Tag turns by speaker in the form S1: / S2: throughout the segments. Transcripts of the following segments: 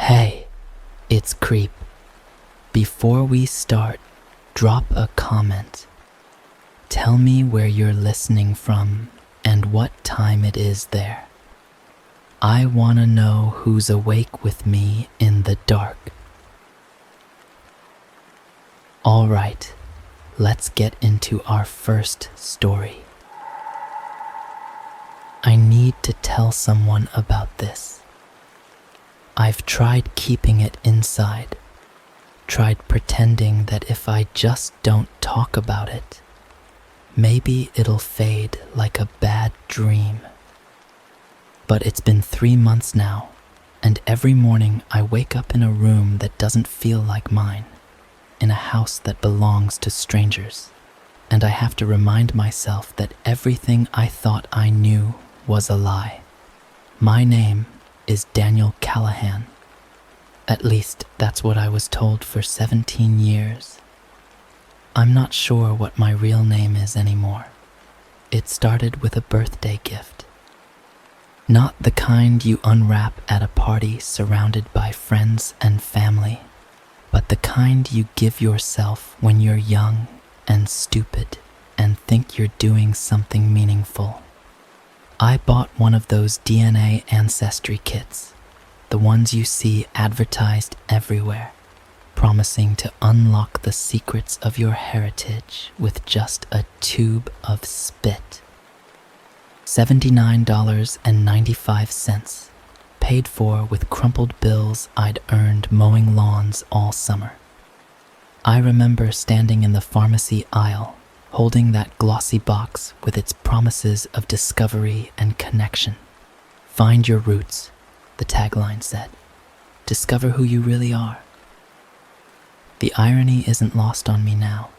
S1: Hey, it's Creep. Before we start, drop a comment. Tell me where you're listening from and what time it is there. I want to know who's awake with me in the dark. All right, let's get into our first story. I need to tell someone about this. I've tried keeping it inside, tried pretending that if I just don't talk about it, maybe it'll fade like a bad dream. But it's been 3 months now, and every morning I wake up in a room that doesn't feel like mine, in a house that belongs to strangers, and I have to remind myself that everything I thought I knew was a lie. My name is Daniel Callahan. At least that's what I was told for 17 years. I'm not sure what my real name is anymore. It started with a birthday gift. Not the kind you unwrap at a party surrounded by friends and family, but the kind you give yourself when you're young and stupid and think you're doing something meaningful. I bought one of those DNA ancestry kits, the ones you see advertised everywhere, promising to unlock the secrets of your heritage with just a tube of spit. $79.95, paid for with crumpled bills I'd earned mowing lawns all summer. I remember standing in the pharmacy aisle, holding that glossy box with its promises of discovery and connection. Find your roots, the tagline said. Discover who you really are. The irony isn't lost on me now.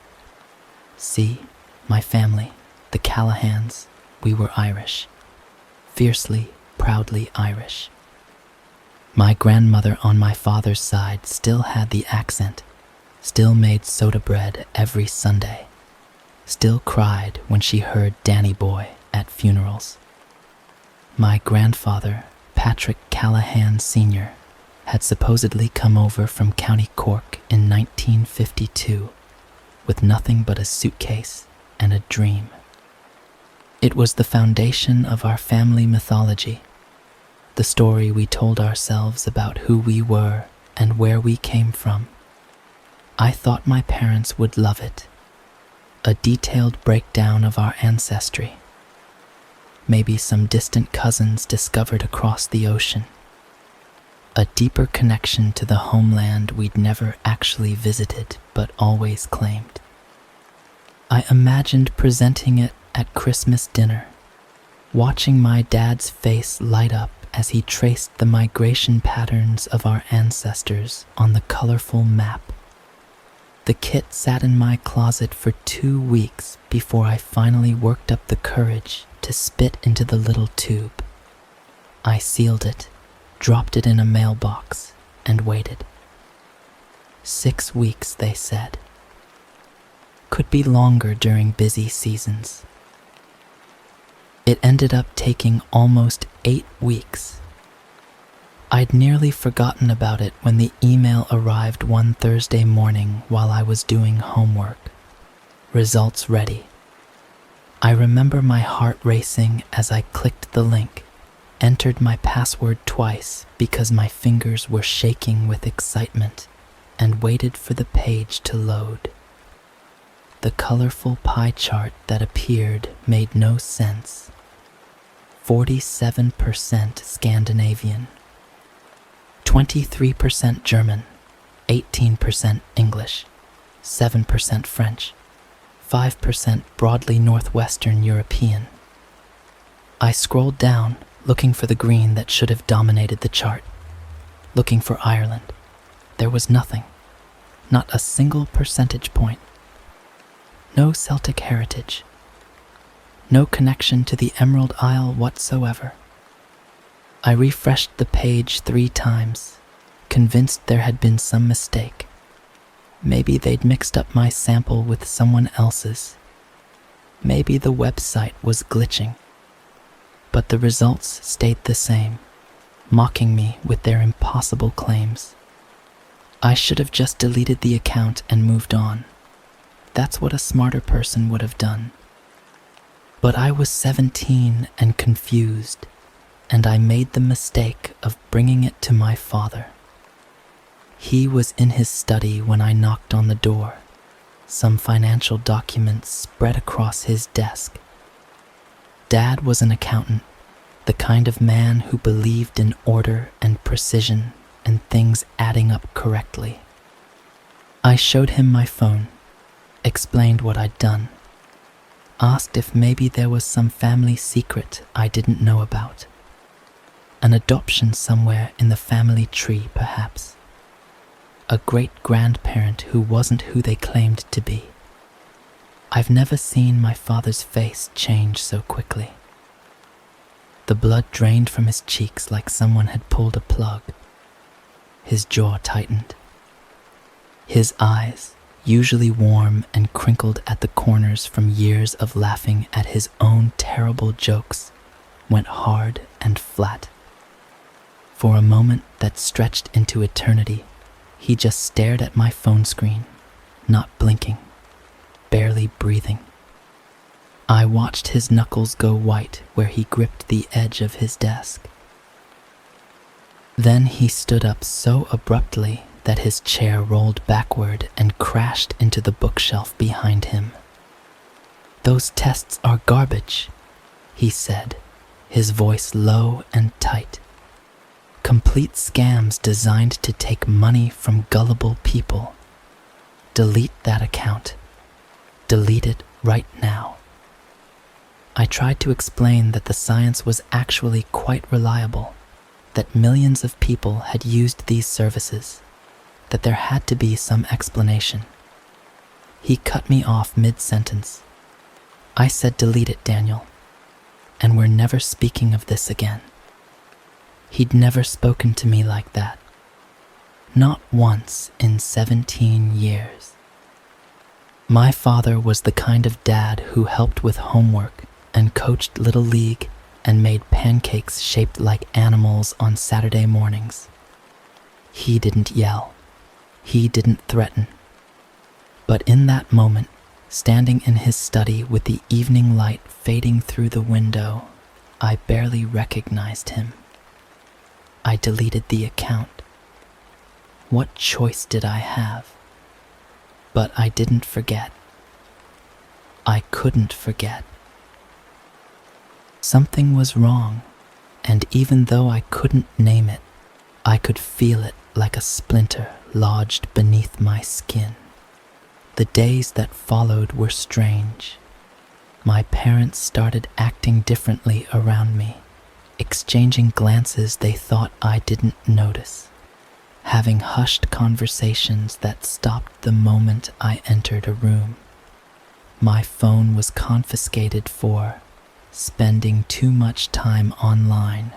S1: See, my family, the Callahans, we were Irish. Fiercely, proudly Irish. My grandmother on my father's side still had the accent, still made soda bread every Sunday, still cried when she heard Danny Boy at funerals. My grandfather, Patrick Callahan Sr., had supposedly come over from County Cork in 1952 with nothing but a suitcase and a dream. It was the foundation of our family mythology, the story we told ourselves about who we were and where we came from. I thought my parents would love it. A detailed breakdown of our ancestry. Maybe some distant cousins discovered across the ocean. A deeper connection to the homeland we'd never actually visited but always claimed. I imagined presenting it at Christmas dinner, watching my dad's face light up as he traced the migration patterns of our ancestors on the colorful map. The kit sat in my closet for 2 weeks before I finally worked up the courage to spit into the little tube. I sealed it, dropped it in a mailbox, and waited. 6 weeks, they said. Could be longer during busy seasons. It ended up taking almost 8 weeks. I'd nearly forgotten about it when the email arrived one Thursday morning while I was doing homework. Results ready. I remember my heart racing as I clicked the link, entered my password twice because my fingers were shaking with excitement, and waited for the page to load. The colorful pie chart that appeared made no sense. 47% Scandinavian, 23% German, 18% English, 7% French, 5% broadly Northwestern European. I scrolled down, looking for the green that should have dominated the chart, looking for Ireland. There was nothing, not a single percentage point. No Celtic heritage. No connection to the Emerald Isle whatsoever. I refreshed the page 3 times, convinced there had been some mistake. Maybe they'd mixed up my sample with someone else's. Maybe the website was glitching. But the results stayed the same. mocking me with their impossible claims. I should have just deleted the account and moved on. That's what a smarter person would have done. But I was 17 and confused, and I made the mistake of bringing it to my father. He was in his study when I knocked on the door, some financial documents spread across his desk. Dad was an accountant, the kind of man who believed in order and precision and things adding up correctly. I showed him my phone, explained what I'd done, asked if maybe there was some family secret I didn't know about. An adoption somewhere in the family tree, perhaps. A great-grandparent who wasn't who they claimed to be. I've never seen my father's face change so quickly. The blood drained from his cheeks like someone had pulled a plug. His jaw tightened. His eyes, usually warm and crinkled at the corners from years of laughing at his own terrible jokes, went hard and flat. For a moment that stretched into eternity, he just stared at my phone screen, not blinking, barely breathing. I watched his knuckles go white where he gripped the edge of his desk. Then he stood up so abruptly that his chair rolled backward and crashed into the bookshelf behind him. "Those tests are garbage," he said, his voice low and tight. "Complete scams designed to take money from gullible people. Delete that account. Delete it right now." I tried to explain that the science was actually quite reliable, that millions of people had used these services, that there had to be some explanation. He cut me off mid-sentence. I said, "Delete it, Daniel, and we're never speaking of this again." He'd never spoken to me like that. Not once in 17 years. My father was the kind of dad who helped with homework and coached Little League and made pancakes shaped like animals on Saturday mornings. He didn't yell. He didn't threaten. But in that moment, standing in his study with the evening light fading through the window, I barely recognized him. I deleted the account. What choice did I have? But I didn't forget. I couldn't forget. Something was wrong, and even though I couldn't name it, I could feel it like a splinter lodged beneath my skin. The days that followed were strange. My parents started acting differently around me, exchanging glances they thought I didn't notice, having hushed conversations that stopped the moment I entered a room. My phone was confiscated for spending too much time online.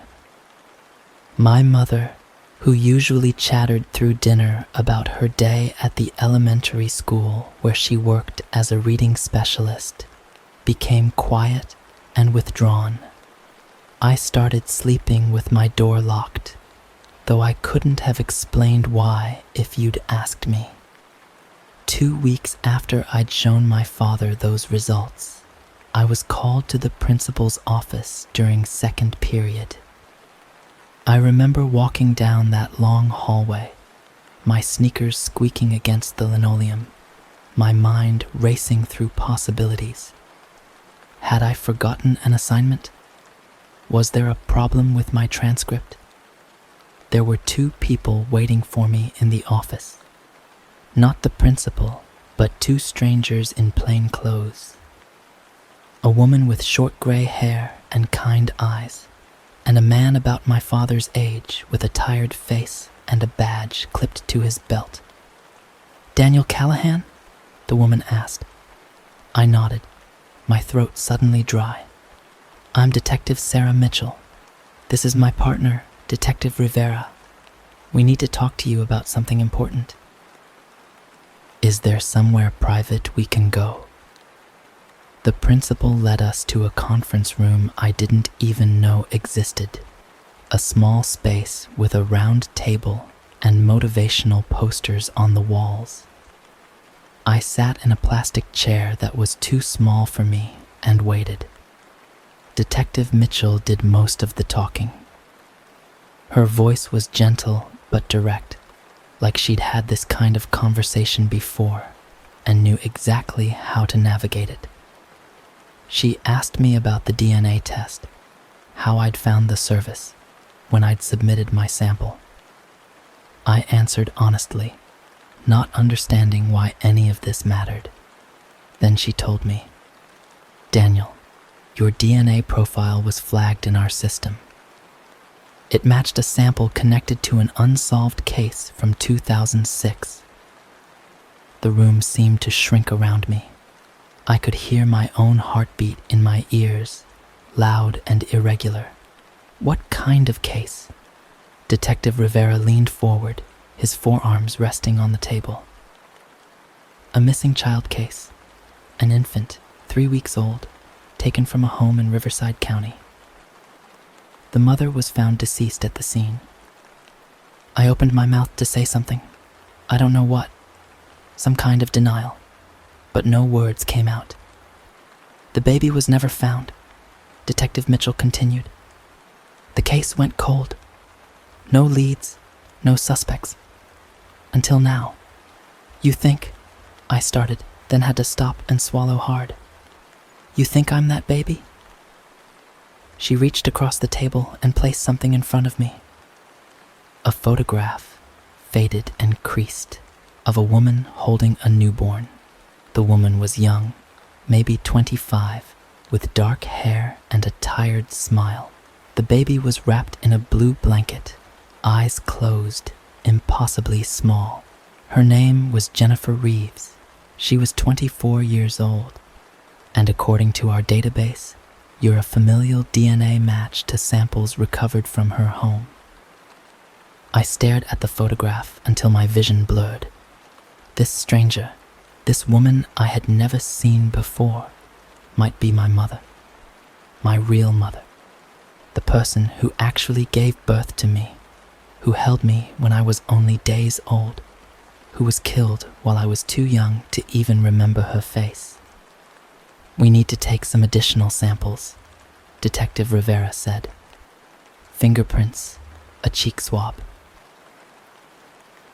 S1: My mother, who usually chattered through dinner about her day at the elementary school where she worked as a reading specialist, became quiet and withdrawn. I started sleeping with my door locked, though I couldn't have explained why if you'd asked me. 2 weeks after I'd shown my father those results, I was called to the principal's office during second period. I remember walking down that long hallway, my sneakers squeaking against the linoleum, my mind racing through possibilities. Had I forgotten an assignment? Was there a problem with my transcript? There were 2 people waiting for me in the office. Not the principal, but 2 strangers in plain clothes. A woman with short gray hair and kind eyes, and a man about my father's age with a tired face and a badge clipped to his belt. "Daniel Callahan?" the woman asked. I nodded, my throat suddenly dry. "I'm Detective Sarah Mitchell. This is my partner, Detective Rivera. We need to talk to you about something important." "Is there somewhere private we can go?" The principal led us to a conference room I didn't even know existed. a small space with a round table and motivational posters on the walls. I sat in a plastic chair that was too small for me and waited. Detective Mitchell did most of the talking. Her voice was gentle but direct, like she'd had this kind of conversation before and knew exactly how to navigate it. She asked me about the DNA test, how I'd found the service, when I'd submitted my sample. I answered honestly, not understanding why any of this mattered. Then she told me, "Daniel, your DNA profile was flagged in our system. It matched a sample connected to an unsolved case from 2006. The room seemed to shrink around me. I could hear my own heartbeat in my ears, loud and irregular. What kind of case? Detective Rivera leaned forward, his forearms resting on the table. A missing child case. An infant, 3 weeks old, taken from a home in Riverside County. The mother was found deceased at the scene. I opened my mouth to say something. I don't know what. Some kind of denial. But no words came out. The baby was never found," Detective Mitchell continued. "The case went cold. No leads, no suspects. Until now. You think," I started, then had to stop and swallow hard. "You think I'm that baby?" She reached across the table and placed something in front of me. A photograph, faded and creased, of a woman holding a newborn. The woman was young, maybe 25, with dark hair and a tired smile. The baby was wrapped in a blue blanket, eyes closed, impossibly small. Her name was Jennifer Reeves. She was 24 years old. And according to our database, you're a familial DNA match to samples recovered from her home. I stared at the photograph until my vision blurred. This stranger, this woman I had never seen before, might be my mother. My real mother. The person who actually gave birth to me, who held me when I was only days old, who was killed while I was too young to even remember her face. "We need to take some additional samples," Detective Rivera said. "Fingerprints, a cheek swab.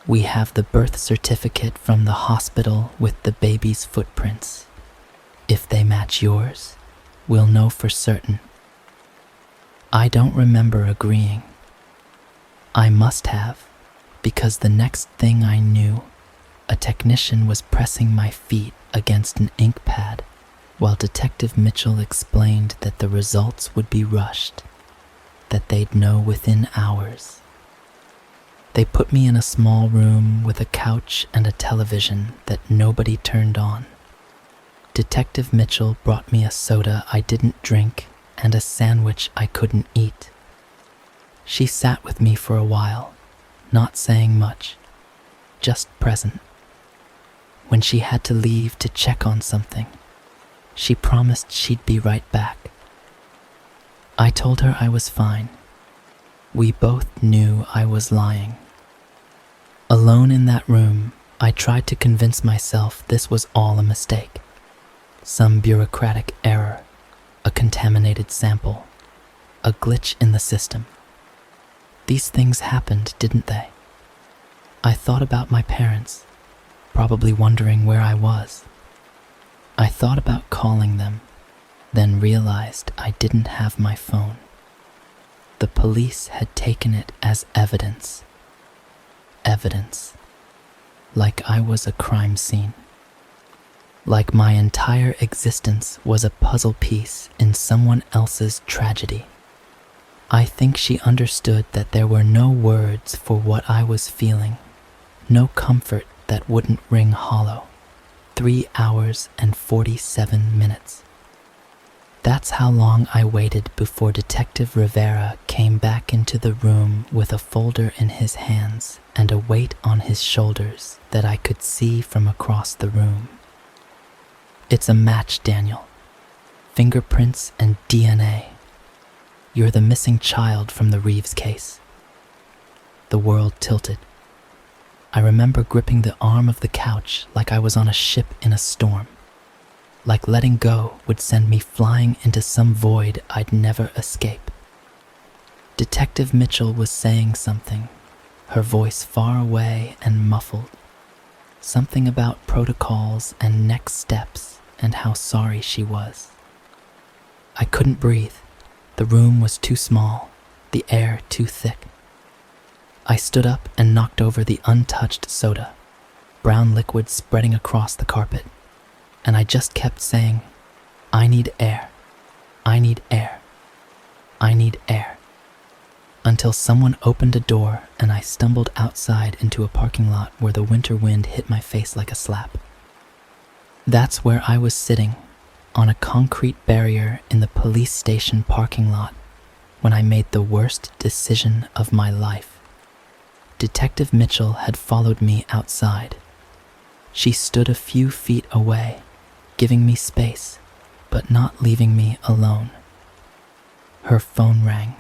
S1: We have the birth certificate from the hospital with the baby's footprints. If they match yours, we'll know for certain." I don't remember agreeing. I must have, because the next thing I knew, a technician was pressing my feet against an ink pad while Detective Mitchell explained that the results would be rushed, that they'd know within hours. They put me in a small room with a couch and a television that nobody turned on. Detective Mitchell brought me a soda I didn't drink and a sandwich I couldn't eat. She sat with me for a while, not saying much, just present. When she had to leave to check on something, she promised she'd be right back. I told her I was fine. We both knew I was lying. Alone in that room, I tried to convince myself this was all a mistake. Some bureaucratic error, a contaminated sample, a glitch in the system. These things happened, didn't they? I thought about my parents, probably wondering where I was. I thought about calling them, then realized I didn't have my phone. The police had taken it as evidence. Evidence. Like I was a crime scene. Like my entire existence was a puzzle piece in someone else's tragedy. I think she understood that there were no words for what I was feeling, no comfort that wouldn't ring hollow. 3 hours and 47 minutes. That's how long I waited before Detective Rivera came back into the room with a folder in his hands and a weight on his shoulders that I could see from across the room. "It's a match, Daniel. Fingerprints and DNA. You're the missing child from the Reeves case." The world tilted. I remember gripping the arm of the couch like I was on a ship in a storm. Like letting go would send me flying into some void I'd never escape. Detective Mitchell was saying something, her voice far away and muffled. Something about protocols and next steps and how sorry she was. I couldn't breathe. The room was too small, the air too thick. I stood up and knocked over the untouched soda, brown liquid spreading across the carpet, and I just kept saying, "I need air, I need air, I need air," until someone opened a door and I stumbled outside into a parking lot where the winter wind hit my face like a slap. That's where I was sitting, on a concrete barrier in the police station parking lot, when I made the worst decision of my life. Detective Mitchell had followed me outside. She stood a few feet away, giving me space, but not leaving me alone. Her phone rang,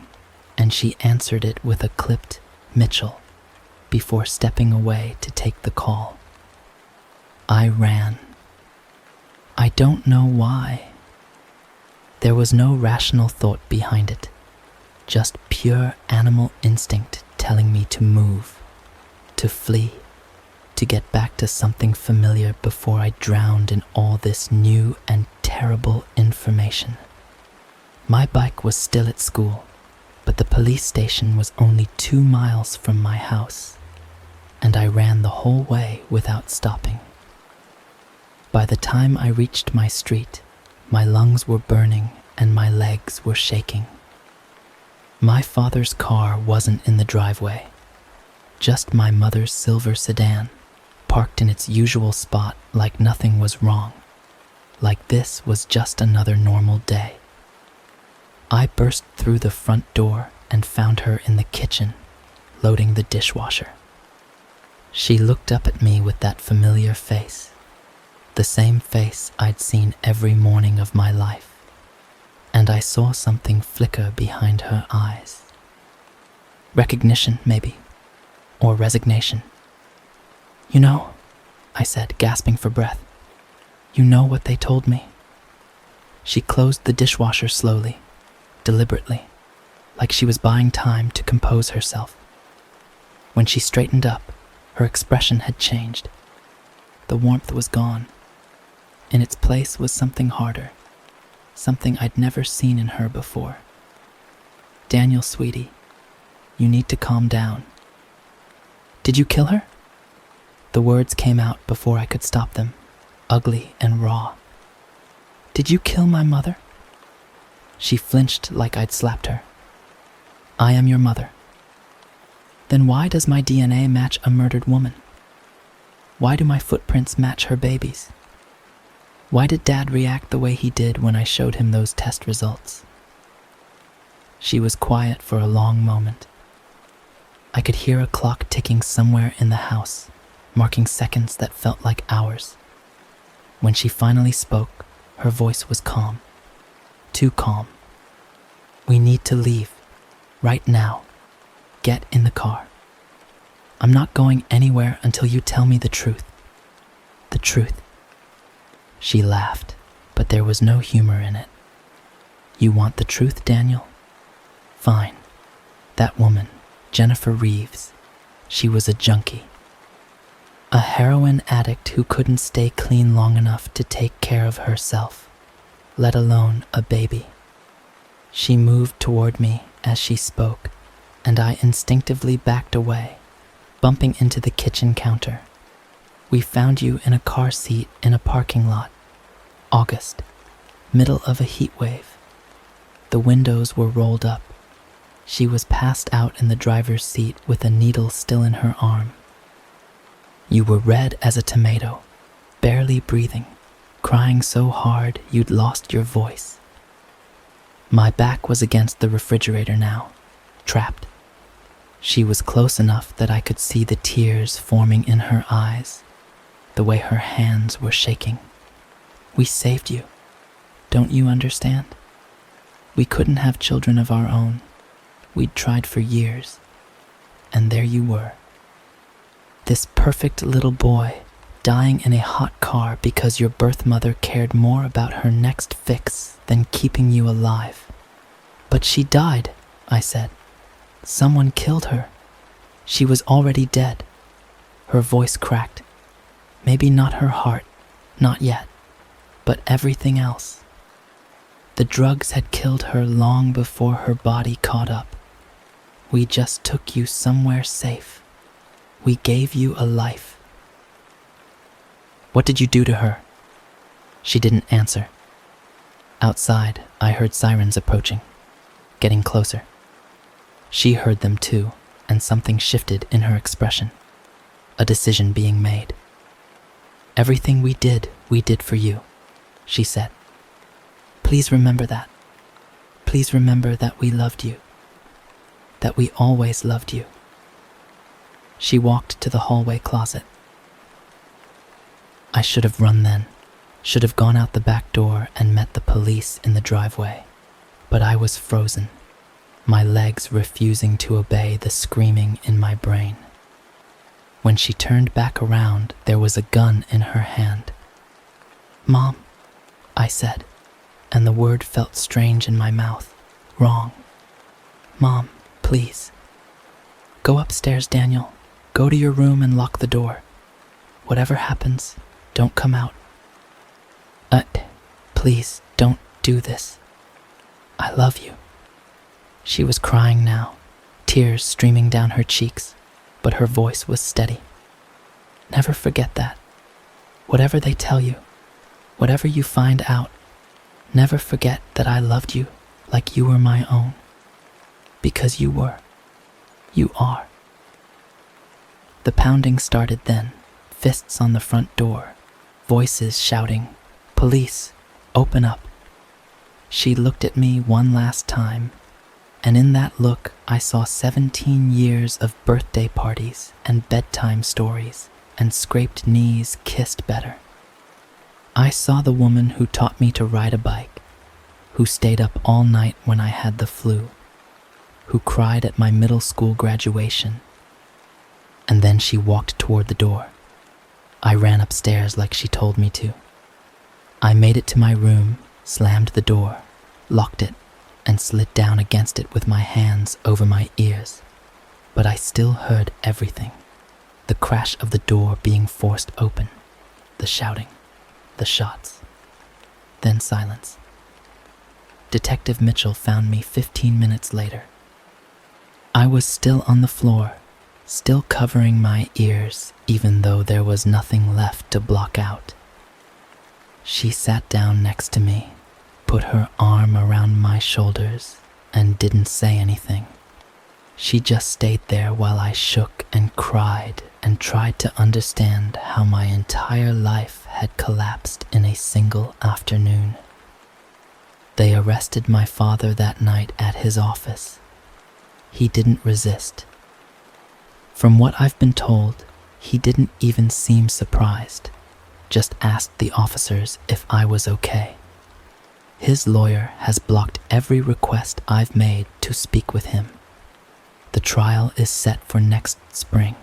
S1: and she answered it with a clipped "Mitchell" before stepping away to take the call. I ran. I don't know why. There was no rational thought behind it, just pure animal instinct telling me to move, to flee, to get back to something familiar before I drowned in all this new and terrible information. My bike was still at school, but the police station was only 2 miles from my house, and I ran the whole way without stopping. By the time I reached my street, my lungs were burning and my legs were shaking. My father's car wasn't in the driveway, just my mother's silver sedan, parked in its usual spot like nothing was wrong, like this was just another normal day. I burst through the front door and found her in the kitchen, loading the dishwasher. She looked up at me with that familiar face, the same face I'd seen every morning of my life, and I saw something flicker behind her eyes. Recognition, maybe, or resignation. "You know," I said, gasping for breath, "you know what they told me." She closed the dishwasher slowly, deliberately, like she was buying time to compose herself. When she straightened up, her expression had changed. The warmth was gone. In its place was something harder, something I'd never seen in her before. "Daniel, sweetie, you need to calm down." "Did you kill her?" The words came out before I could stop them, ugly and raw. "Did you kill my mother?" She flinched like I'd slapped her. "I am your mother." "Then why does my DNA match a murdered woman? Why do my footprints match her baby's? Why did Dad react the way he did when I showed him those test results?" She was quiet for a long moment. I could hear a clock ticking somewhere in the house, marking seconds that felt like hours. When she finally spoke, her voice was calm. Too calm. "We need to leave. Right now. Get in the car. I'm not going anywhere until you tell me the truth. The truth." She laughed, but there was no humor in it. "You want the truth, Daniel? Fine. That woman, Jennifer Reeves, she was a junkie. A heroin addict who couldn't stay clean long enough to take care of herself, let alone a baby." She moved toward me as she spoke, and I instinctively backed away, bumping into the kitchen counter. "We found you in a car seat in a parking lot. August, middle of a heat wave. The windows were rolled up. She was passed out in the driver's seat with a needle still in her arm. You were red as a tomato, barely breathing, crying so hard you'd lost your voice. My back was against the refrigerator now, trapped. She was close enough that I could see the tears forming in her eyes, the way her hands were shaking. We saved you. Don't you understand? We couldn't have children of our own. We'd tried for years. And there you were. This perfect little boy, dying in a hot car because your birth mother cared more about her next fix than keeping you alive. But she died, I said. Someone killed her. She was already dead. Her voice cracked. Maybe not her heart, not yet, but everything else. The drugs had killed her long before her body caught up. We just took you somewhere safe. We gave you a life. What did you do to her? She didn't answer. Outside, I heard sirens approaching, getting closer. She heard them too, and something shifted in her expression. A decision being made. Everything we did for you, she said. Please remember that. Please remember that we loved you. That we always loved you. She walked to the hallway closet. I should have run then, should have gone out the back door and met the police in the driveway. But I was frozen, my legs refusing to obey the screaming in my brain. When she turned back around, there was a gun in her hand. Mom, I said, and the word felt strange in my mouth. Wrong. Mom, please. Go upstairs, Daniel. Go to your room and lock the door. Whatever happens, don't come out. Please, don't do this. I love you. She was crying now, tears streaming down her cheeks, but her voice was steady. Never forget that. Whatever they tell you, whatever you find out, never forget that I loved you like you were my own. Because you were. You are. The pounding started then, fists on the front door, voices shouting, "Police, open up." She looked at me one last time, and in that look I saw 17 years of birthday parties and bedtime stories and scraped knees kissed better. I saw the woman who taught me to ride a bike, who stayed up all night when I had the flu, who cried at my middle school graduation. And then she walked toward the door. I ran upstairs like she told me to. I made it to my room, slammed the door, locked it, and slid down against it with my hands over my ears. But I still heard everything. The crash of the door being forced open, the shouting, the shots. Then silence. Detective Mitchell found me 15 minutes later. I was still on the floor, still covering my ears, even though there was nothing left to block out. She sat down next to me, put her arm around my shoulders, and didn't say anything. She just stayed there while I shook and cried and tried to understand how my entire life had collapsed in a single afternoon. They arrested my father that night at his office. He didn't resist. From what I've been told, he didn't even seem surprised, just asked the officers if I was okay. His lawyer has blocked every request I've made to speak with him. The trial is set for next spring.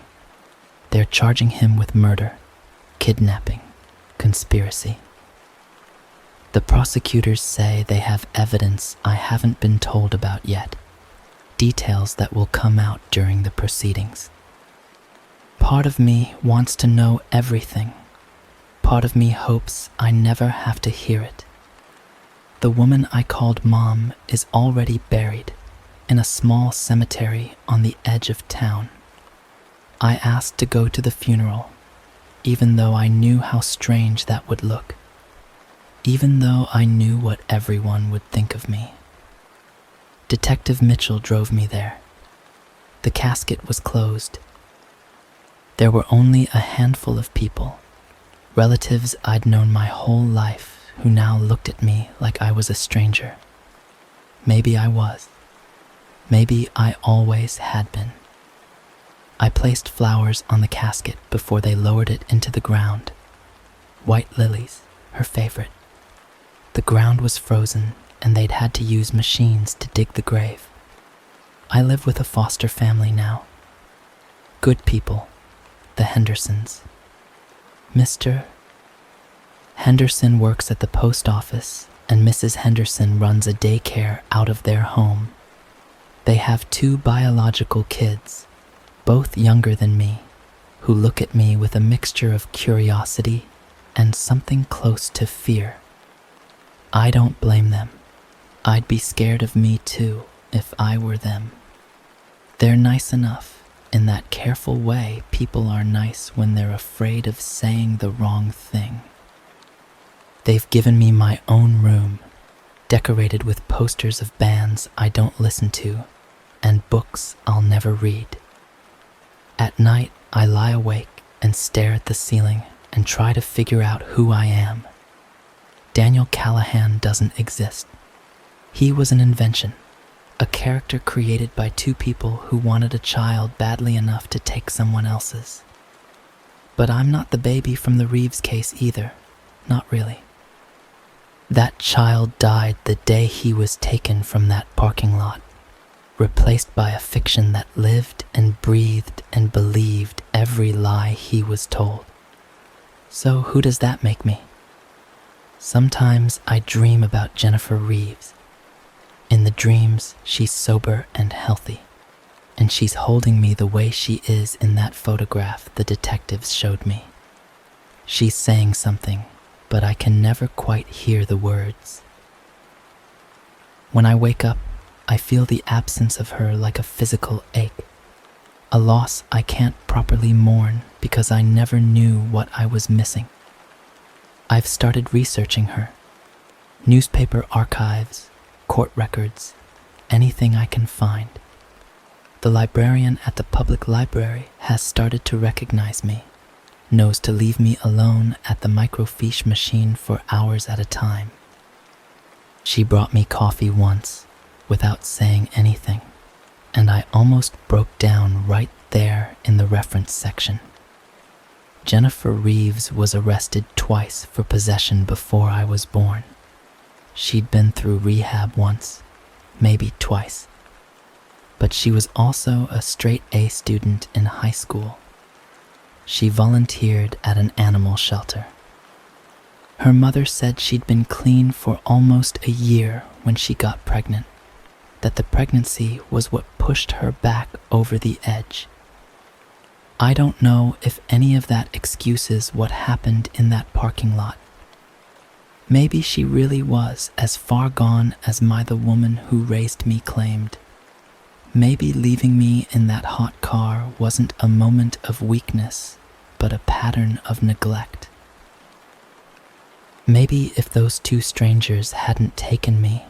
S1: They're charging him with murder, kidnapping, conspiracy. The prosecutors say they have evidence I haven't been told about yet, details that will come out during the proceedings. Part of me wants to know everything. Part of me hopes I never have to hear it. The woman I called Mom is already buried in a small cemetery on the edge of town. I asked to go to the funeral, even though I knew how strange that would look, even though I knew what everyone would think of me. Detective Mitchell drove me there. The casket was closed. There were only a handful of people, relatives I'd known my whole life, who now looked at me like I was a stranger. Maybe I was. Maybe I always had been. I placed flowers on the casket before they lowered it into the ground. White lilies, her favorite. The ground was frozen, and they'd had to use machines to dig the grave. I live with a foster family now. Good people, the Hendersons. Mr. Henderson works at the post office, and Mrs. Henderson runs a daycare out of their home. They have 2 biological kids, both younger than me, who look at me with a mixture of curiosity and something close to fear. I don't blame them. I'd be scared of me too if I were them. They're nice enough in that careful way people are nice when they're afraid of saying the wrong thing. They've given me my own room, decorated with posters of bands I don't listen to and books I'll never read. At night, I lie awake and stare at the ceiling and try to figure out who I am. Daniel Callahan doesn't exist. He was an invention, a character created by 2 people who wanted a child badly enough to take someone else's. But I'm not the baby from the Reeves case either, not really. That child died the day he was taken from that parking lot, replaced by a fiction that lived and breathed and believed every lie he was told. So who does that make me? Sometimes I dream about Jennifer Reeves. In the dreams, she's sober and healthy, and she's holding me the way she is in that photograph the detectives showed me. She's saying something, but I can never quite hear the words. When I wake up, I feel the absence of her like a physical ache, a loss I can't properly mourn because I never knew what I was missing. I've started researching her. Newspaper archives, court records, anything I can find. The librarian at the public library has started to recognize me, knows to leave me alone at the microfiche machine for hours at a time. She brought me coffee once without saying anything, and I almost broke down right there in the reference section. Jennifer Reeves was arrested twice for possession before I was born. She'd been through rehab once, maybe twice. But she was also a straight A student in high school. She volunteered at an animal shelter. Her mother said she'd been clean for almost a year when she got pregnant, that the pregnancy was what pushed her back over the edge. I don't know if any of that excuses what happened in that parking lot. Maybe she really was as far gone as the woman who raised me claimed. Maybe leaving me in that hot car wasn't a moment of weakness, but a pattern of neglect. Maybe if those 2 strangers hadn't taken me,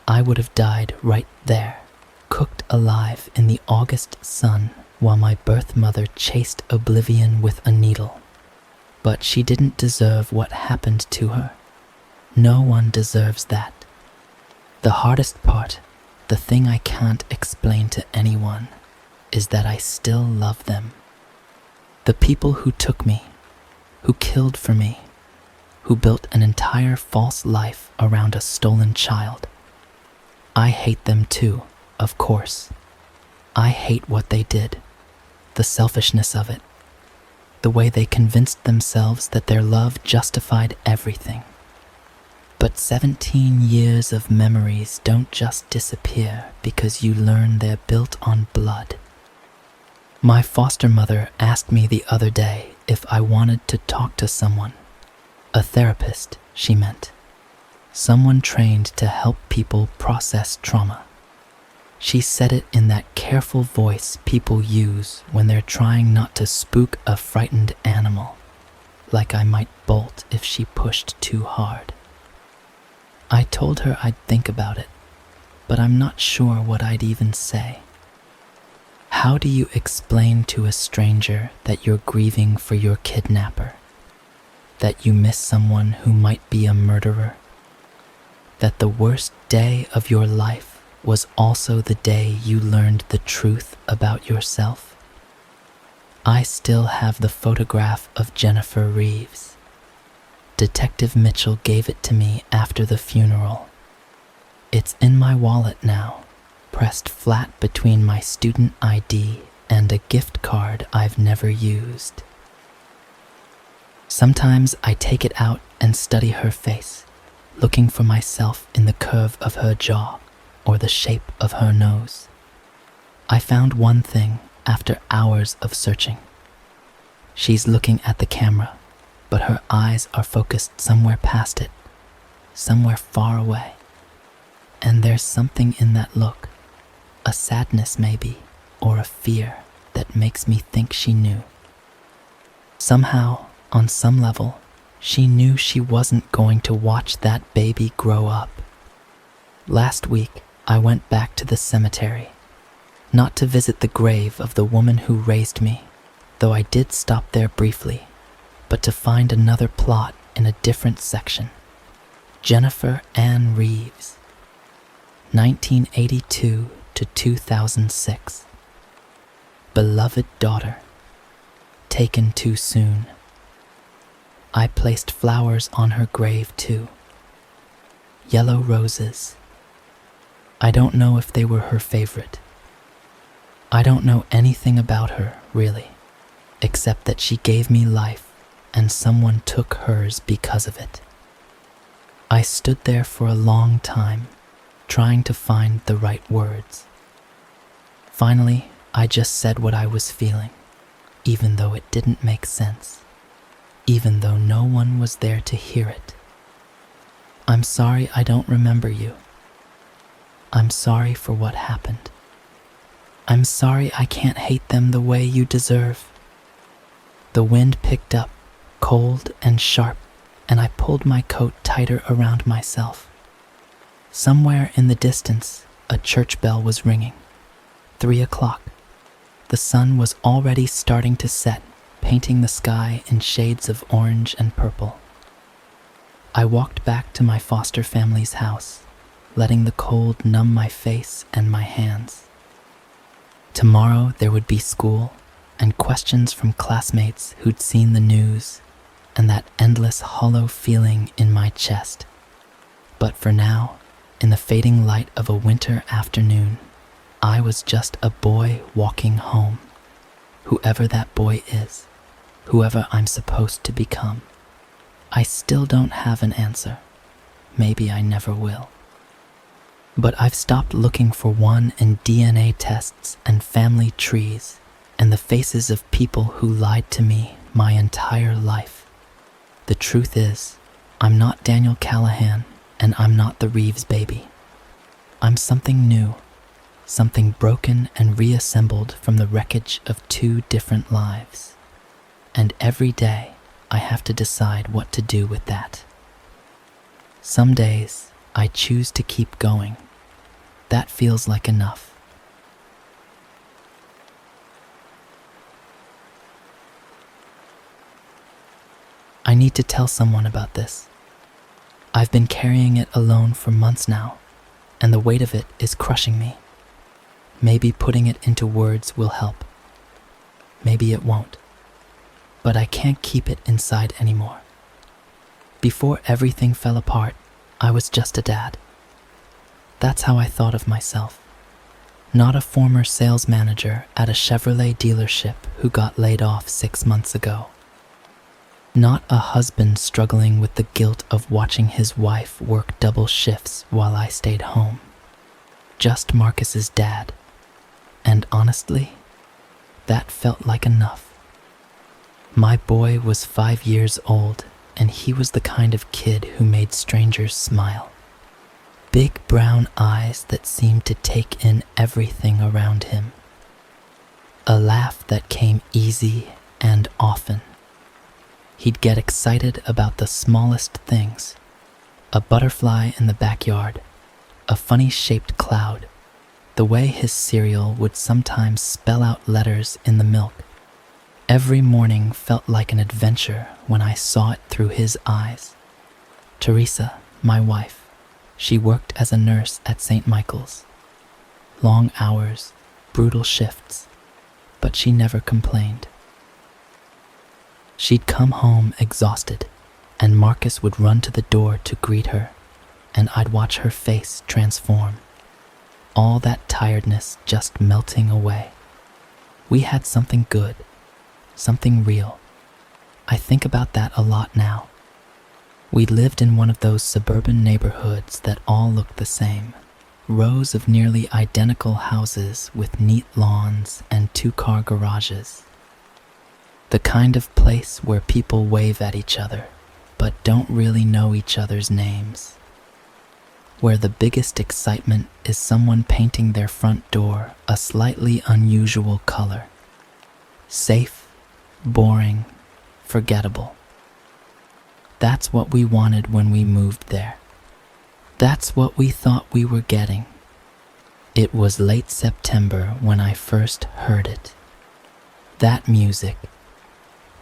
S1: I would have died right there, cooked alive in the August sun while my birth mother chased oblivion with a needle. But she didn't deserve what happened to her. No one deserves that. The hardest part, the thing I can't explain to anyone, is that I still love them. The people who took me, who killed for me, who built an entire false life around a stolen child. I hate them too, of course. I hate what they did, the selfishness of it, the way they convinced themselves that their love justified everything. But 17 years of memories don't just disappear because you learn they're built on blood. My foster mother asked me the other day if I wanted to talk to someone. A therapist, she meant. Someone trained to help people process trauma. She said it in that careful voice people use when they're trying not to spook a frightened animal, like I might bolt if she pushed too hard. I told her I'd think about it, but I'm not sure what I'd even say. How do you explain to a stranger that you're grieving for your kidnapper? That you miss someone who might be a murderer? That the worst day of your life was also the day you learned the truth about yourself? I still have the photograph of Jennifer Reeves. Detective Mitchell gave it to me after the funeral. It's in my wallet now, pressed flat between my student ID and a gift card I've never used. Sometimes I take it out and study her face, looking for myself in the curve of her jaw or the shape of her nose. I found one thing after hours of searching. She's looking at the camera, but her eyes are focused somewhere past it, somewhere far away. And there's something in that look, a sadness maybe, or a fear that makes me think she knew. Somehow, on some level, she knew she wasn't going to watch that baby grow up. Last week, I went back to the cemetery, not to visit the grave of the woman who raised me, though I did stop there briefly, but to find another plot in a different section. Jennifer Ann Reeves, 1982 to 2006. Beloved daughter, taken too soon. I placed flowers on her grave too. Yellow roses. I don't know if they were her favorite. I don't know anything about her, really, except that she gave me life and someone took hers because of it. I stood there for a long time, trying to find the right words. Finally, I just said what I was feeling, even though it didn't make sense, even though no one was there to hear it. I'm sorry I don't remember you. I'm sorry for what happened. I'm sorry I can't hate them the way you deserve. The wind picked up, cold and sharp, and I pulled my coat tighter around myself. Somewhere in the distance, a church bell was ringing. 3 o'clock. The sun was already starting to set, painting the sky in shades of orange and purple. I walked back to my foster family's house, letting the cold numb my face and my hands. Tomorrow there would be school and questions from classmates who'd seen the news and that endless hollow feeling in my chest. But for now, in the fading light of a winter afternoon, I was just a boy walking home. Whoever that boy is, whoever I'm supposed to become. I still don't have an answer. Maybe I never will. But I've stopped looking for one in DNA tests and family trees and the faces of people who lied to me my entire life. The truth is, I'm not Daniel Callahan and I'm not the Reeves baby. I'm something new, something broken and reassembled from the wreckage of 2 different lives. And every day, I have to decide what to do with that. Some days, I choose to keep going. That feels like enough. I need to tell someone about this. I've been carrying it alone for months now, and the weight of it is crushing me. Maybe putting it into words will help. Maybe it won't. But I can't keep it inside anymore. Before everything fell apart, I was just a dad. That's how I thought of myself. Not a former sales manager at a Chevrolet dealership who got laid off 6 months ago. Not a husband struggling with the guilt of watching his wife work double shifts while I stayed home. Just Marcus's dad. And honestly, that felt like enough. My boy was 5 years old, and he was the kind of kid who made strangers smile. Big brown eyes that seemed to take in everything around him. A laugh that came easy and often. He'd get excited about the smallest things. A butterfly in the backyard, a funny-shaped cloud, the way his cereal would sometimes spell out letters in the milk. Every morning felt like an adventure when I saw it through his eyes. Teresa, my wife, she worked as a nurse at St. Michael's. Long hours, brutal shifts, but she never complained. She'd come home exhausted, and Marcus would run to the door to greet her. and I'd watch her face transform. All that tiredness just melting away. We had something good, something real. I think about that a lot now. We lived in one of those suburban neighborhoods that all looked the same. Rows of nearly identical houses with neat lawns and two-car garages. The kind of place where people wave at each other, but don't really know each other's names. Where the biggest excitement is someone painting their front door a slightly unusual color. Safe, boring, forgettable. That's what we wanted when we moved there. That's what we thought we were getting. It was late September when I first heard it. That music.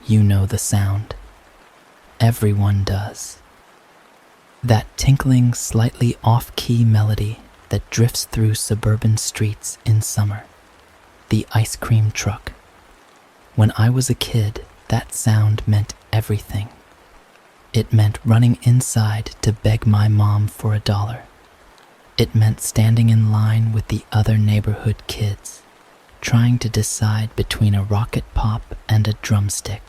S1: You know the sound. Everyone does. That tinkling, slightly off-key melody that drifts through suburban streets in summer. The ice cream truck. When I was a kid, that sound meant everything. It meant running inside to beg my mom for $1. It meant standing in line with the other neighborhood kids, trying to decide between a rocket pop and a drumstick.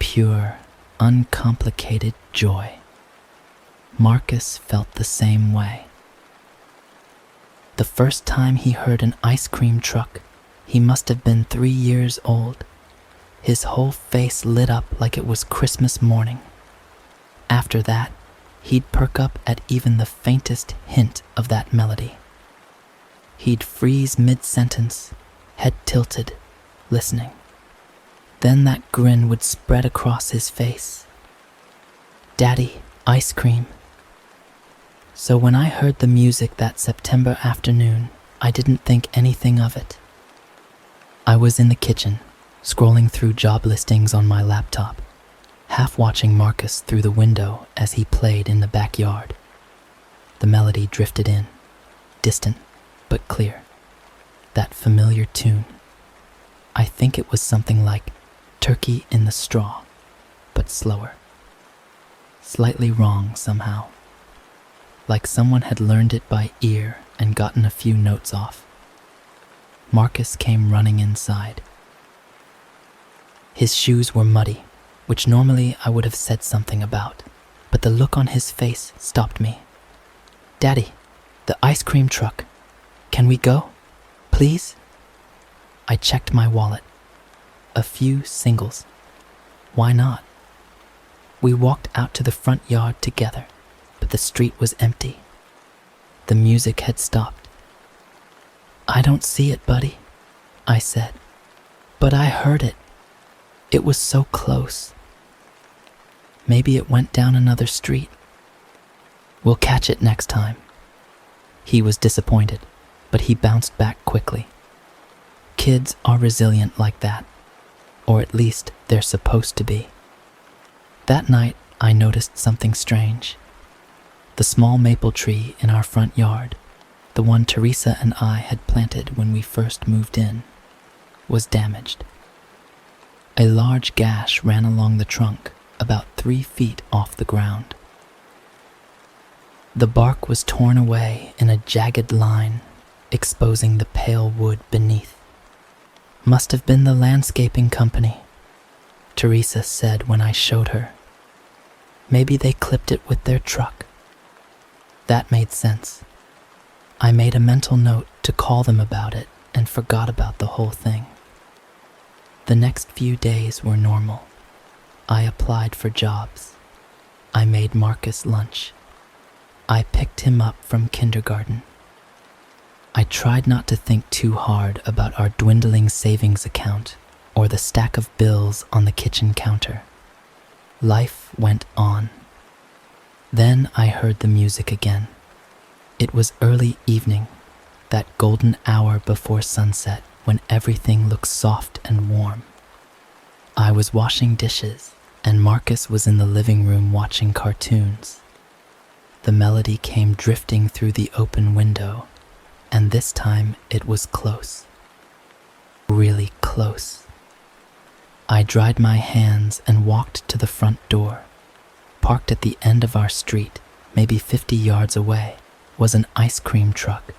S1: Pure, uncomplicated joy. Marcus felt the same way. The first time he heard an ice cream truck, he must have been 3 years old. His whole face lit up like it was Christmas morning. After that, he'd perk up at even the faintest hint of that melody. He'd freeze mid-sentence, head tilted, listening. Then that grin would spread across his face. Daddy, ice cream. So when I heard the music that September afternoon, I didn't think anything of it. I was in the kitchen, scrolling through job listings on my laptop, half watching Marcus through the window as he played in the backyard. The melody drifted in, distant but clear. That familiar tune. I think it was something like Turkey in the Straw, but slower. Slightly wrong somehow. Like someone had learned it by ear and gotten a few notes off. Marcus came running inside. His shoes were muddy, which normally I would have said something about, but the look on his face stopped me. Daddy, the ice cream truck. Can we go? Please? I checked my wallet. A few singles. Why not? We walked out to the front yard together, but the street was empty. The music had stopped. I don't see it, buddy, I said, but I heard it. It was so close. Maybe it went down another street. We'll catch it next time. He was disappointed, but he bounced back quickly. Kids are resilient like that, or at least they're supposed to be. That night, I noticed something strange. The small maple tree in our front yard, the one Teresa and I had planted when we first moved in, was damaged. A large gash ran along the trunk, about 3 feet off the ground. The bark was torn away in a jagged line, exposing the pale wood beneath. Must have been the landscaping company, Teresa said when I showed her. Maybe they clipped it with their truck. That made sense. I made a mental note to call them about it and forgot about the whole thing. The next few days were normal. I applied for jobs. I made Marcus lunch. I picked him up from kindergarten. I tried not to think too hard about our dwindling savings account or the stack of bills on the kitchen counter. Life went on. Then I heard the music again. It was early evening, that golden hour before sunset when everything looks soft and warm. I was washing dishes, and Marcus was in the living room watching cartoons. The melody came drifting through the open window, and this time it was close. Really close. I dried my hands and walked to the front door, parked at the end of our street, maybe 50 yards away, was an ice cream truck,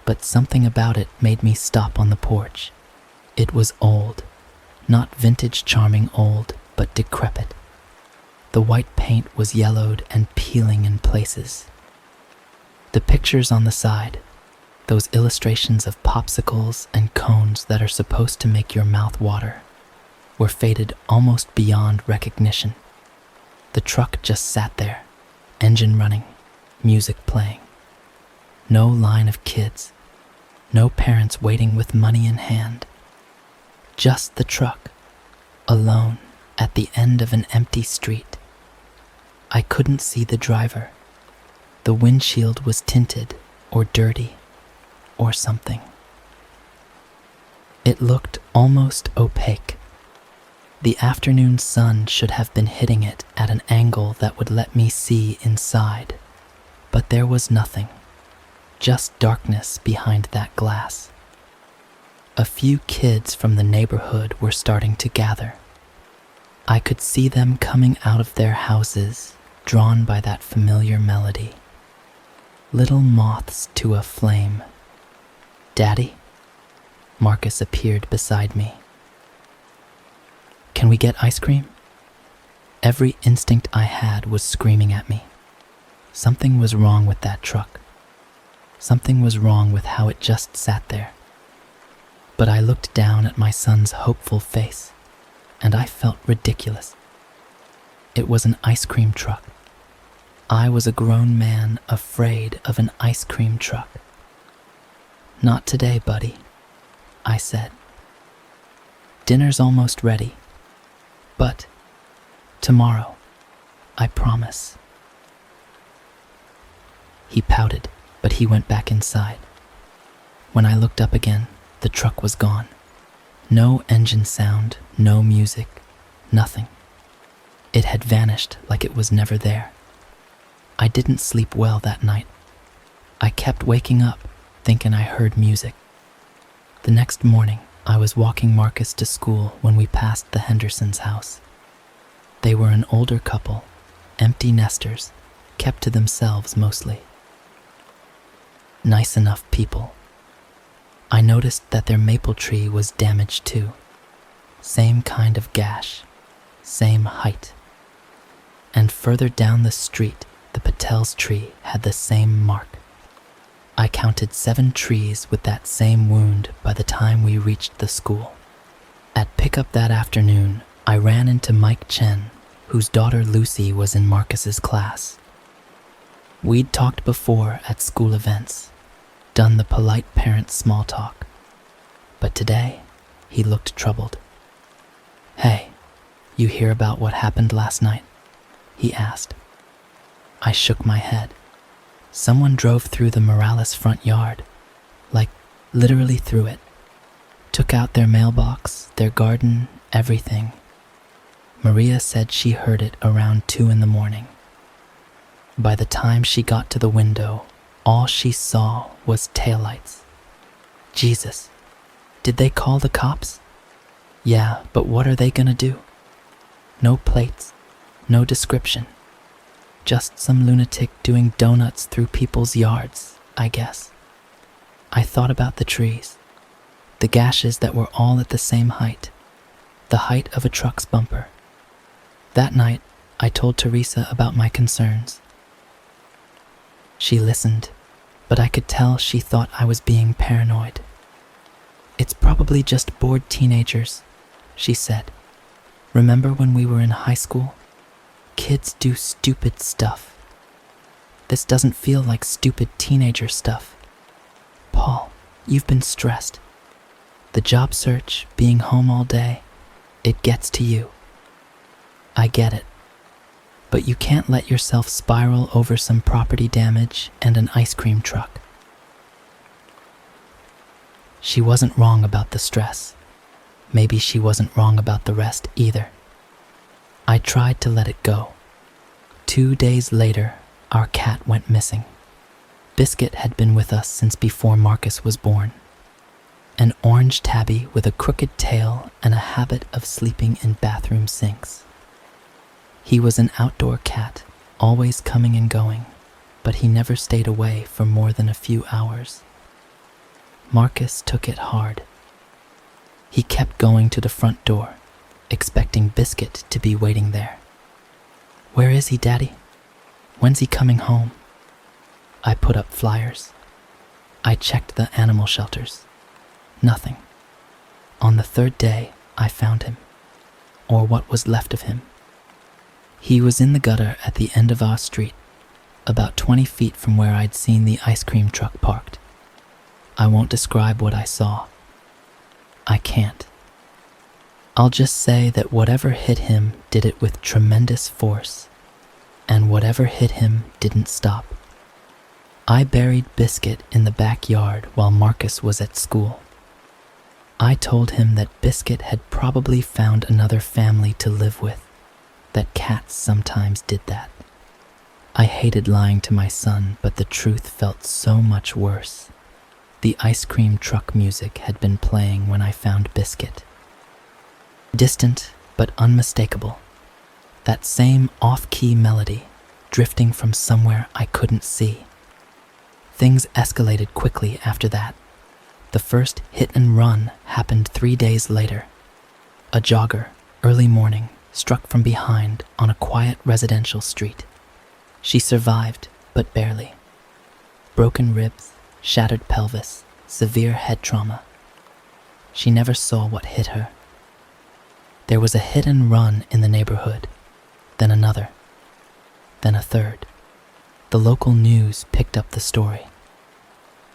S1: but something about it made me stop on the porch. It was old, not vintage charming old, but decrepit. The white paint was yellowed and peeling in places. The pictures on the side, those illustrations of popsicles and cones that are supposed to make your mouth water, were faded almost beyond recognition. The truck just sat there, engine running, music playing. No line of kids, no parents waiting with money in hand. Just the truck, alone at the end of an empty street. I couldn't see the driver. The windshield was tinted or dirty or something. It looked almost opaque. The afternoon sun should have been hitting it at an angle that would let me see inside, but there was nothing, just darkness behind that glass. A few kids from the neighborhood were starting to gather. I could see them coming out of their houses, drawn by that familiar melody. Little moths to a flame. "Daddy?" Marcus appeared beside me. "Can we get ice cream?" Every instinct I had was screaming at me. Something was wrong with that truck. Something was wrong with how it just sat there. But I looked down at my son's hopeful face, and I felt ridiculous. It was an ice cream truck. I was a grown man afraid of an ice cream truck. "Not today, buddy," I said. "Dinner's almost ready. But tomorrow, I promise." He pouted, but he went back inside. When I looked up again, the truck was gone. No engine sound, no music, nothing. It had vanished like it was never there. I didn't sleep well that night. I kept waking up, thinking I heard music. The next morning, I was walking Marcus to school when we passed the Hendersons' house. They were an older couple, empty nesters, kept to themselves mostly. Nice enough people. I noticed that their maple tree was damaged too. Same kind of gash, same height. And further down the street, the Patel's tree had the same mark. I counted 7 trees with that same wound by the time we reached the school. At pickup that afternoon, I ran into Mike Chen, whose daughter Lucy was in Marcus's class. We'd talked before at school events, done the polite parent small talk. But today, he looked troubled. "Hey, you hear about what happened last night?" he asked. I shook my head. Someone drove through the Morales front yard, like literally through it. Took out their mailbox, their garden, everything. Maria said she heard it around 2 a.m. By the time she got to the window, all she saw was taillights. Jesus, did they call the cops? Yeah, but what are they gonna do? No plates, no description. Just some lunatic doing donuts through people's yards, I guess. I thought about the trees, the gashes that were all at the same height, the height of a truck's bumper. That night, I told Teresa about my concerns. She listened, but I could tell she thought I was being paranoid. "It's probably just bored teenagers," she said. "Remember when we were in high school? Kids do stupid stuff. This doesn't feel like stupid teenager stuff. Paul, you've been stressed. The job search, being home all day, it gets to you. I get it. But you can't let yourself spiral over some property damage and an ice cream truck." She wasn't wrong about the stress. Maybe she wasn't wrong about the rest either. I tried to let it go. 2 days later, our cat went missing. Biscuit had been with us since before Marcus was born. An orange tabby with a crooked tail and a habit of sleeping in bathroom sinks. He was an outdoor cat, always coming and going, but he never stayed away for more than a few hours. Marcus took it hard. He kept going to the front door, expecting Biscuit to be waiting there. "Where is he, Daddy? When's he coming home?" I put up flyers. I checked the animal shelters. Nothing. On the third day, I found him, or what was left of him. He was in the gutter at the end of our street, about 20 feet from where I'd seen the ice cream truck parked. I won't describe what I saw. I can't. I'll just say that whatever hit him did it with tremendous force, and whatever hit him didn't stop. I buried Biscuit in the backyard while Marcus was at school. I told him that Biscuit had probably found another family to live with, that cats sometimes did that. I hated lying to my son, but the truth felt so much worse. The ice cream truck music had been playing when I found Biscuit. Distant but unmistakable. That same off-key melody, drifting from somewhere I couldn't see. Things escalated quickly after that. The first hit and run happened 3 days later. A jogger, early morning, struck from behind on a quiet residential street. She survived, but barely. Broken ribs, shattered pelvis, severe head trauma. She never saw what hit her. There was a hit and run in the neighborhood, then another, then a third. The local news picked up the story.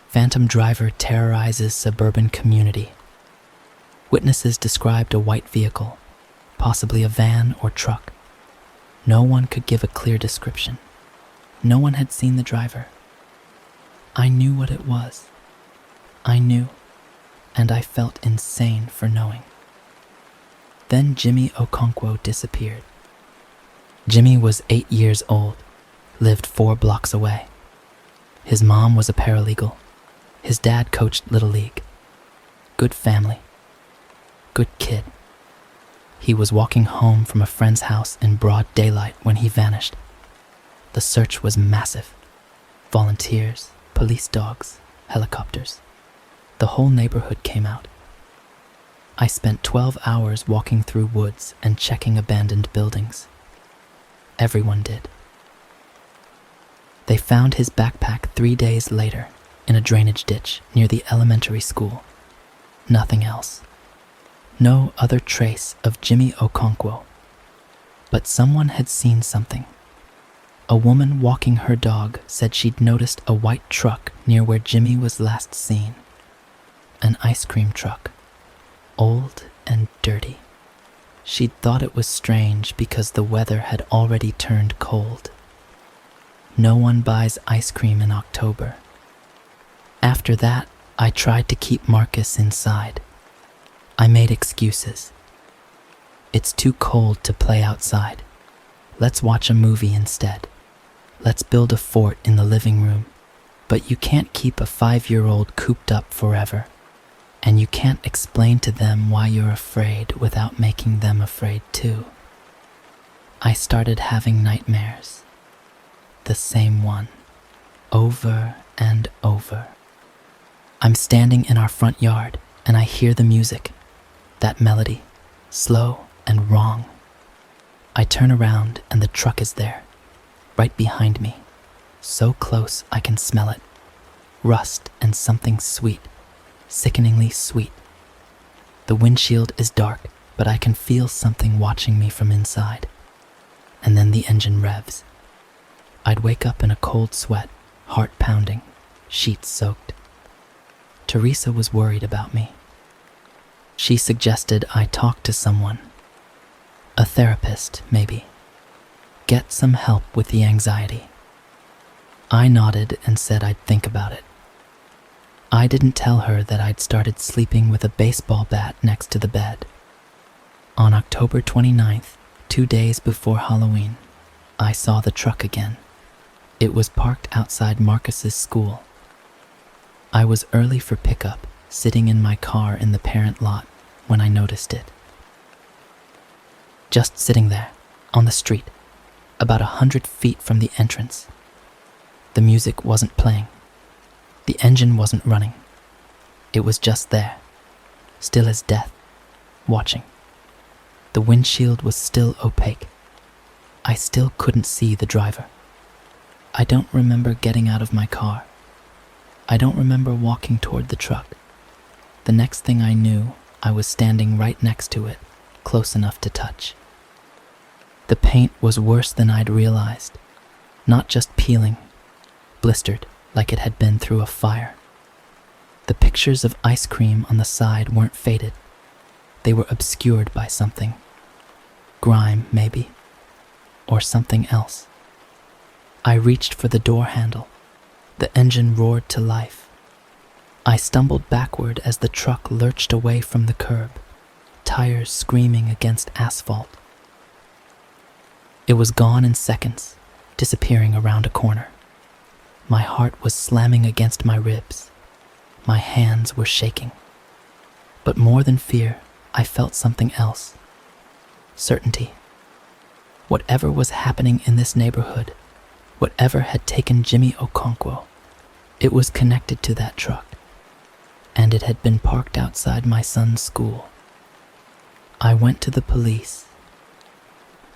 S1: Phantom driver terrorizes suburban community. Witnesses described a white vehicle, possibly a van or truck. No one could give a clear description. No one had seen the driver. I knew what it was. I knew, and I felt insane for knowing. Then Jimmy Okonkwo disappeared. Jimmy was 8 years old, lived 4 blocks away. His mom was a paralegal. His dad coached Little League. Good family. Good kid. He was walking home from a friend's house in broad daylight when he vanished. The search was massive. Volunteers, police dogs, helicopters. The whole neighborhood came out. I spent 12 hours walking through woods and checking abandoned buildings. Everyone did. They found his backpack 3 days later in a drainage ditch near the elementary school. Nothing else. No other trace of Jimmy Okonkwo. But someone had seen something. A woman walking her dog said she'd noticed a white truck near where Jimmy was last seen. An ice cream truck. Old and dirty. She'd thought it was strange because the weather had already turned cold. No one buys ice cream in October. After that, I tried to keep Marcus inside. I made excuses. It's too cold to play outside. Let's watch a movie instead. Let's build a fort in the living room. But you can't keep a 5-year-old cooped up forever. And you can't explain to them why you're afraid without making them afraid too. I started having nightmares. The same one. Over and over. I'm standing in our front yard and I hear the music. That melody. Slow and wrong. I turn around and the truck is there. Right behind me. So close I can smell it. Rust and something sweet. Sickeningly sweet. The windshield is dark, but I can feel something watching me from inside. And then the engine revs. I'd wake up in a cold sweat, heart pounding, sheets soaked. Teresa was worried about me. She suggested I talk to someone. A therapist, maybe. Get some help with the anxiety. I nodded and said I'd think about it. I didn't tell her that I'd started sleeping with a baseball bat next to the bed. On October 29th, 2 days before Halloween, I saw the truck again. It was parked outside Marcus's school. I was early for pickup, sitting in my car in the parent lot when I noticed it. Just sitting there, on the street, about 100 feet from the entrance. The music wasn't playing. The engine wasn't running. It was just there, still as death, watching. The windshield was still opaque. I still couldn't see the driver. I don't remember getting out of my car. I don't remember walking toward the truck. The next thing I knew, I was standing right next to it, close enough to touch. The paint was worse than I'd realized, not just peeling, blistered like it had been through a fire. The pictures of ice cream on the side weren't faded. They were obscured by something. Grime, maybe, or something else. I reached for the door handle. The engine roared to life. I stumbled backward as the truck lurched away from the curb, tires screaming against asphalt. It was gone in seconds, disappearing around a corner. My heart was slamming against my ribs. My hands were shaking. But more than fear, I felt something else. Certainty. Whatever was happening in this neighborhood, whatever had taken Jimmy Okonkwo, it was connected to that truck, and it had been parked outside my son's school. I went to the police.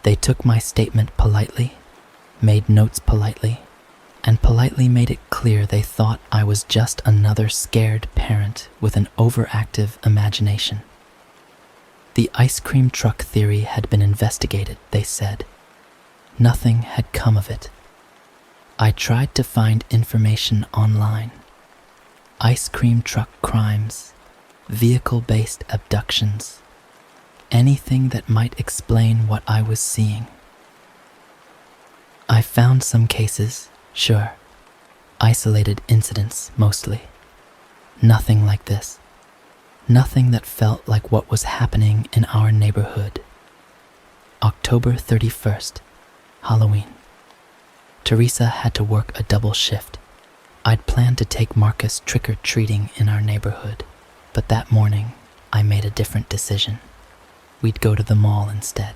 S1: They took my statement politely, made notes politely, and politely made it clear they thought I was just another scared parent with an overactive imagination. The ice cream truck theory had been investigated, they said. Nothing had come of it. I tried to find information online. Ice cream truck crimes, vehicle-based abductions, anything that might explain what I was seeing. I found some cases, sure, isolated incidents mostly. Nothing like this. Nothing that felt like what was happening in our neighborhood. October 31st, Halloween. Teresa had to work a double shift. I'd planned to take Marcus trick-or-treating in our neighborhood, but that morning I made a different decision. We'd go to the mall instead.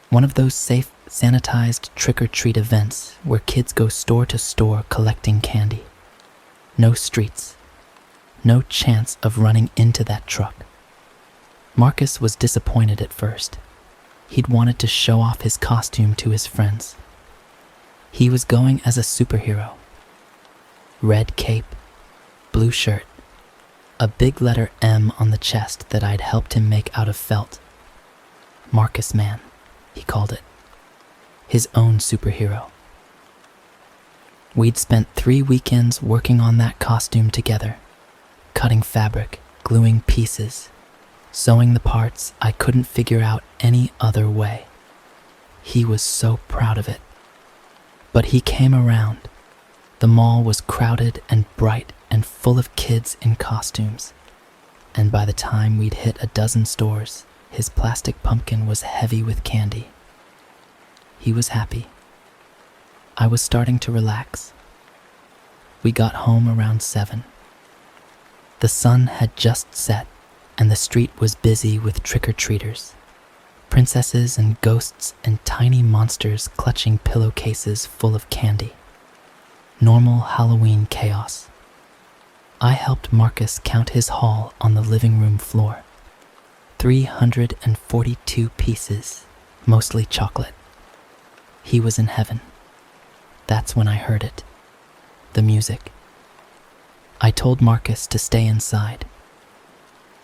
S1: One of those safe, sanitized trick-or-treat events where kids go store to store collecting candy. No streets. No chance of running into that truck. Marcus was disappointed at first. He'd wanted to show off his costume to his friends. He was going as a superhero. Red cape, blue shirt, a big letter M on the chest that I'd helped him make out of felt. Marcus Man, he called it. His own superhero. We'd spent 3 weekends working on that costume together, cutting fabric, gluing pieces, sewing the parts I couldn't figure out any other way. He was so proud of it. But he came around. The mall was crowded and bright and full of kids in costumes. And by the time we'd hit a dozen stores, his plastic pumpkin was heavy with candy. He was happy. I was starting to relax. We got home around 7. The sun had just set, and the street was busy with trick-or-treaters. Princesses and ghosts and tiny monsters clutching pillowcases full of candy. Normal Halloween chaos. I helped Marcus count his haul on the living room floor. 342 pieces, mostly chocolate. He was in heaven. That's when I heard it. The music. I told Marcus to stay inside.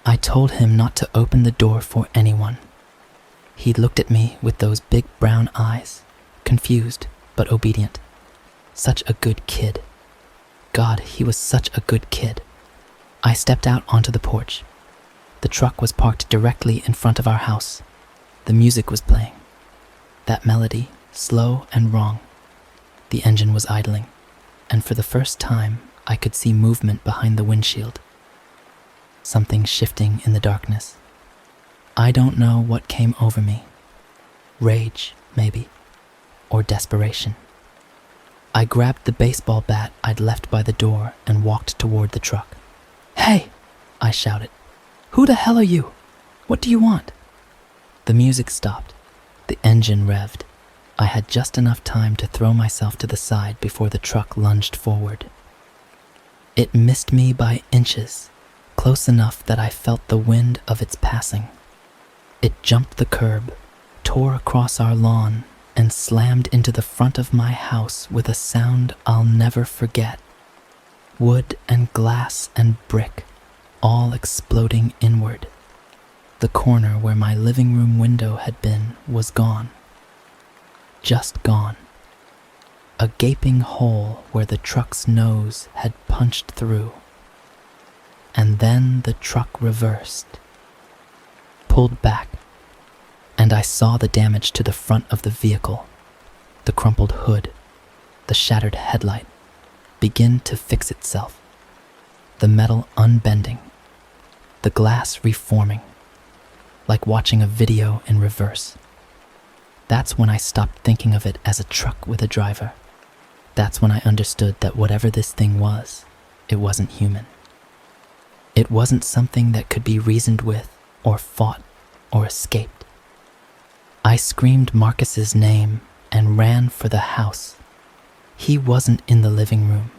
S1: I told him not to open the door for anyone. He looked at me with those big brown eyes, confused but obedient. Such a good kid. God, he was such a good kid. I stepped out onto the porch. The truck was parked directly in front of our house. The music was playing. That melody, slow and wrong. The engine was idling, and for the first time, I could see movement behind the windshield. Something shifting in the darkness. I don't know what came over me. Rage, maybe, or desperation. I grabbed the baseball bat I'd left by the door and walked toward the truck. "Hey!" I shouted. "Who the hell are you? What do you want?" The music stopped. The engine revved. I had just enough time to throw myself to the side before the truck lunged forward. It missed me by inches, close enough that I felt the wind of its passing. It jumped the curb, tore across our lawn, and slammed into the front of my house with a sound I'll never forget. Wood and glass and brick, all exploding inward. The corner where my living room window had been was gone. Just gone. A gaping hole where the truck's nose had punched through. And then the truck reversed, pulled back, and I saw the damage to the front of the vehicle, the crumpled hood, the shattered headlight, begin to fix itself, the metal unbending, the glass reforming, like watching a video in reverse. That's when I stopped thinking of it as a truck with a driver. That's when I understood that whatever this thing was, it wasn't human. It wasn't something that could be reasoned with or fought or escaped. I screamed Marcus's name and ran for the house. He wasn't in the living room.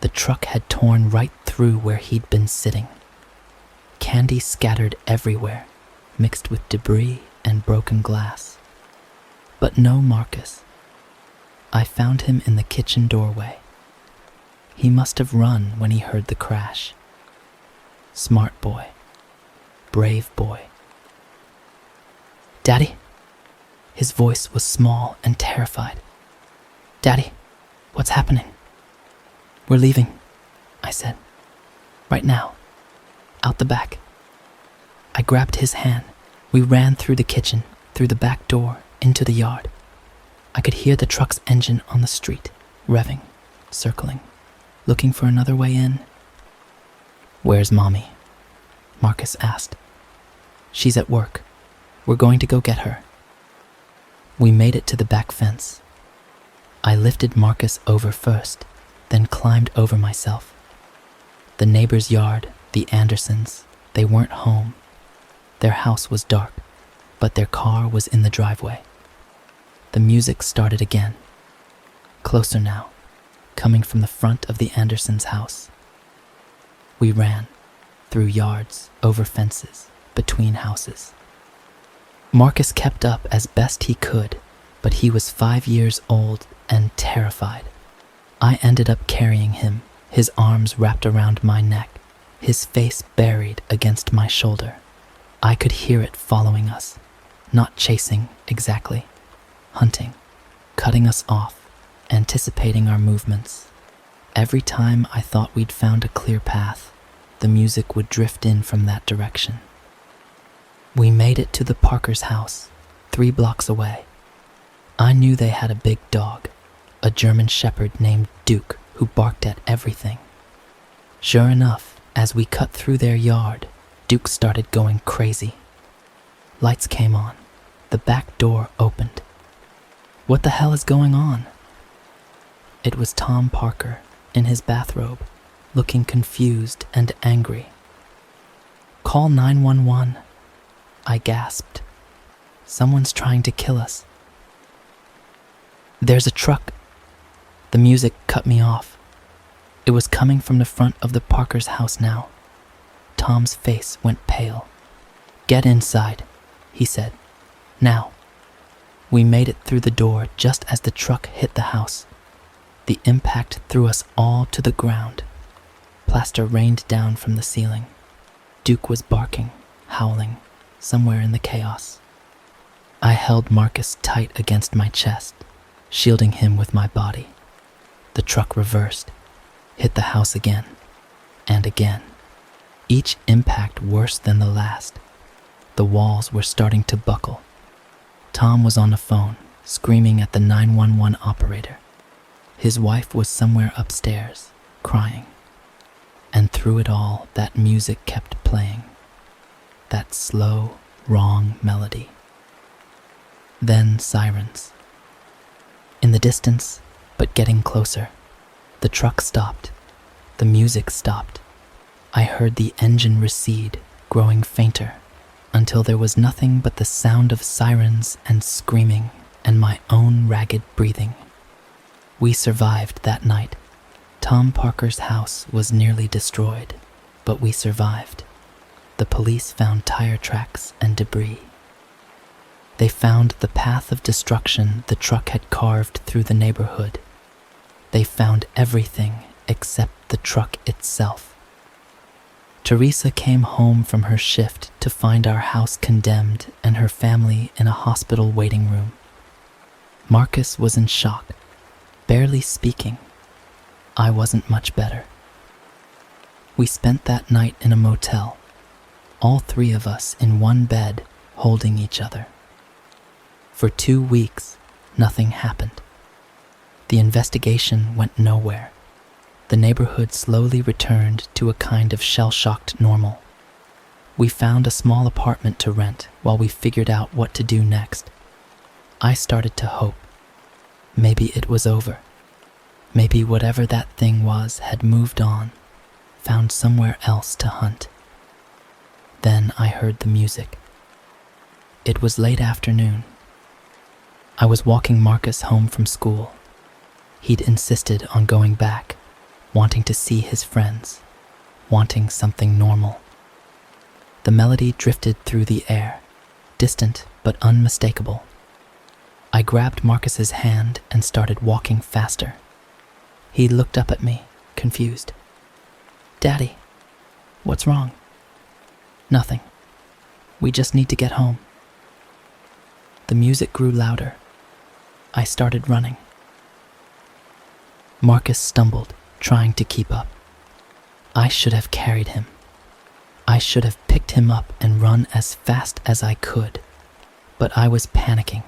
S1: The truck had torn right through where he'd been sitting. Candy scattered everywhere, mixed with debris and broken glass. But no Marcus. I found him in the kitchen doorway. He must have run when he heard the crash. Smart boy. Brave boy. "Daddy?" His voice was small and terrified. "Daddy, what's happening?" "We're leaving," I said. "Right now. Out the back." I grabbed his hand. We ran through the kitchen, through the back door, into the yard. I could hear the truck's engine on the street, revving, circling, looking for another way in. "Where's Mommy?" Marcus asked. "She's at work. We're going to go get her." We made it to the back fence. I lifted Marcus over first, then climbed over myself. The neighbor's yard, the Andersons, they weren't home. Their house was dark, but their car was in the driveway. The music started again. Closer now, coming from the front of the Andersons' house. We ran, through yards, over fences, between houses. Marcus kept up as best he could, but he was 5 years old and terrified. I ended up carrying him, his arms wrapped around my neck, his face buried against my shoulder. I could hear it following us, not chasing exactly, hunting, cutting us off, anticipating our movements. Every time I thought we'd found a clear path, the music would drift in from that direction. We made it to the Parkers' house, 3 blocks away. I knew they had a big dog, a German shepherd named Duke, who barked at everything. Sure enough, as we cut through their yard, Duke started going crazy. Lights came on. The back door opened. What the hell is going on? It was Tom Parker, in his bathrobe, looking confused and angry. "Call 911. I gasped. "Someone's trying to kill us." "There's a truck." The music cut me off. It was coming from the front of the Parkers' house now. Tom's face went pale. "Get inside," he said. "Now." We made it through the door just as the truck hit the house. The impact threw us all to the ground. Plaster rained down from the ceiling. Duke was barking, howling, somewhere in the chaos. I held Marcus tight against my chest, shielding him with my body. The truck reversed, hit the house again, and again. Each impact worse than the last. The walls were starting to buckle. Tom was on the phone, screaming at the 911 operator. His wife was somewhere upstairs, crying. And through it all, that music kept playing. That slow, wrong melody. Then sirens. In the distance, but getting closer, the truck stopped. The music stopped. I heard the engine recede, growing fainter, until there was nothing but the sound of sirens and screaming and my own ragged breathing. We survived that night. Tom Parker's house was nearly destroyed, but we survived. The police found tire tracks and debris. They found the path of destruction the truck had carved through the neighborhood. They found everything except the truck itself. Teresa came home from her shift to find our house condemned and her family in a hospital waiting room. Marcus was in shock, barely speaking. I wasn't much better. We spent that night in a motel, all three of us in one bed, holding each other. For 2 weeks, nothing happened. The investigation went nowhere. The neighborhood slowly returned to a kind of shell-shocked normal. We found a small apartment to rent while we figured out what to do next. I started to hope. Maybe it was over. Maybe whatever that thing was had moved on, found somewhere else to hunt. Then I heard the music. It was late afternoon. I was walking Marcus home from school. He'd insisted on going back, wanting to see his friends, wanting something normal. The melody drifted through the air, distant but unmistakable. I grabbed Marcus's hand and started walking faster. He looked up at me, confused. "Daddy, what's wrong?" "Nothing. We just need to get home." The music grew louder. I started running. Marcus stumbled, trying to keep up. I should have carried him. I should have picked him up and run as fast as I could. But I was panicking,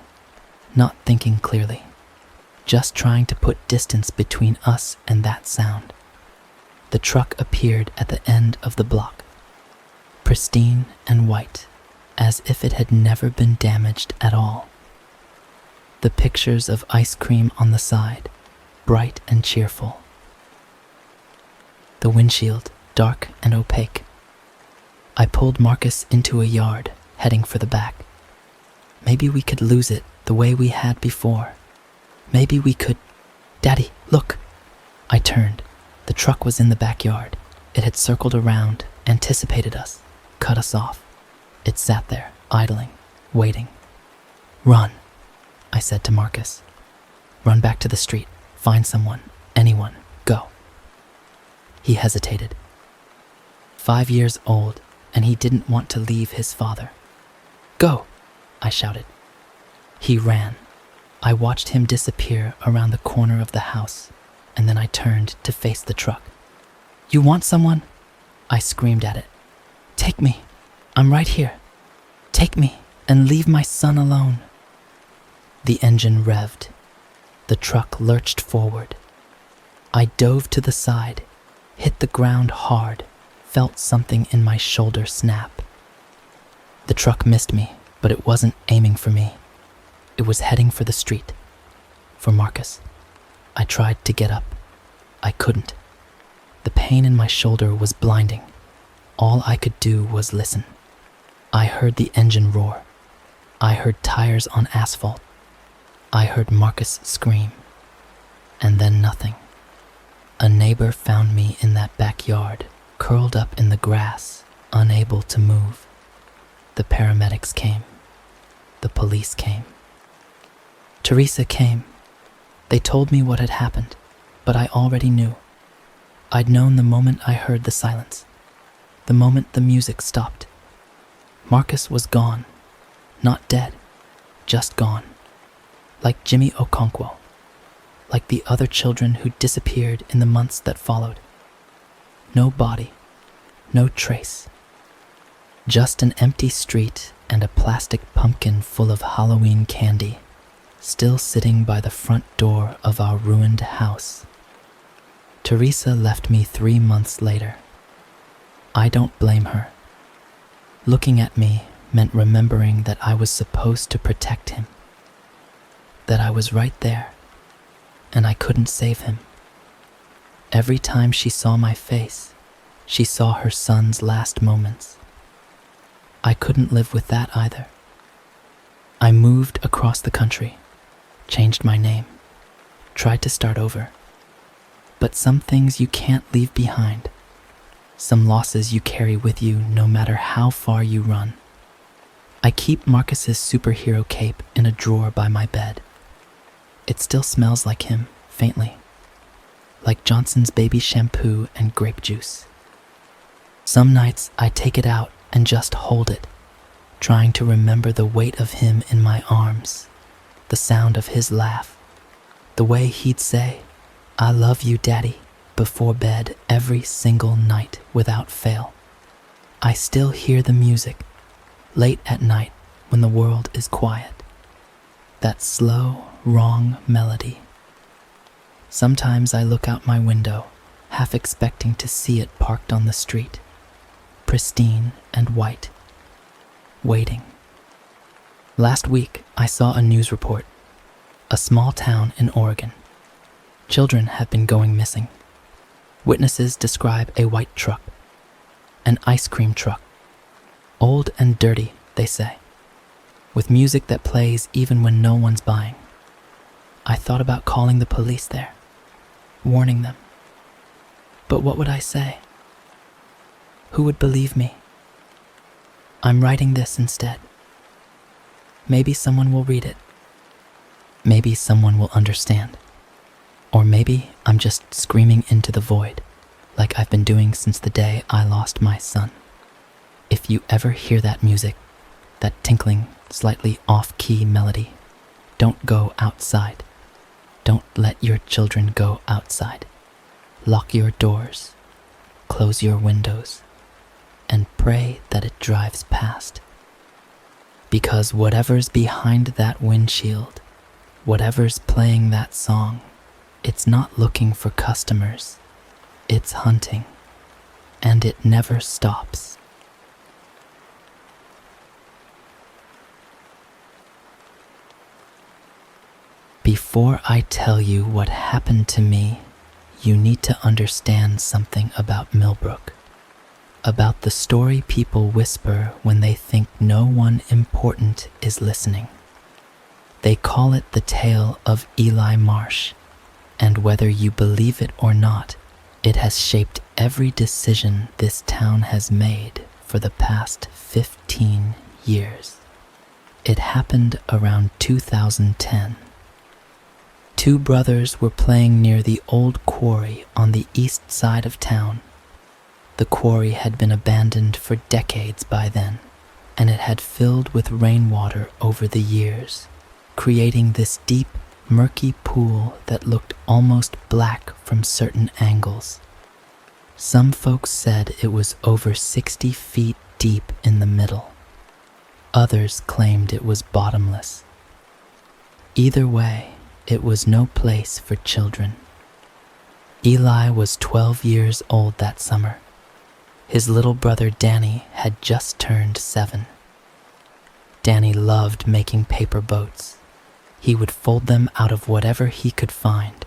S1: not thinking clearly, just trying to put distance between us and that sound. The truck appeared at the end of the block, pristine and white, as if it had never been damaged at all. The pictures of ice cream on the side, bright and cheerful. The windshield, dark and opaque. I pulled Marcus into a yard, heading for the back. Maybe we could lose it the way we had before. Maybe we could... "Daddy, look!" I turned. The truck was in the backyard. It had circled around, anticipated us, cut us off. It sat there, idling, waiting. "Run," I said to Marcus. "Run back to the street. Find someone, anyone. Go." He hesitated. 5 years old, and he didn't want to leave his father. "Go," I shouted. He ran. I watched him disappear around the corner of the house, and then I turned to face the truck. "You want someone?" I screamed at it. "Take me. I'm right here. Take me and leave my son alone." The engine revved. The truck lurched forward. I dove to the side, hit the ground hard, felt something in my shoulder snap. The truck missed me, but it wasn't aiming for me. It was heading for the street, for Marcus. I tried to get up. I couldn't. The pain in my shoulder was blinding. All I could do was listen. I heard the engine roar. I heard tires on asphalt. I heard Marcus scream. And then nothing. A neighbor found me in that backyard, curled up in the grass, unable to move. The paramedics came. The police came. Teresa came. They told me what had happened, but I already knew. I'd known the moment I heard the silence, the moment the music stopped. Marcus was gone, not dead, just gone. Like Jimmy Okonkwo, like the other children who disappeared in the months that followed. No body, no trace. Just an empty street and a plastic pumpkin full of Halloween candy, still sitting by the front door of our ruined house. Teresa left me 3 months later. I don't blame her. Looking at me meant remembering that I was supposed to protect him, that I was right there, and I couldn't save him. Every time she saw my face, she saw her son's last moments. I couldn't live with that either. I moved across the country, changed my name, tried to start over. But some things you can't leave behind. Some losses you carry with you no matter how far you run. I keep Marcus's superhero cape in a drawer by my bed. It still smells like him, faintly. Like Johnson's baby shampoo and grape juice. Some nights I take it out and just hold it, trying to remember the weight of him in my arms, the sound of his laugh, the way he'd say, "I love you, Daddy," before bed every single night without fail. I still hear the music, late at night when the world is quiet. That slow, wrong melody. Sometimes I look out my window, half expecting to see it parked on the street, pristine and white, waiting. Last week, I saw a news report. A small town in Oregon. Children have been going missing. Witnesses describe a white truck, an ice cream truck, old and dirty, they say, with music that plays even when no one's buying. I thought about calling the police there, warning them. But what would I say? Who would believe me? I'm writing this instead. Maybe someone will read it. Maybe someone will understand. Or maybe I'm just screaming into the void, like I've been doing since the day I lost my son. If you ever hear that music, that tinkling, slightly off-key melody, don't go outside. Don't let your children go outside. Lock your doors, close your windows, and pray that it drives past. Because whatever's behind that windshield, whatever's playing that song, it's not looking for customers. It's hunting, and it never stops. Before I tell you what happened to me, you need to understand something about Millbrook. About the story people whisper when they think no one important is listening. They call it the tale of Eli Marsh, and whether you believe it or not, it has shaped every decision this town has made for the past 15 years. It happened around 2010. Two brothers were playing near the old quarry on the east side of town. The quarry had been abandoned for decades by then, and it had filled with rainwater over the years, creating this deep, murky pool that looked almost black from certain angles. Some folks said it was over 60 feet deep in the middle. Others claimed it was bottomless. Either way, it was no place for children. Eli was 12 years old that summer. His little brother Danny had just turned 7. Danny loved making paper boats. He would fold them out of whatever he could find.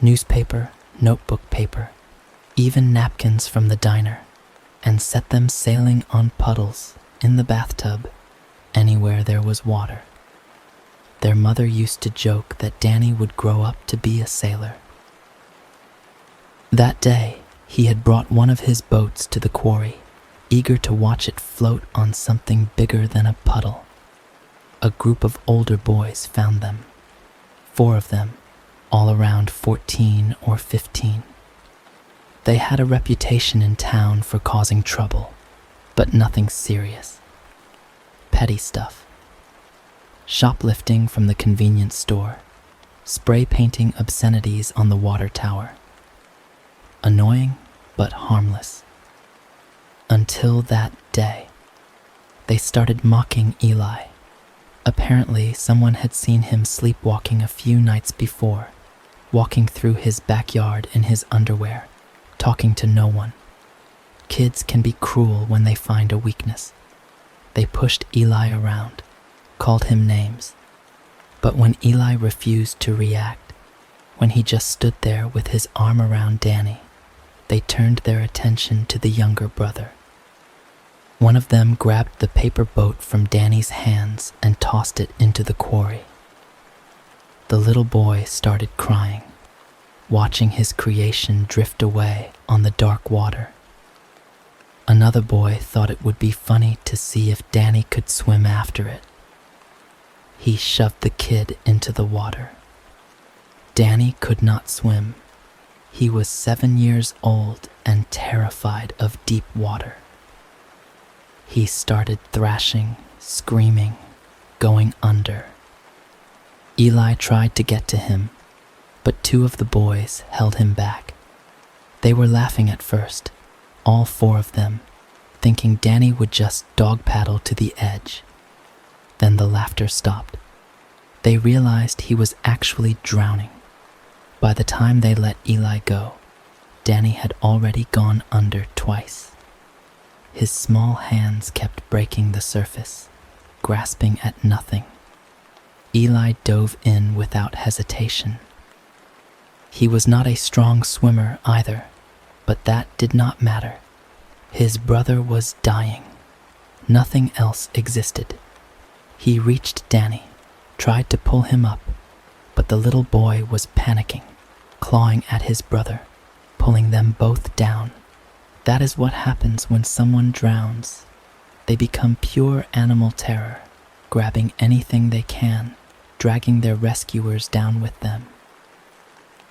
S1: Newspaper, notebook paper, even napkins from the diner, and set them sailing on puddles, in the bathtub, anywhere there was water. Their mother used to joke that Danny would grow up to be a sailor. That day, he had brought one of his boats to the quarry, eager to watch it float on something bigger than a puddle. A group of older boys found them, 4 of them, all around 14 or 15. They had a reputation in town for causing trouble, but nothing serious. Petty stuff. Shoplifting from the convenience store, spray painting obscenities on the water tower. Annoying, but harmless. Until that day, they started mocking Eli. Apparently, someone had seen him sleepwalking a few nights before, walking through his backyard in his underwear, talking to no one. Kids can be cruel when they find a weakness. They pushed Eli around, called him names. But when Eli refused to react, when he just stood there with his arm around Danny, they turned their attention to the younger brother. One of them grabbed the paper boat from Danny's hands and tossed it into the quarry. The little boy started crying, watching his creation drift away on the dark water. Another boy thought it would be funny to see if Danny could swim after it. He shoved the kid into the water. Danny could not swim. He was 7 years old and terrified of deep water. He started thrashing, screaming, going under. Eli tried to get to him, but 2 of the boys held him back. They were laughing at first, all 4 of them, thinking Danny would just dog paddle to the edge. Then the laughter stopped. They realized he was actually drowning. By the time they let Eli go, Danny had already gone under twice. His small hands kept breaking the surface, grasping at nothing. Eli dove in without hesitation. He was not a strong swimmer either, but that did not matter. His brother was dying. Nothing else existed. He reached Danny, tried to pull him up, but the little boy was panicking, clawing at his brother, pulling them both down. That is what happens when someone drowns. They become pure animal terror, grabbing anything they can, dragging their rescuers down with them.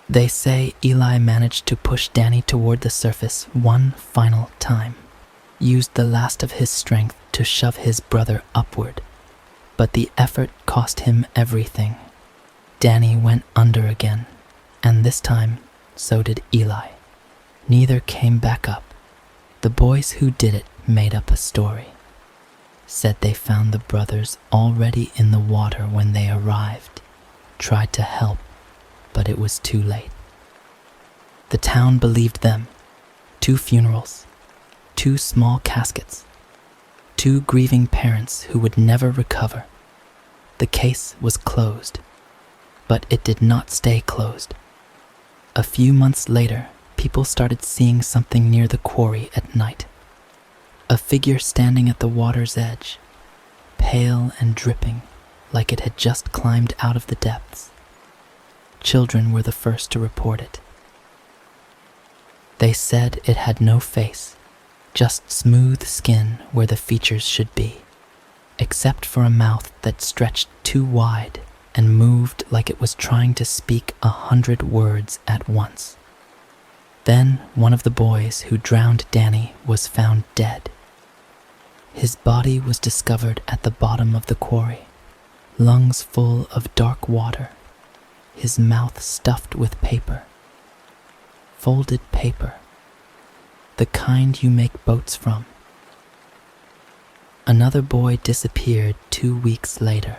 S1: They say Eli managed to push Danny toward the surface one final time, used the last of his strength to shove his brother upward, but the effort cost him everything. Danny went under again, and this time, so did Eli. Neither came back up. The boys who did it made up a story. Said they found the brothers already in the water when they arrived, tried to help, but it was too late. The town believed them. 2 funerals, 2 small caskets, 2 grieving parents who would never recover. The case was closed, but it did not stay closed. A few months later, people started seeing something near the quarry at night. A figure standing at the water's edge, pale and dripping, like it had just climbed out of the depths. Children were the first to report it. They said it had no face, just smooth skin where the features should be, except for a mouth that stretched too wide and moved like it was trying to speak 100 words at once. Then one of the boys who drowned Danny was found dead. His body was discovered at the bottom of the quarry, lungs full of dark water, his mouth stuffed with paper. Folded paper, the kind you make boats from. Another boy disappeared 2 weeks later.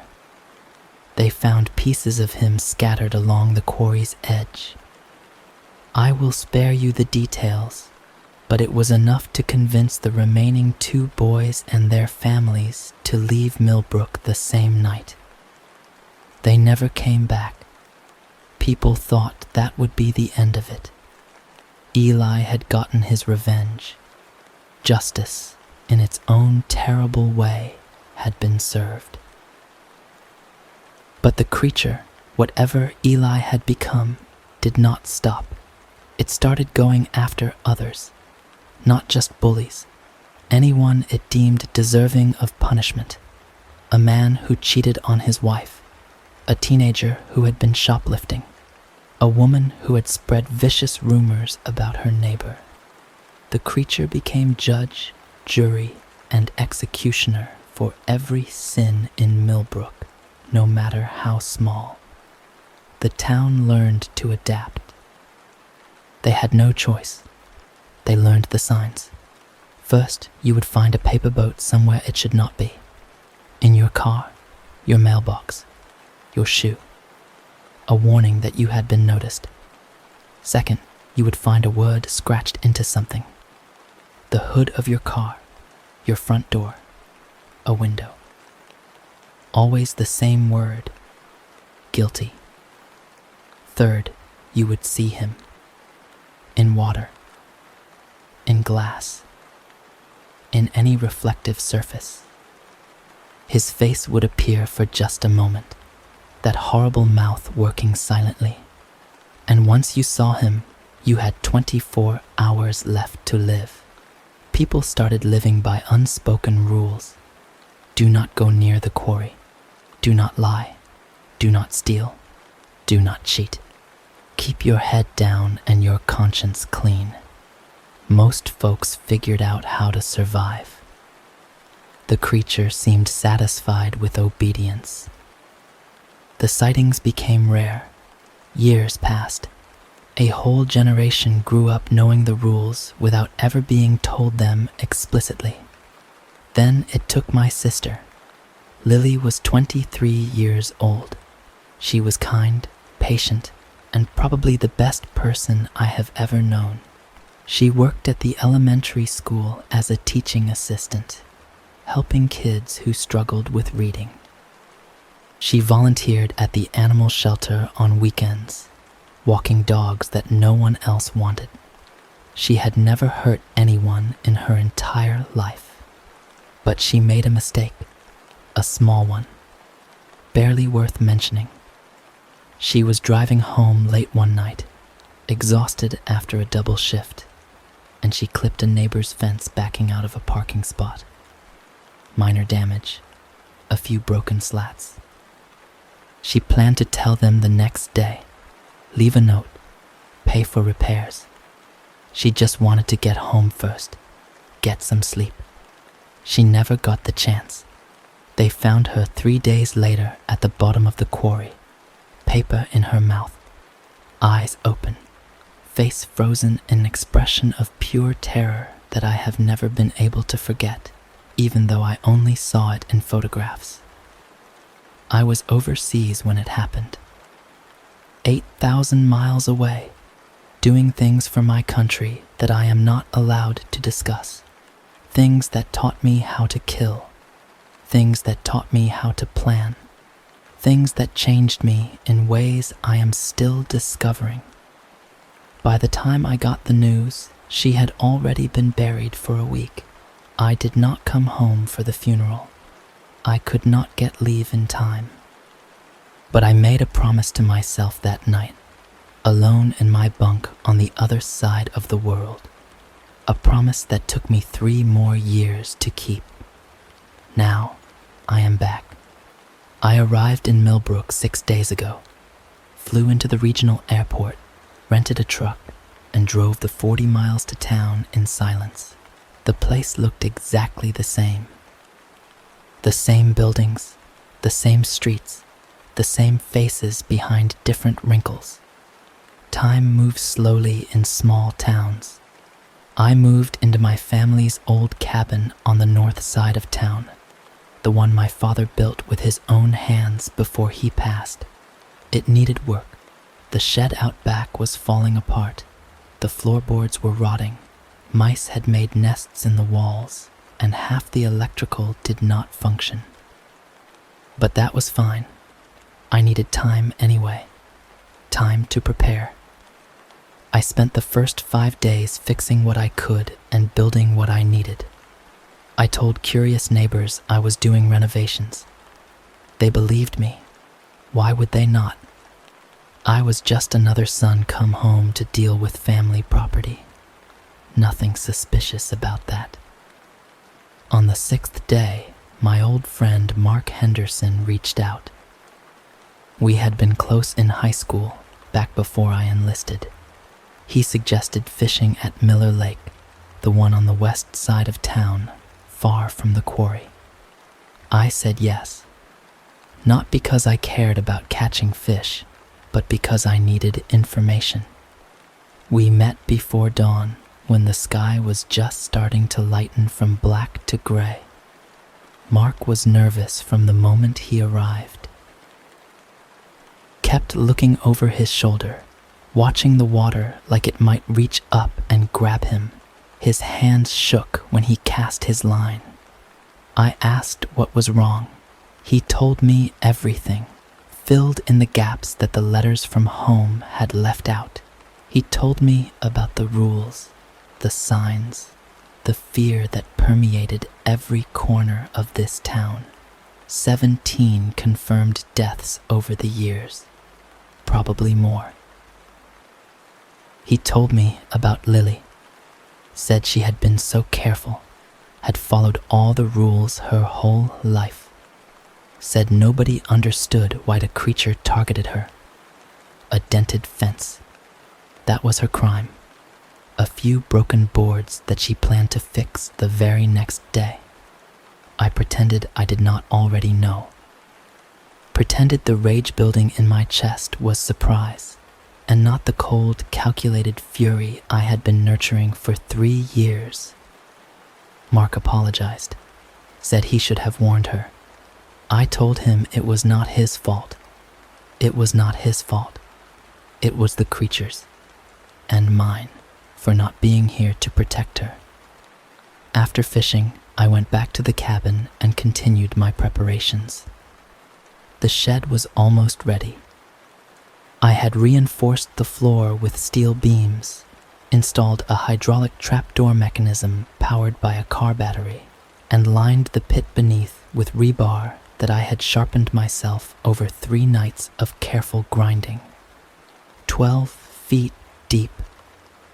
S1: They found pieces of him scattered along the quarry's edge. I will spare you the details, but it was enough to convince the remaining 2 boys and their families to leave Millbrook the same night. They never came back. People thought that would be the end of it. Eli had gotten his revenge. Justice, in its own terrible way, had been served. But the creature, whatever Eli had become, did not stop. It started going after others, not just bullies, anyone it deemed deserving of punishment. A man who cheated on his wife, a teenager who had been shoplifting, a woman who had spread vicious rumors about her neighbor. The creature became judge, jury, and executioner for every sin in Millbrook, no matter how small. The town learned to adapt. They had no choice. They learned the signs. First, you would find a paper boat somewhere it should not be. In your car, your mailbox, your shoe. A warning that you had been noticed. Second, you would find a word scratched into something. The hood of your car, your front door, a window. Always the same word, guilty. Third, you would see him. In water, in glass, in any reflective surface. His face would appear for just a moment, that horrible mouth working silently. And once you saw him, you had 24 hours left to live. People started living by unspoken rules. Do not go near the quarry. Do not lie. Do not steal. Do not cheat. Keep your head down and your conscience clean. Most folks figured out how to survive. The creature seemed satisfied with obedience. The sightings became rare. Years passed. A whole generation grew up knowing the rules without ever being told them explicitly. Then it took my sister. Lily was 23 years old. She was kind, patient, and probably the best person I have ever known. She worked at the elementary school as a teaching assistant, helping kids who struggled with reading. She volunteered at the animal shelter on weekends, walking dogs that no one else wanted. She had never hurt anyone in her entire life. But she made a mistake, a small one, barely worth mentioning. She was driving home late one night, exhausted after a double shift, and she clipped a neighbor's fence backing out of a parking spot. Minor damage, a few broken slats. She planned to tell them the next day, leave a note, pay for repairs. She just wanted to get home first, get some sleep. She never got the chance. They found her 3 days later at the bottom of the quarry, paper in her mouth, eyes open, face frozen in an expression of pure terror that I have never been able to forget, even though I only saw it in photographs. I was overseas when it happened. 8,000 miles away, doing things for my country that I am not allowed to discuss. Things that taught me how to kill. Things that taught me how to plan. Things that changed me in ways I am still discovering. By the time I got the news, she had already been buried for a week. I did not come home for the funeral. I could not get leave in time. But I made a promise to myself that night, alone in my bunk on the other side of the world. A promise that took me 3 more years to keep. Now, I am back. I arrived in Millbrook 6 days ago, flew into the regional airport, rented a truck, and drove the 40 miles to town in silence. The place looked exactly the same. The same buildings, the same streets, the same faces behind different wrinkles. Time moves slowly in small towns. I moved into my family's old cabin on the north side of town, the one my father built with his own hands before he passed. It needed work. The shed out back was falling apart. The floorboards were rotting. Mice had made nests in the walls, and half the electrical did not function. But that was fine. I needed time anyway. Time to prepare. I spent the first 5 days fixing what I could and building what I needed. I told curious neighbors I was doing renovations. They believed me. Why would they not? I was just another son come home to deal with family property. Nothing suspicious about that. On the 6th day, my old friend Mark Henderson reached out. We had been close in high school, back before I enlisted. He suggested fishing at Miller Lake, the one on the west side of town, far from the quarry. I said yes. Not because I cared about catching fish, but because I needed information. We met before dawn, when the sky was just starting to lighten from black to gray. Mark was nervous from the moment he arrived. Kept looking over his shoulder, watching the water like it might reach up and grab him. His hands shook when he cast his line. I asked what was wrong. He told me everything, filled in the gaps that the letters from home had left out. He told me about the rules, the signs, the fear that permeated every corner of this town. 17 confirmed deaths over the years, probably more. He told me about Lily, said she had been so careful, had followed all the rules her whole life, said nobody understood why the creature targeted her. A dented fence, that was her crime. A few broken boards that she planned to fix the very next day. I pretended I did not already know. Pretended the rage building in my chest was surprise, and not the cold, calculated fury I had been nurturing for 3 years. Mark apologized, said he should have warned her. I told him it was not his fault. It was not his fault. It was the creature's, and mine, for not being here to protect her. After fishing, I went back to the cabin and continued my preparations. The shed was almost ready. I had reinforced the floor with steel beams, installed a hydraulic trapdoor mechanism powered by a car battery, and lined the pit beneath with rebar that I had sharpened myself over 3 nights of careful grinding. 12 feet deep,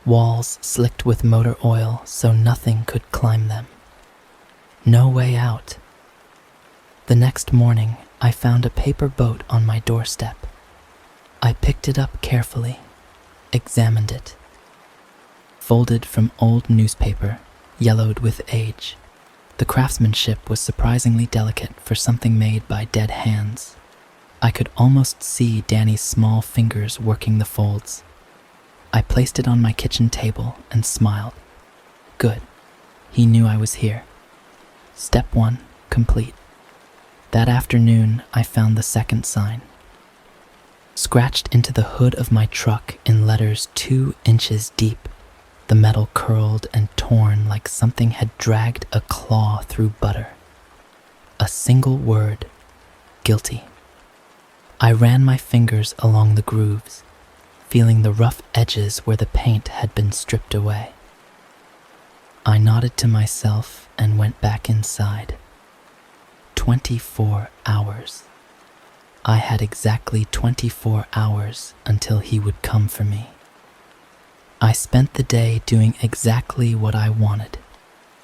S1: walls slicked with motor oil so nothing could climb them. No way out. The next morning, I found a paper boat on my doorstep. I picked it up carefully, examined it. Folded from old newspaper, yellowed with age. The craftsmanship was surprisingly delicate for something made by dead hands. I could almost see Danny's small fingers working the folds. I placed it on my kitchen table and smiled. Good. He knew I was here. Step 1 complete. That afternoon, I found the second sign. Scratched into the hood of my truck in letters 2 inches deep, the metal curled and torn like something had dragged a claw through butter. A single word, guilty. I ran my fingers along the grooves, feeling the rough edges where the paint had been stripped away. I nodded to myself and went back inside. 24 hours. I had exactly 24 hours until he would come for me. I spent the day doing exactly what I wanted.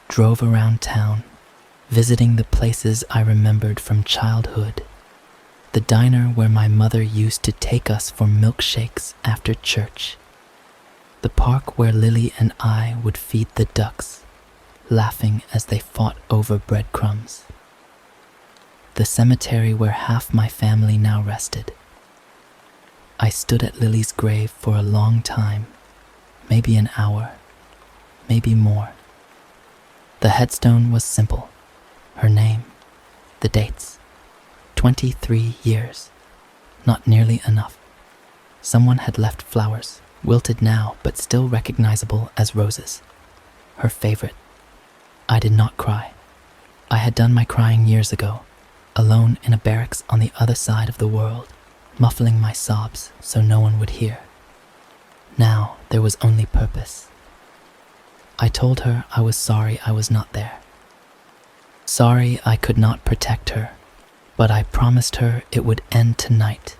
S1: Drove around town, visiting the places I remembered from childhood. The diner where my mother used to take us for milkshakes after church. The park where Lily and I would feed the ducks, laughing as they fought over breadcrumbs. The cemetery where half my family now rested. I stood at Lily's grave for a long time, maybe an hour, maybe more. The headstone was simple. Her name, the dates. 23 years. Not nearly enough. Someone had left flowers, wilted now but still recognizable as roses. Her favorite. I did not cry. I had done my crying years ago, alone in a barracks on the other side of the world, muffling my sobs so no one would hear. Now there was only purpose. I told her I was sorry I was not there. Sorry I could not protect her, but I promised her it would end tonight,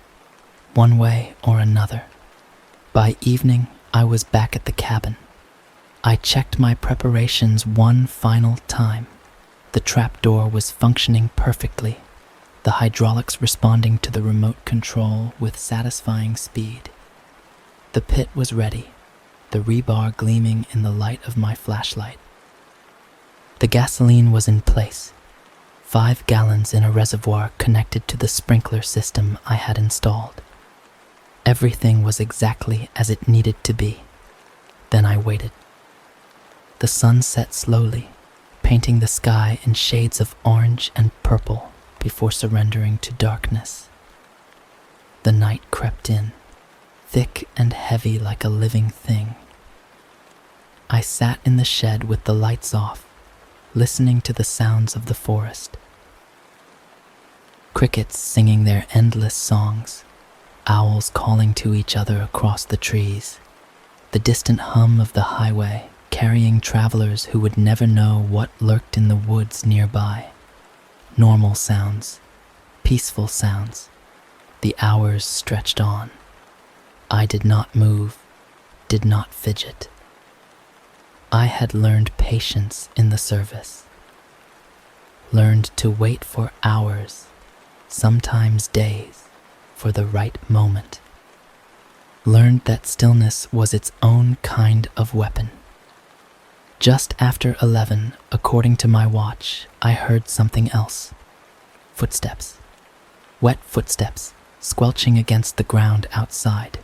S1: one way or another. By evening, I was back at the cabin. I checked my preparations one final time. The trapdoor was functioning perfectly, the hydraulics responding to the remote control with satisfying speed. The pit was ready, the rebar gleaming in the light of my flashlight. The gasoline was in place, 5 gallons in a reservoir connected to the sprinkler system I had installed. Everything was exactly as it needed to be. Then I waited. The sun set slowly, painting the sky in shades of orange and purple before surrendering to darkness. The night crept in, thick and heavy like a living thing. I sat in the shed with the lights off, listening to the sounds of the forest. Crickets singing their endless songs, owls calling to each other across the trees, the distant hum of the highway carrying travelers who would never know what lurked in the woods nearby. Normal sounds peaceful sounds. The hours stretched on. I did not move, did not fidget. I had learned patience in the service, learned to wait for hours, sometimes days, for the right moment. Learned that stillness was its own kind of weapon. Just after 11, according to my watch, I heard something else. Footsteps. Wet footsteps, squelching against the ground outside,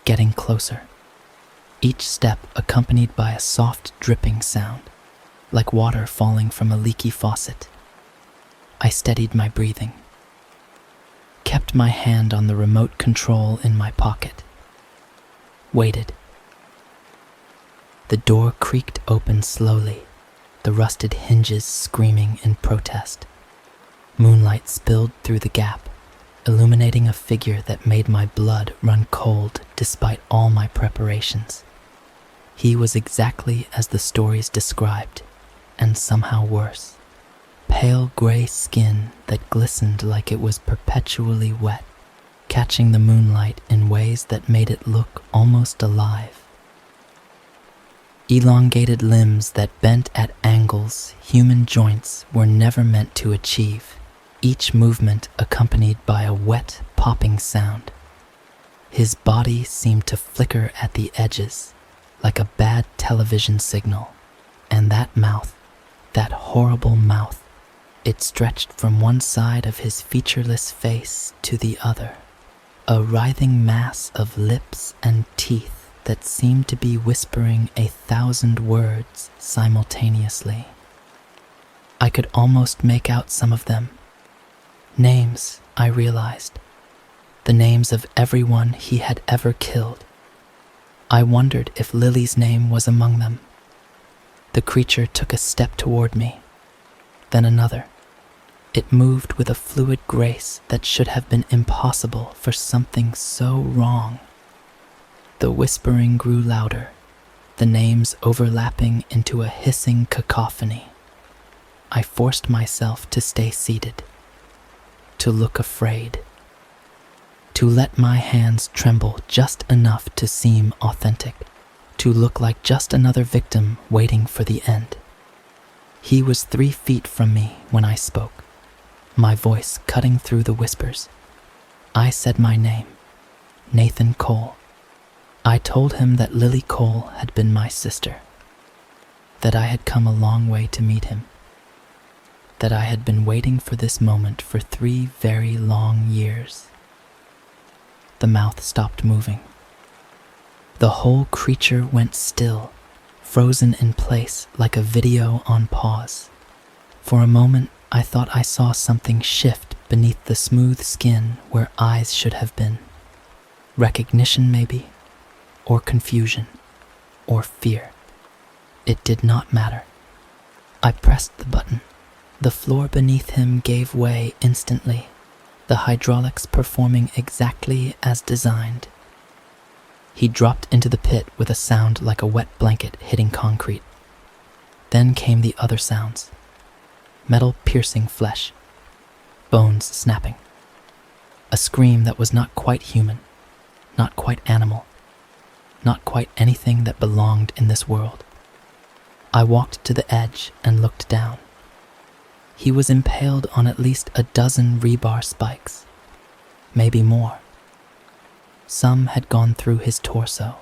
S1: getting closer. Each step accompanied by a soft dripping sound, like water falling from a leaky faucet. I steadied my breathing, kept my hand on the remote control in my pocket, waited. The door creaked open slowly, the rusted hinges screaming in protest. Moonlight spilled through the gap, illuminating a figure that made my blood run cold despite all my preparations. He was exactly as the stories described, and somehow worse. Pale gray skin that glistened like it was perpetually wet, catching the moonlight in ways that made it look almost alive. Elongated limbs that bent at angles human joints were never meant to achieve, each movement accompanied by a wet, popping sound. His body seemed to flicker at the edges, like a bad television signal, and that mouth, that horrible mouth, it stretched from one side of his featureless face to the other, a writhing mass of lips and teeth that seemed to be whispering 1,000 words simultaneously. I could almost make out some of them. Names, I realized. The names of everyone he had ever killed. I wondered if Lily's name was among them. The creature took a step toward me, then another. It moved with a fluid grace that should have been impossible for something so wrong. The whispering grew louder, the names overlapping into a hissing cacophony. I forced myself to stay seated, to look afraid, to let my hands tremble just enough to seem authentic, to look like just another victim waiting for the end. He was 3 feet from me when I spoke, my voice cutting through the whispers. I said my name, Nathan Cole. I told him that Lily Cole had been my sister, that I had come a long way to meet him, that I had been waiting for this moment for 3 very long years. The mouth stopped moving. The whole creature went still, frozen in place like a video on pause. For a moment, I thought I saw something shift beneath the smooth skin where eyes should have been. Recognition, maybe, or confusion, or fear. It did not matter. I pressed the button. The floor beneath him gave way instantly, the hydraulics performing exactly as designed. He dropped into the pit with a sound like a wet blanket hitting concrete. Then came the other sounds. Metal piercing flesh, bones snapping. A scream that was not quite human, not quite animal, not quite anything that belonged in this world. I walked to the edge and looked down. He was impaled on at least a dozen rebar spikes, maybe more. Some had gone through his torso.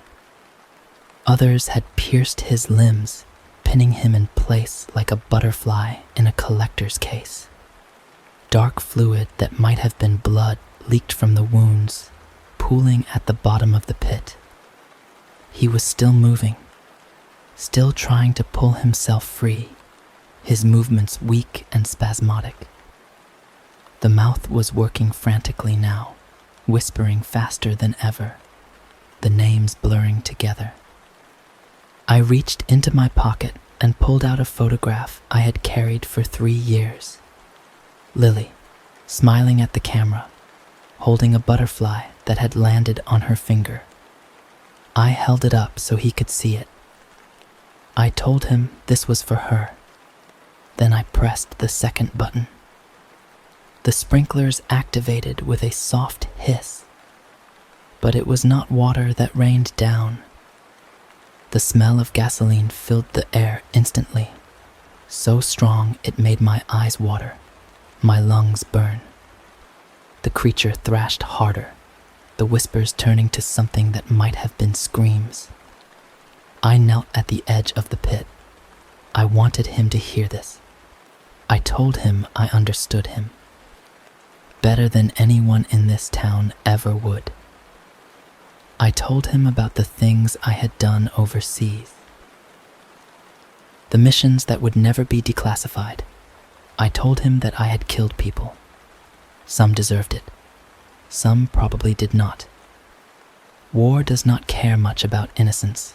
S1: Others had pierced his limbs, pinning him in place like a butterfly in a collector's case. Dark fluid that might have been blood leaked from the wounds, pooling at the bottom of the pit. He was still moving, still trying to pull himself free, his movements weak and spasmodic. The mouth was working frantically now, whispering faster than ever, the names blurring together. I reached into my pocket and pulled out a photograph I had carried for 3 years. Lily, smiling at the camera, holding a butterfly that had landed on her finger. I held it up so he could see it. I told him this was for her. Then I pressed the second button. The sprinklers activated with a soft hiss. But it was not water that rained down. The smell of gasoline filled the air instantly, so strong it made my eyes water, my lungs burn. The creature thrashed harder, the whispers turning to something that might have been screams. I knelt at the edge of the pit. I wanted him to hear this. I told him I understood him, better than anyone in this town ever would. I told him about the things I had done overseas, the missions that would never be declassified. I told him that I had killed people. Some deserved it. Some probably did not. War does not care much about innocence.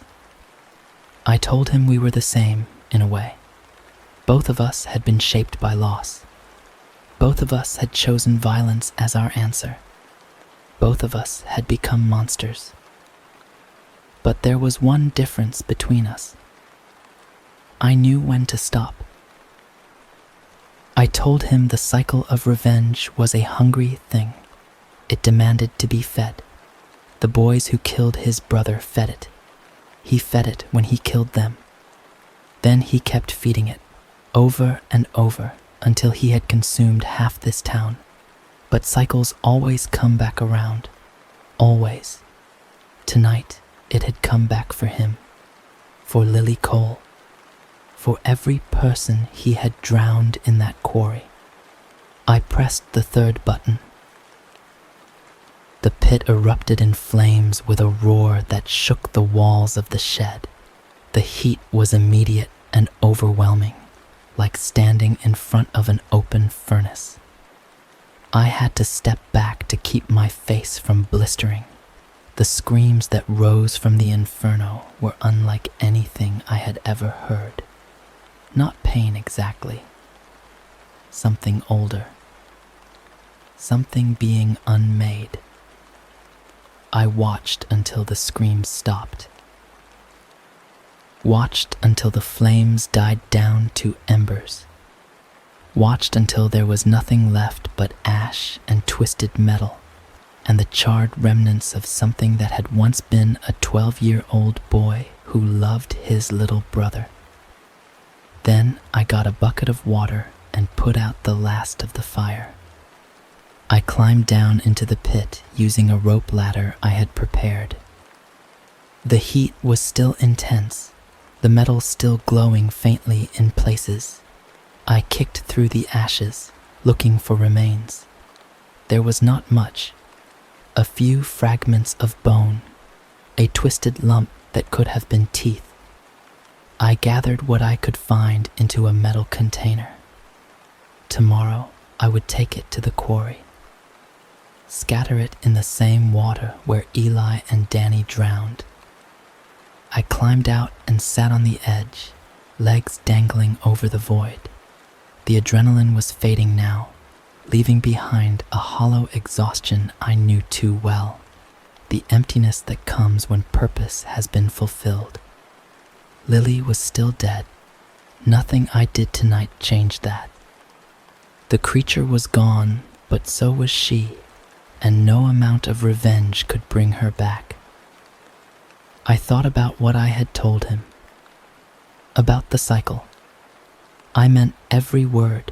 S1: I told him we were the same, in a way. Both of us had been shaped by loss. Both of us had chosen violence as our answer. Both of us had become monsters. But there was one difference between us. I knew when to stop. I told him the cycle of revenge was a hungry thing. It demanded to be fed. The boys who killed his brother fed it. He fed it when he killed them. Then he kept feeding it, over and over, until he had consumed half this town. But cycles always come back around. Always. Tonight, it had come back for him. For Lily Cole. For every person he had drowned in that quarry. I pressed the third button. The pit erupted in flames with a roar that shook the walls of the shed. The heat was immediate and overwhelming, like standing in front of an open furnace. I had to step back to keep my face from blistering. The screams that rose from the inferno were unlike anything I had ever heard. Not pain exactly. Something older. Something being unmade. I watched until the screams stopped. Watched until the flames died down to embers. Watched until there was nothing left but ash and twisted metal, and the charred remnants of something that had once been a 12-year-old boy who loved his little brother. Then I got a bucket of water and put out the last of the fire. I climbed down into the pit using a rope ladder I had prepared. The heat was still intense, the metal still glowing faintly in places. I kicked through the ashes, looking for remains. There was not much. A few fragments of bone, a twisted lump that could have been teeth. I gathered what I could find into a metal container. Tomorrow, I would take it to the quarry. Scatter it in the same water where Eli and Danny drowned. I climbed out and sat on the edge, legs dangling over the void. The adrenaline was fading now, leaving behind a hollow exhaustion I knew too well, the emptiness that comes when purpose has been fulfilled. Lily was still dead. Nothing I did tonight changed that. The creature was gone, but so was she, and no amount of revenge could bring her back. I thought about what I had told him, about the cycle. I meant every word.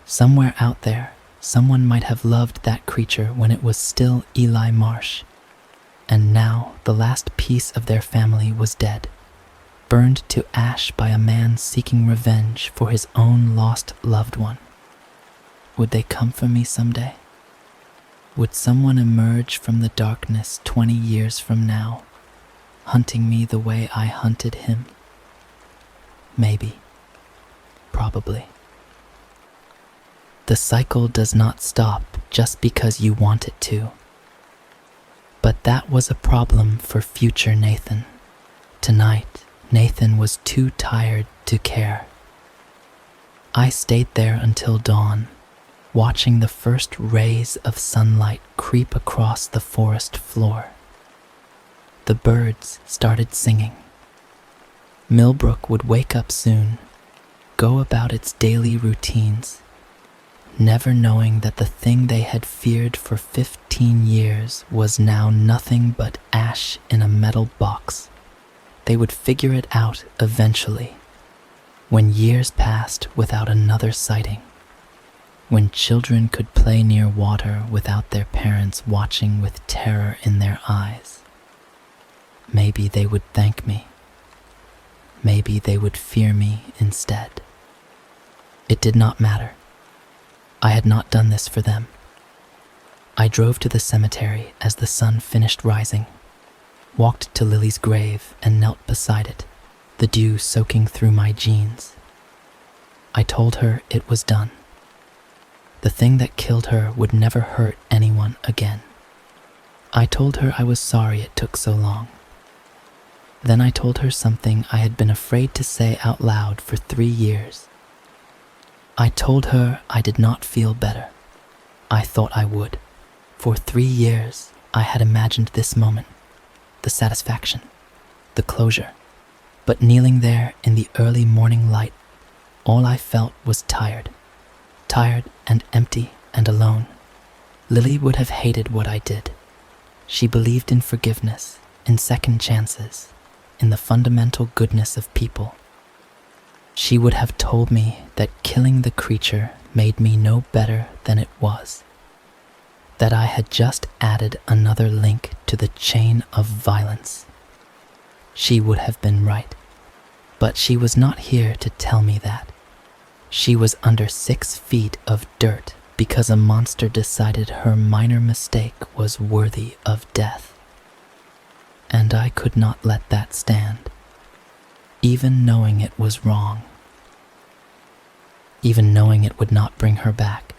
S1: Somewhere out there, someone might have loved that creature when it was still Eli Marsh, and now the last piece of their family was dead, burned to ash by a man seeking revenge for his own lost loved one. Would they come for me someday? Would someone emerge from the darkness 20 years from now, hunting me the way I hunted him? Maybe. Probably. The cycle does not stop just because you want it to. But that was a problem for future Nathan. Tonight, Nathan was too tired to care. I stayed there until dawn, watching the first rays of sunlight creep across the forest floor. The birds started singing. Millbrook would wake up soon, go about its daily routines. never knowing that the thing they had feared for 15 years was now nothing but ash in a metal box. They would figure it out eventually, when years passed without another sighting, when children could play near water without their parents watching with terror in their eyes. Maybe they would thank me. Maybe they would fear me instead. It did not matter. I had not done this for them. I drove to the cemetery as the sun finished rising, walked to Lily's grave and knelt beside it, the dew soaking through my jeans. I told her it was done. The thing that killed her would never hurt anyone again. I told her I was sorry it took so long. Then I told her something I had been afraid to say out loud for 3 years. I told her I did not feel better. I thought I would. For 3 years, I had imagined this moment, the satisfaction, the closure. But kneeling there in the early morning light, all I felt was tired and empty and alone. Lily would have hated what I did. She believed in forgiveness, in second chances, in the fundamental goodness of people. She would have told me that killing the creature made me no better than it was, that I had just added another link to the chain of violence. She would have been right, but she was not here to tell me that. She was under 6 feet of dirt because a monster decided her minor mistake was worthy of death. And I could not let that stand, even knowing it was wrong, even knowing it would not bring her back,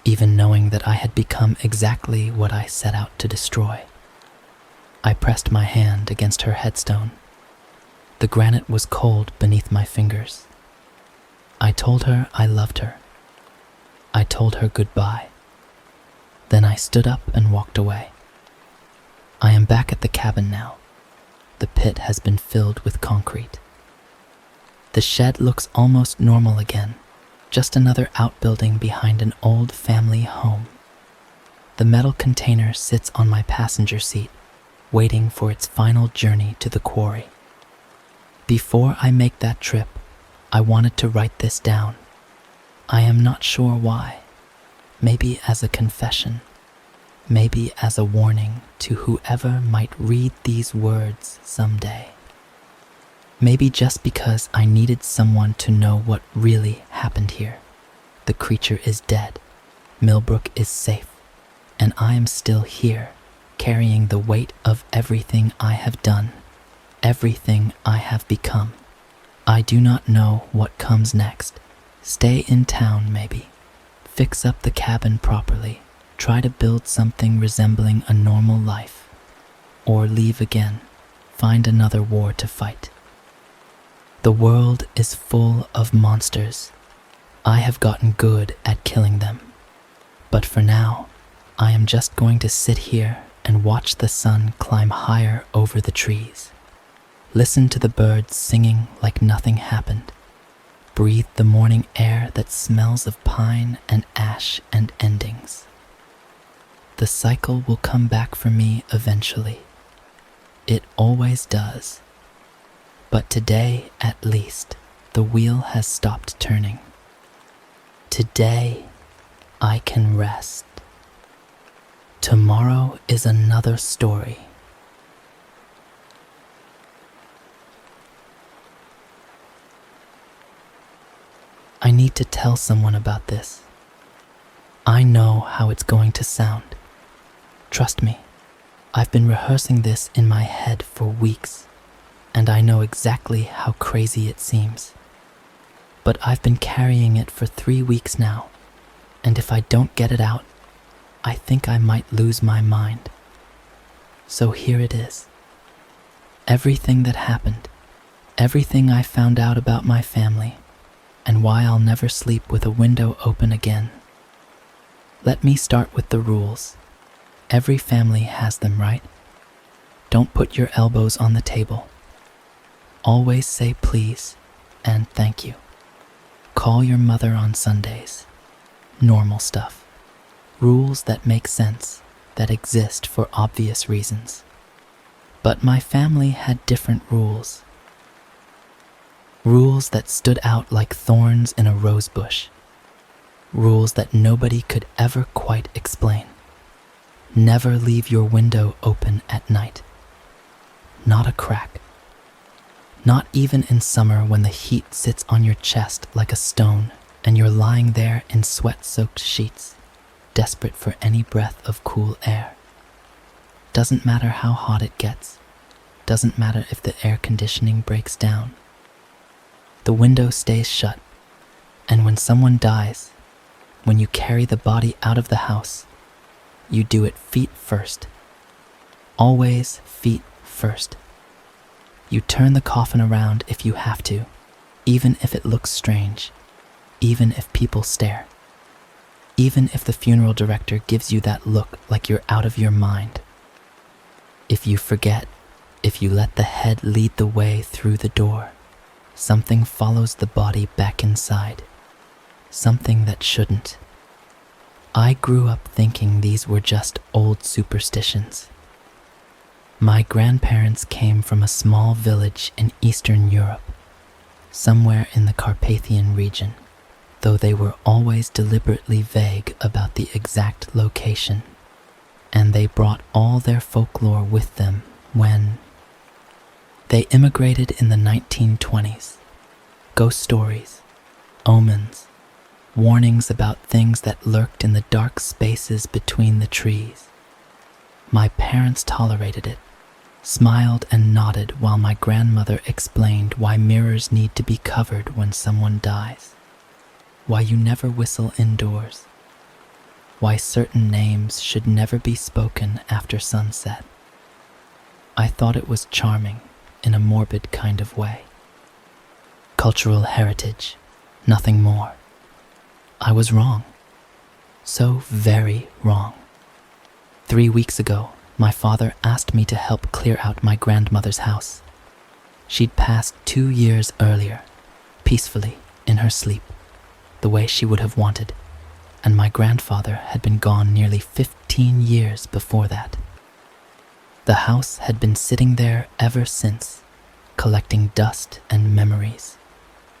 S1: even knowing that I had become exactly what I set out to destroy. I pressed my hand against her headstone. The granite was cold beneath my fingers. I told her I loved her. I told her goodbye. Then I stood up and walked away. I am back at the cabin now. The pit has been filled with concrete. The shed looks almost normal again, just another outbuilding behind an old family home. The metal container sits on my passenger seat, waiting for its final journey to the quarry. Before I make that trip, I wanted to write this down. I am not sure why. Maybe as a confession. Maybe as a warning to whoever might read these words someday. Maybe just because I needed someone to know what really happened here. The creature is dead. Millbrook is safe. And I am still here, carrying the weight of everything I have done, everything I have become. I do not know what comes next. Stay in town, maybe. Fix up the cabin properly. Try to build something resembling a normal life. Or leave again. Find another war to fight. The world is full of monsters. I have gotten good at killing them. But for now, I am just going to sit here and watch the sun climb higher over the trees. Listen to the birds singing like nothing happened. Breathe the morning air that smells of pine and ash and endings. The cycle will come back for me eventually. It always does. But today, at least, the wheel has stopped turning. Today, I can rest. Tomorrow is another story. I need to tell someone about this. I know how it's going to sound. Trust me, I've been rehearsing this in my head for weeks, and I know exactly how crazy it seems. But I've been carrying it for 3 weeks now, and if I don't get it out, I think I might lose my mind. So here it is. Everything that happened, everything I found out about my family, and why I'll never sleep with a window open again. Let me start with the rules. Every family has them, right? Don't put your elbows on the table. Always say please and thank you. Call your mother on Sundays. normal stuff. Rules that make sense, that exist for obvious reasons. But my family had different rules. Rules that stood out like thorns in a rose bush. Rules that nobody could ever quite explain. Never leave your window open at night. Not a crack. Not even in summer when the heat sits on your chest like a stone and you're lying there in sweat-soaked sheets, desperate for any breath of cool air. Doesn't matter how hot it gets. Doesn't matter if the air conditioning breaks down. The window stays shut, and when someone dies, when you carry the body out of the house, you do it feet first. Always feet first. You turn the coffin around if you have to, even if it looks strange, even if people stare, even if the funeral director gives you that look like you're out of your mind. If you forget, if you let the head lead the way through the door, something follows the body back inside, something that shouldn't. I grew up thinking these were just old superstitions. My grandparents came from a small village in Eastern Europe, somewhere in the Carpathian region, though they were always deliberately vague about the exact location, and they brought all their folklore with them when they immigrated in the 1920s. Ghost stories, omens, warnings about things that lurked in the dark spaces between the trees. My parents tolerated it, smiled and nodded while my grandmother explained why mirrors need to be covered when someone dies, why you never whistle indoors, why certain names should never be spoken after sunset. I thought it was charming in a morbid kind of way. Cultural heritage, nothing more. I was wrong. So very wrong. 3 weeks ago, my father asked me to help clear out my grandmother's house. She'd passed 2 years earlier, peacefully, in her sleep, the way she would have wanted, and my grandfather had been gone nearly 15 years before that. The house had been sitting there ever since, collecting dust and memories,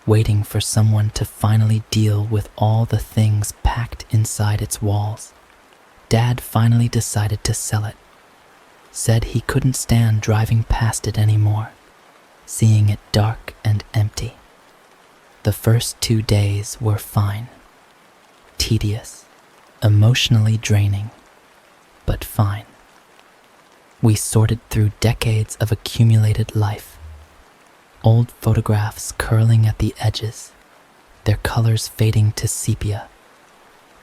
S1: waiting for someone to finally deal with all the things packed inside its walls. Dad finally decided to sell it, said he couldn't stand driving past it anymore, seeing it dark and empty. The first 2 days were fine, tedious, emotionally draining, but fine. We sorted through decades of accumulated life, old photographs curling at the edges, their colors fading to sepia,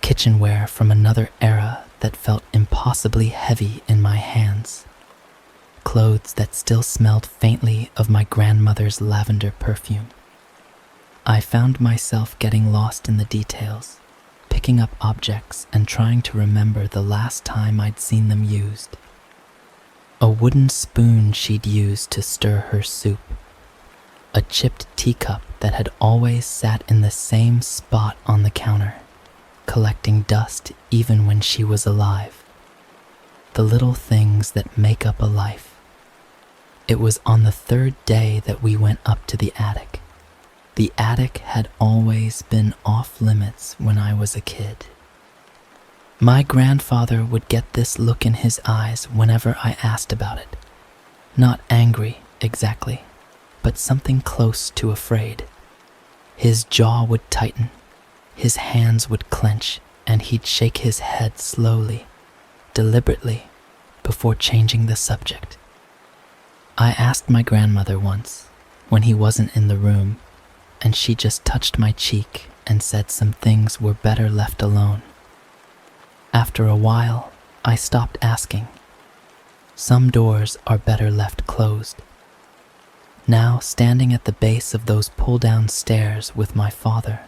S1: kitchenware from another era that felt impossibly heavy in my hands, clothes that still smelled faintly of my grandmother's lavender perfume. I found myself getting lost in the details, picking up objects and trying to remember the last time I'd seen them used. A wooden spoon she'd used to stir her soup, a chipped teacup that had always sat in the same spot on the counter, collecting dust even when she was alive. The little things that make up a life. It was on the 3rd day that we went up to the attic. The attic had always been off limits when I was a kid. My grandfather would get this look in his eyes whenever I asked about it. Not angry, exactly, but something close to afraid. His jaw would tighten, his hands would clench, and he'd shake his head slowly, deliberately, before changing the subject. I asked my grandmother once, when he wasn't in the room, and she just touched my cheek and said some things were better left alone. After a while, I stopped asking. Some doors are better left closed. Now, standing at the base of those pull-down stairs with my father,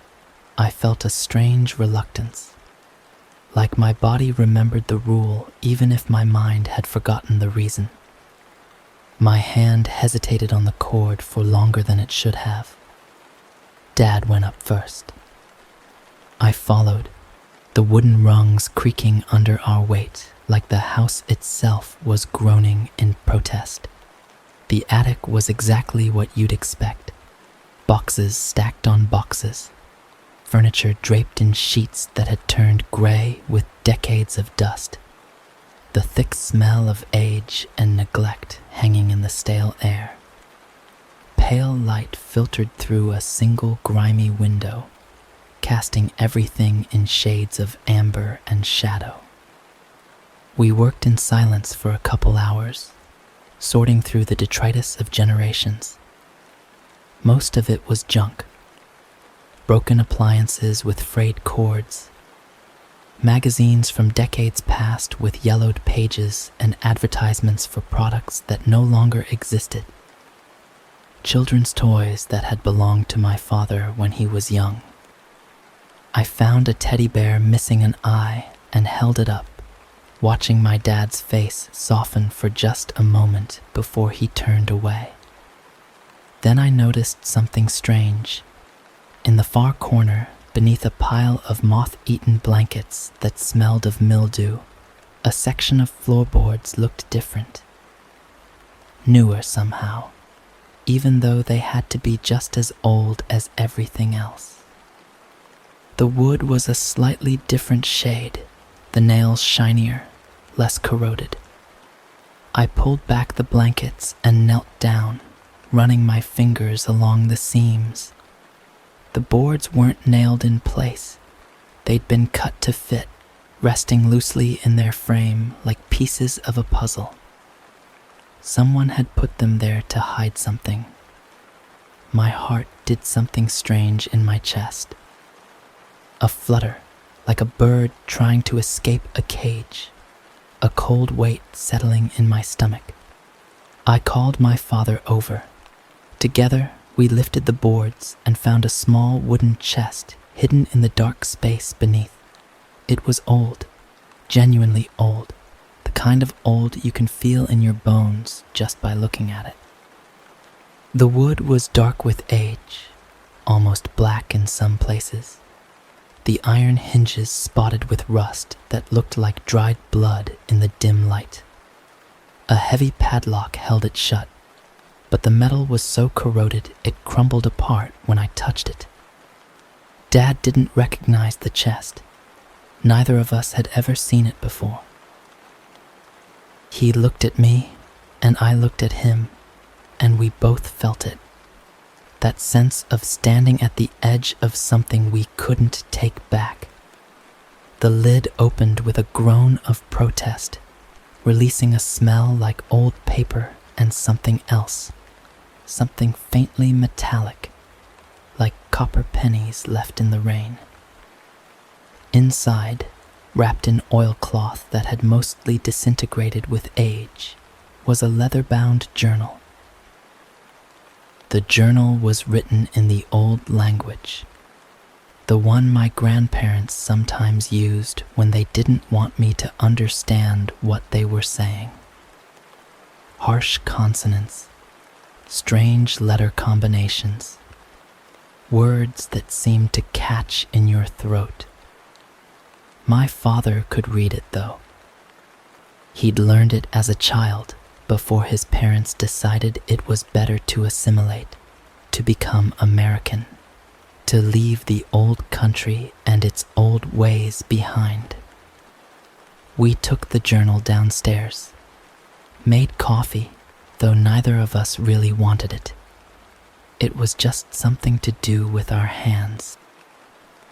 S1: I felt a strange reluctance, like my body remembered the rule even if my mind had forgotten the reason. My hand hesitated on the cord for longer than it should have. Dad went up first. I followed, the wooden rungs creaking under our weight like the house itself was groaning in protest. The attic was exactly what you'd expect. Boxes stacked on boxes, furniture draped in sheets that had turned gray with decades of dust, the thick smell of age and neglect hanging in the stale air. Pale light filtered through a single grimy window, casting everything in shades of amber and shadow. We worked in silence for a couple hours, sorting through the detritus of generations. Most of it was junk. Broken appliances with frayed cords, magazines from decades past with yellowed pages and advertisements for products that no longer existed, children's toys that had belonged to my father when he was young. I found a teddy bear missing an eye and held it up, watching my dad's face soften for just a moment before he turned away. Then I noticed something strange. In the far corner, beneath a pile of moth-eaten blankets that smelled of mildew, a section of floorboards looked different. Newer somehow, even though they had to be just as old as everything else. The wood was a slightly different shade, the nails shinier, less corroded. I pulled back the blankets and knelt down, running my fingers along the seams. The boards weren't nailed in place. They'd been cut to fit, resting loosely in their frame like pieces of a puzzle. Someone had put them there to hide something. My heart did something strange in my chest. A flutter, like a bird trying to escape a cage. A cold weight settling in my stomach. I called my father over. Together, we lifted the boards and found a small wooden chest hidden in the dark space beneath. It was old, genuinely old, the kind of old you can feel in your bones just by looking at it. The wood was dark with age, almost black in some places. The iron hinges spotted with rust that looked like dried blood in the dim light. A heavy padlock held it shut, but the metal was so corroded it crumbled apart when I touched it. Dad didn't recognize the chest. Neither of us had ever seen it before. He looked at me, and I looked at him, and we both felt it. That sense of standing at the edge of something we couldn't take back. The lid opened with a groan of protest, releasing a smell like old paper and something else, something faintly metallic, like copper pennies left in the rain. Inside, wrapped in oilcloth that had mostly disintegrated with age, was a leather-bound journal. The journal was written in the old language, the one my grandparents sometimes used when they didn't want me to understand what they were saying. Harsh consonants, strange letter combinations, words that seemed to catch in your throat. My father could read it, though. He'd learned it as a child before his parents decided it was better to assimilate, to become American, to leave the old country and its old ways behind. We took the journal downstairs, made coffee, though neither of us really wanted it. It was just something to do with our hands.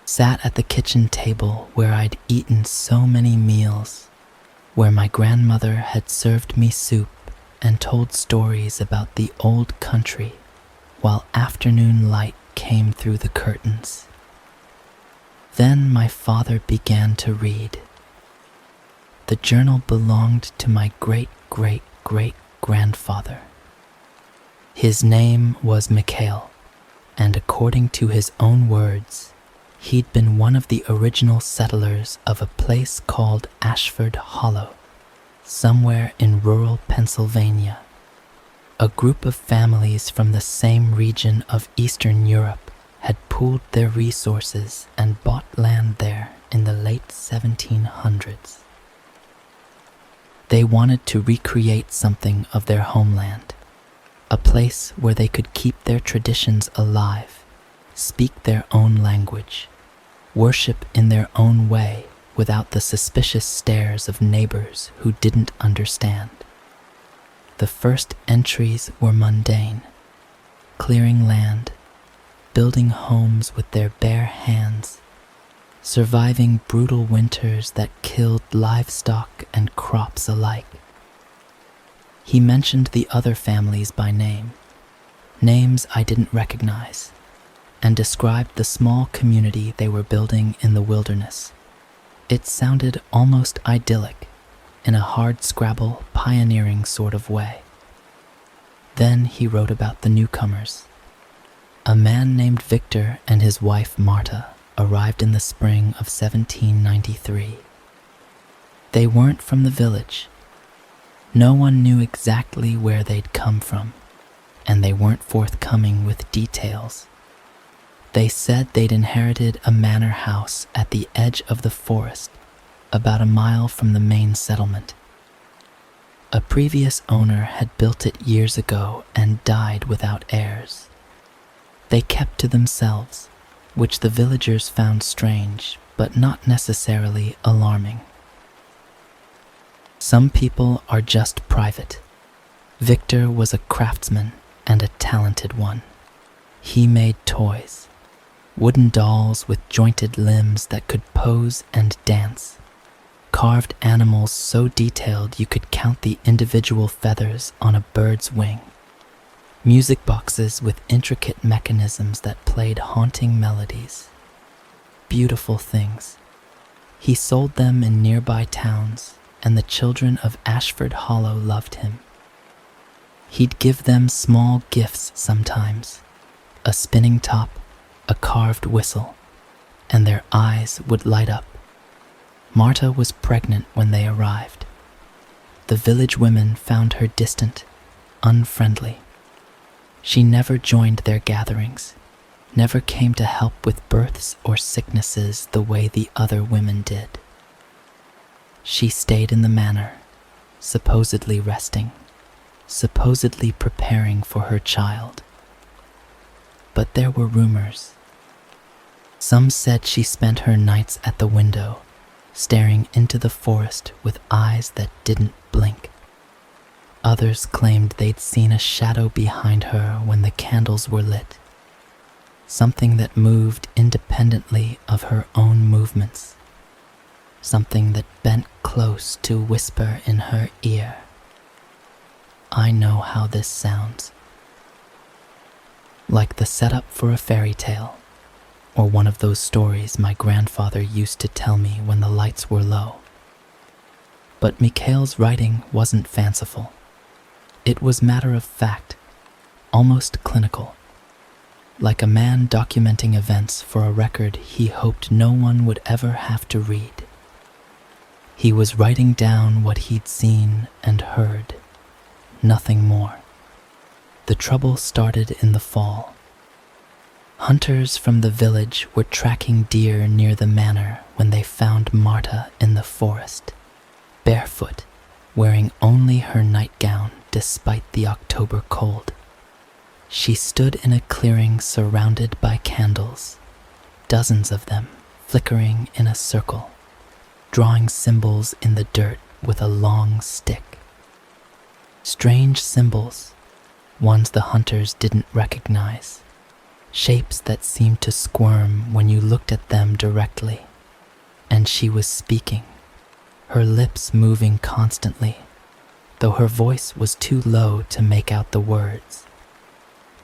S1: Sat at the kitchen table where I'd eaten so many meals, where my grandmother had served me soup and told stories about the old country while afternoon light came through the curtains. Then my father began to read. The journal belonged to my great-great-great-grandfather. His name was Mikhail, and according to his own words, he'd been one of the original settlers of a place called Ashford Hollow, somewhere in rural Pennsylvania. A group of families from the same region of Eastern Europe had pooled their resources and bought land there in the late 1700s. They wanted to recreate something of their homeland, a place where they could keep their traditions alive, speak their own language, worship in their own way without the suspicious stares of neighbors who didn't understand. The first entries were mundane, clearing land, building homes with their bare hands, surviving brutal winters that killed livestock and crops alike. He mentioned the other families by name, names I didn't recognize, and described the small community they were building in the wilderness. It sounded almost idyllic, in a hardscrabble, pioneering sort of way. Then he wrote about the newcomers. A man named Victor and his wife Marta arrived in the spring of 1793. They weren't from the village. No one knew exactly where they'd come from, and they weren't forthcoming with details. They said they'd inherited a manor house at the edge of the forest, about a mile from the main settlement. A previous owner had built it years ago and died without heirs. They kept to themselves, which the villagers found strange, but not necessarily alarming. Some people are just private. Victor was a craftsman and a talented one. He made toys, wooden dolls with jointed limbs that could pose and dance, carved animals so detailed you could count the individual feathers on a bird's wing, music boxes with intricate mechanisms that played haunting melodies. Beautiful things. He sold them in nearby towns, and the children of Ashford Hollow loved him. He'd give them small gifts sometimes, a spinning top, a carved whistle, and their eyes would light up. Marta was pregnant when they arrived. The village women found her distant, unfriendly. She never joined their gatherings, never came to help with births or sicknesses the way the other women did. She stayed in the manor, supposedly resting, supposedly preparing for her child. But there were rumors. Some said she spent her nights at the window, staring into the forest with eyes that didn't blink. Others claimed they'd seen a shadow behind her when the candles were lit, something that moved independently of her own movements, something that bent close to whisper in her ear. I know how this sounds. Like the setup for a fairy tale, or one of those stories my grandfather used to tell me when the lights were low. But Mikhail's writing wasn't fanciful. It was matter of fact, almost clinical, like a man documenting events for a record he hoped no one would ever have to read. He was writing down what he'd seen and heard, nothing more. The trouble started in the fall. Hunters from the village were tracking deer near the manor when they found Marta in the forest, barefoot, wearing only her nightgown despite the October cold. She stood in a clearing surrounded by candles, dozens of them flickering in a circle, drawing symbols in the dirt with a long stick. Strange symbols, ones the hunters didn't recognize, shapes that seemed to squirm when you looked at them directly. And she was speaking, her lips moving constantly, though her voice was too low to make out the words.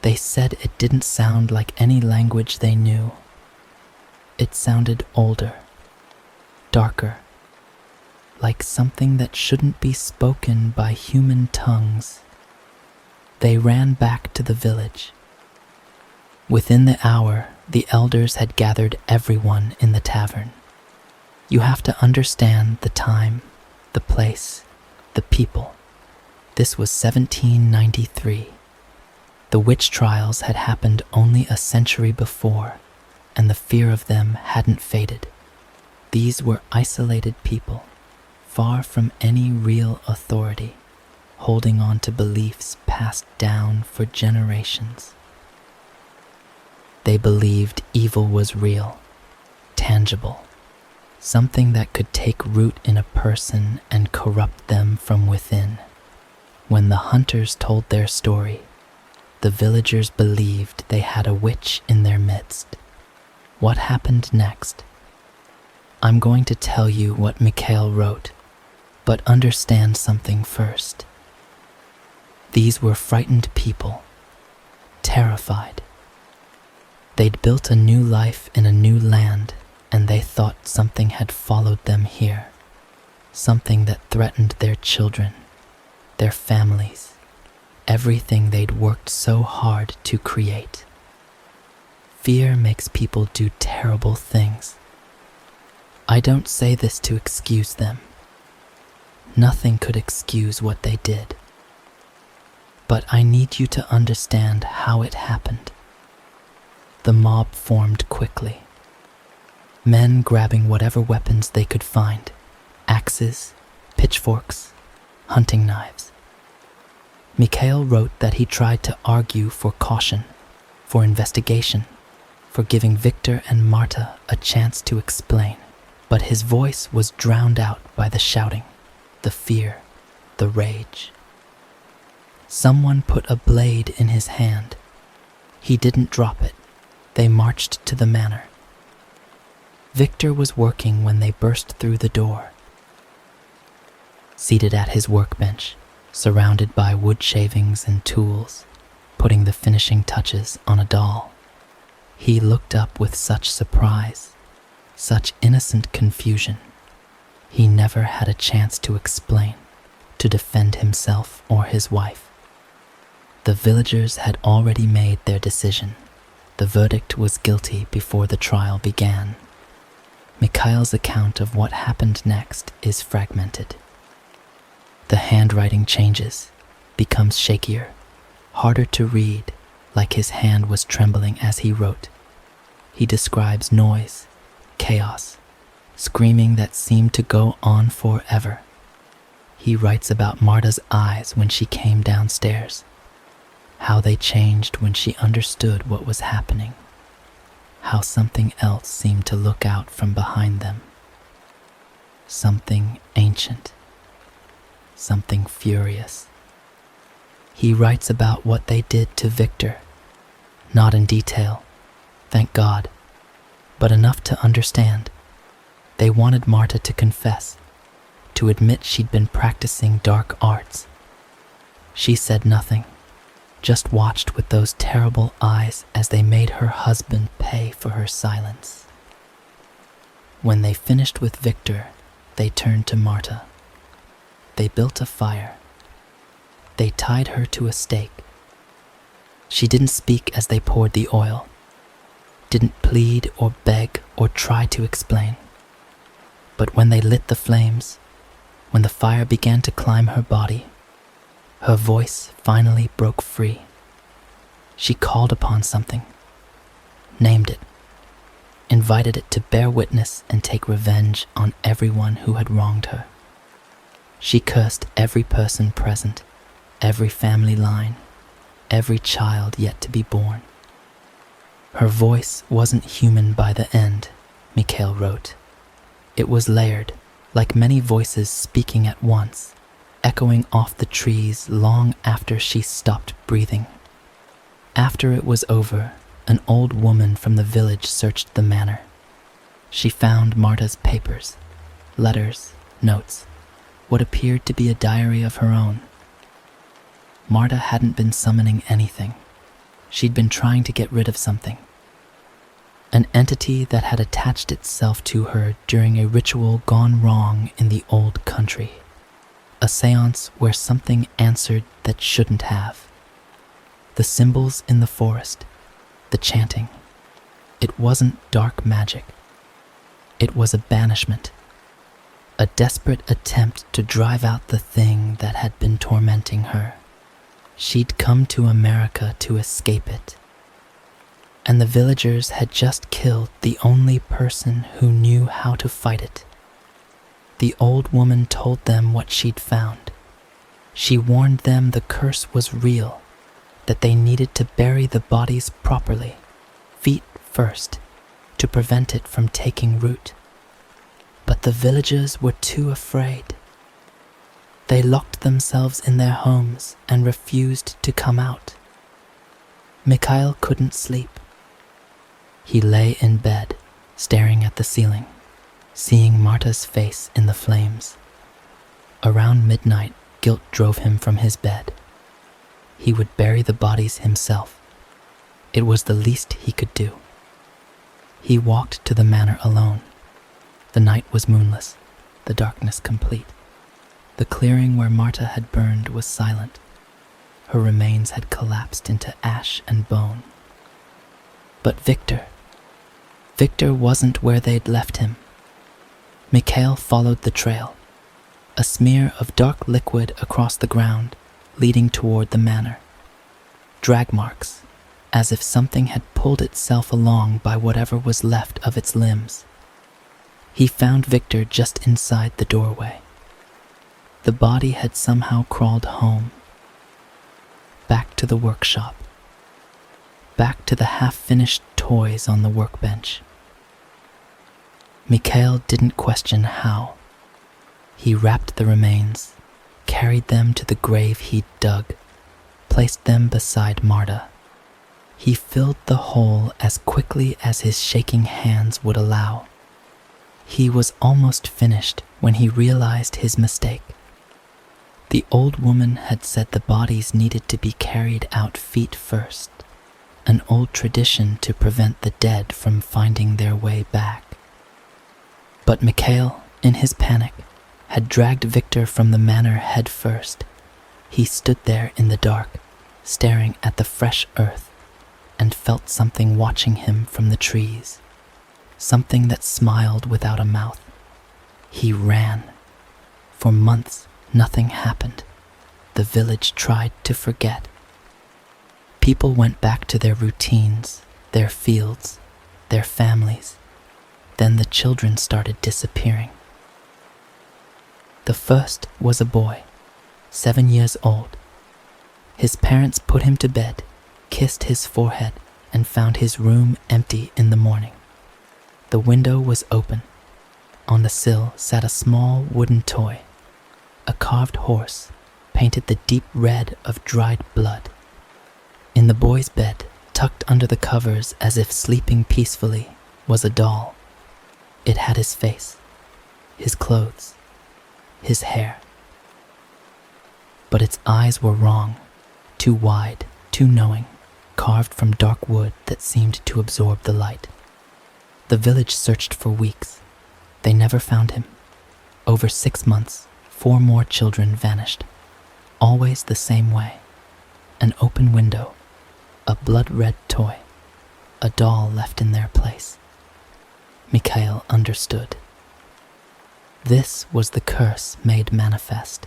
S1: They said it didn't sound like any language they knew. It sounded older, darker, like something that shouldn't be spoken by human tongues. They ran back to the village. Within the hour, the elders had gathered everyone in the tavern. You have to understand the time, the place, the people. This was 1793. The witch trials had happened only a century before, and the fear of them hadn't faded. These were isolated people, far from any real authority, holding on to beliefs passed down for generations. They believed evil was real, tangible, something that could take root in a person and corrupt them from within. When the hunters told their story, the villagers believed they had a witch in their midst. What happened next? I'm going to tell you what Mikhail wrote, but understand something first. These were frightened people, terrified. They'd built a new life in a new land, and they thought something had followed them here, something that threatened their children, their families, everything they'd worked so hard to create. Fear makes people do terrible things. I don't say this to excuse them. Nothing could excuse what they did. But I need you to understand how it happened. The mob formed quickly. Men grabbing whatever weapons they could find, axes, pitchforks, hunting knives. Mikhail wrote that he tried to argue for caution, for investigation, for giving Victor and Marta a chance to explain, but his voice was drowned out by the shouting, the fear, the rage. Someone put a blade in his hand. He didn't drop it. They marched to the manor. Victor was working when they burst through the door. Seated at his workbench, surrounded by wood shavings and tools, putting the finishing touches on a doll, he looked up with such surprise, such innocent confusion. He never had a chance to explain, to defend himself or his wife. The villagers had already made their decision. The verdict was guilty before the trial began. Mikhail's account of what happened next is fragmented. The handwriting changes, becomes shakier, harder to read, like his hand was trembling as he wrote. He describes noise, chaos, screaming that seemed to go on forever. He writes about Marta's eyes when she came downstairs, how they changed when she understood what was happening, how something else seemed to look out from behind them. Something ancient, something furious. He writes about what they did to Victor, not in detail, thank God, but enough to understand. They wanted Marta to confess, to admit she'd been practicing dark arts. She said nothing, just watched with those terrible eyes as they made her husband pay for her silence. When they finished with Victor, they turned to Marta. They built a fire. They tied her to a stake. She didn't speak as they poured the oil, didn't plead or beg or try to explain. But when they lit the flames, when the fire began to climb her body, her voice finally broke free. She called upon something, named it, invited it to bear witness and take revenge on everyone who had wronged her. She cursed every person present, every family line, every child yet to be born. Her voice wasn't human by the end, Mikhail wrote. It was layered, like many voices speaking at once, echoing off the trees long after she stopped breathing. After it was over, an old woman from the village searched the manor. She found Marta's papers, letters, notes, what appeared to be a diary of her own. Marta hadn't been summoning anything. She'd been trying to get rid of something. An entity that had attached itself to her during a ritual gone wrong in the old country. A seance where something answered that shouldn't have. The symbols in the forest, the chanting. It wasn't dark magic. It was a banishment. A desperate attempt to drive out the thing that had been tormenting her. She'd come to America to escape it. and the villagers had just killed the only person who knew how to fight it. The old woman told them what she'd found. She warned them the curse was real, that they needed to bury the bodies properly, feet first, to prevent it from taking root. But the villagers were too afraid. They locked themselves in their homes and refused to come out. Mikhail couldn't sleep. He lay in bed, staring at the ceiling, seeing Marta's face in the flames. Around midnight, guilt drove him from his bed. He would bury the bodies himself. It was the least he could do. He walked to the manor alone. The night was moonless, the darkness complete. The clearing where Marta had burned was silent. Her remains had collapsed into ash and bone. But Victor wasn't where they'd left him. Mikhail followed the trail, a smear of dark liquid across the ground, leading toward the manor. Drag marks, as if something had pulled itself along by whatever was left of its limbs. He found Victor just inside the doorway. The body had somehow crawled home, back to the workshop, back to the half-finished toys on the workbench. Mikhail didn't question how. He wrapped the remains, carried them to the grave he'd dug, placed them beside Marta. He filled the hole as quickly as his shaking hands would allow. He was almost finished when he realized his mistake. The old woman had said the bodies needed to be carried out feet first, an old tradition to prevent the dead from finding their way back. But Mikhail, in his panic, had dragged Victor from the manor head first. He stood there in the dark, staring at the fresh earth, and felt something watching him from the trees, something that smiled without a mouth. He ran. For months, nothing happened. The village tried to forget. People went back to their routines, their fields, their families. Then the children started disappearing. The first was a boy, 7 years old. His parents put him to bed, kissed his forehead, and found his room empty in the morning. The window was open. On the sill sat a small wooden toy, a carved horse, painted the deep red of dried blood. In the boy's bed, tucked under the covers as if sleeping peacefully, was a doll. It had his face, his clothes, his hair. But its eyes were wrong, too wide, too knowing, carved from dark wood that seemed to absorb the light. The village searched for weeks. They never found him. Over 6 months, 4 more children vanished. Always the same way. An open window, a blood-red toy, a doll left in their place. Mikhail understood. This was the curse made manifest.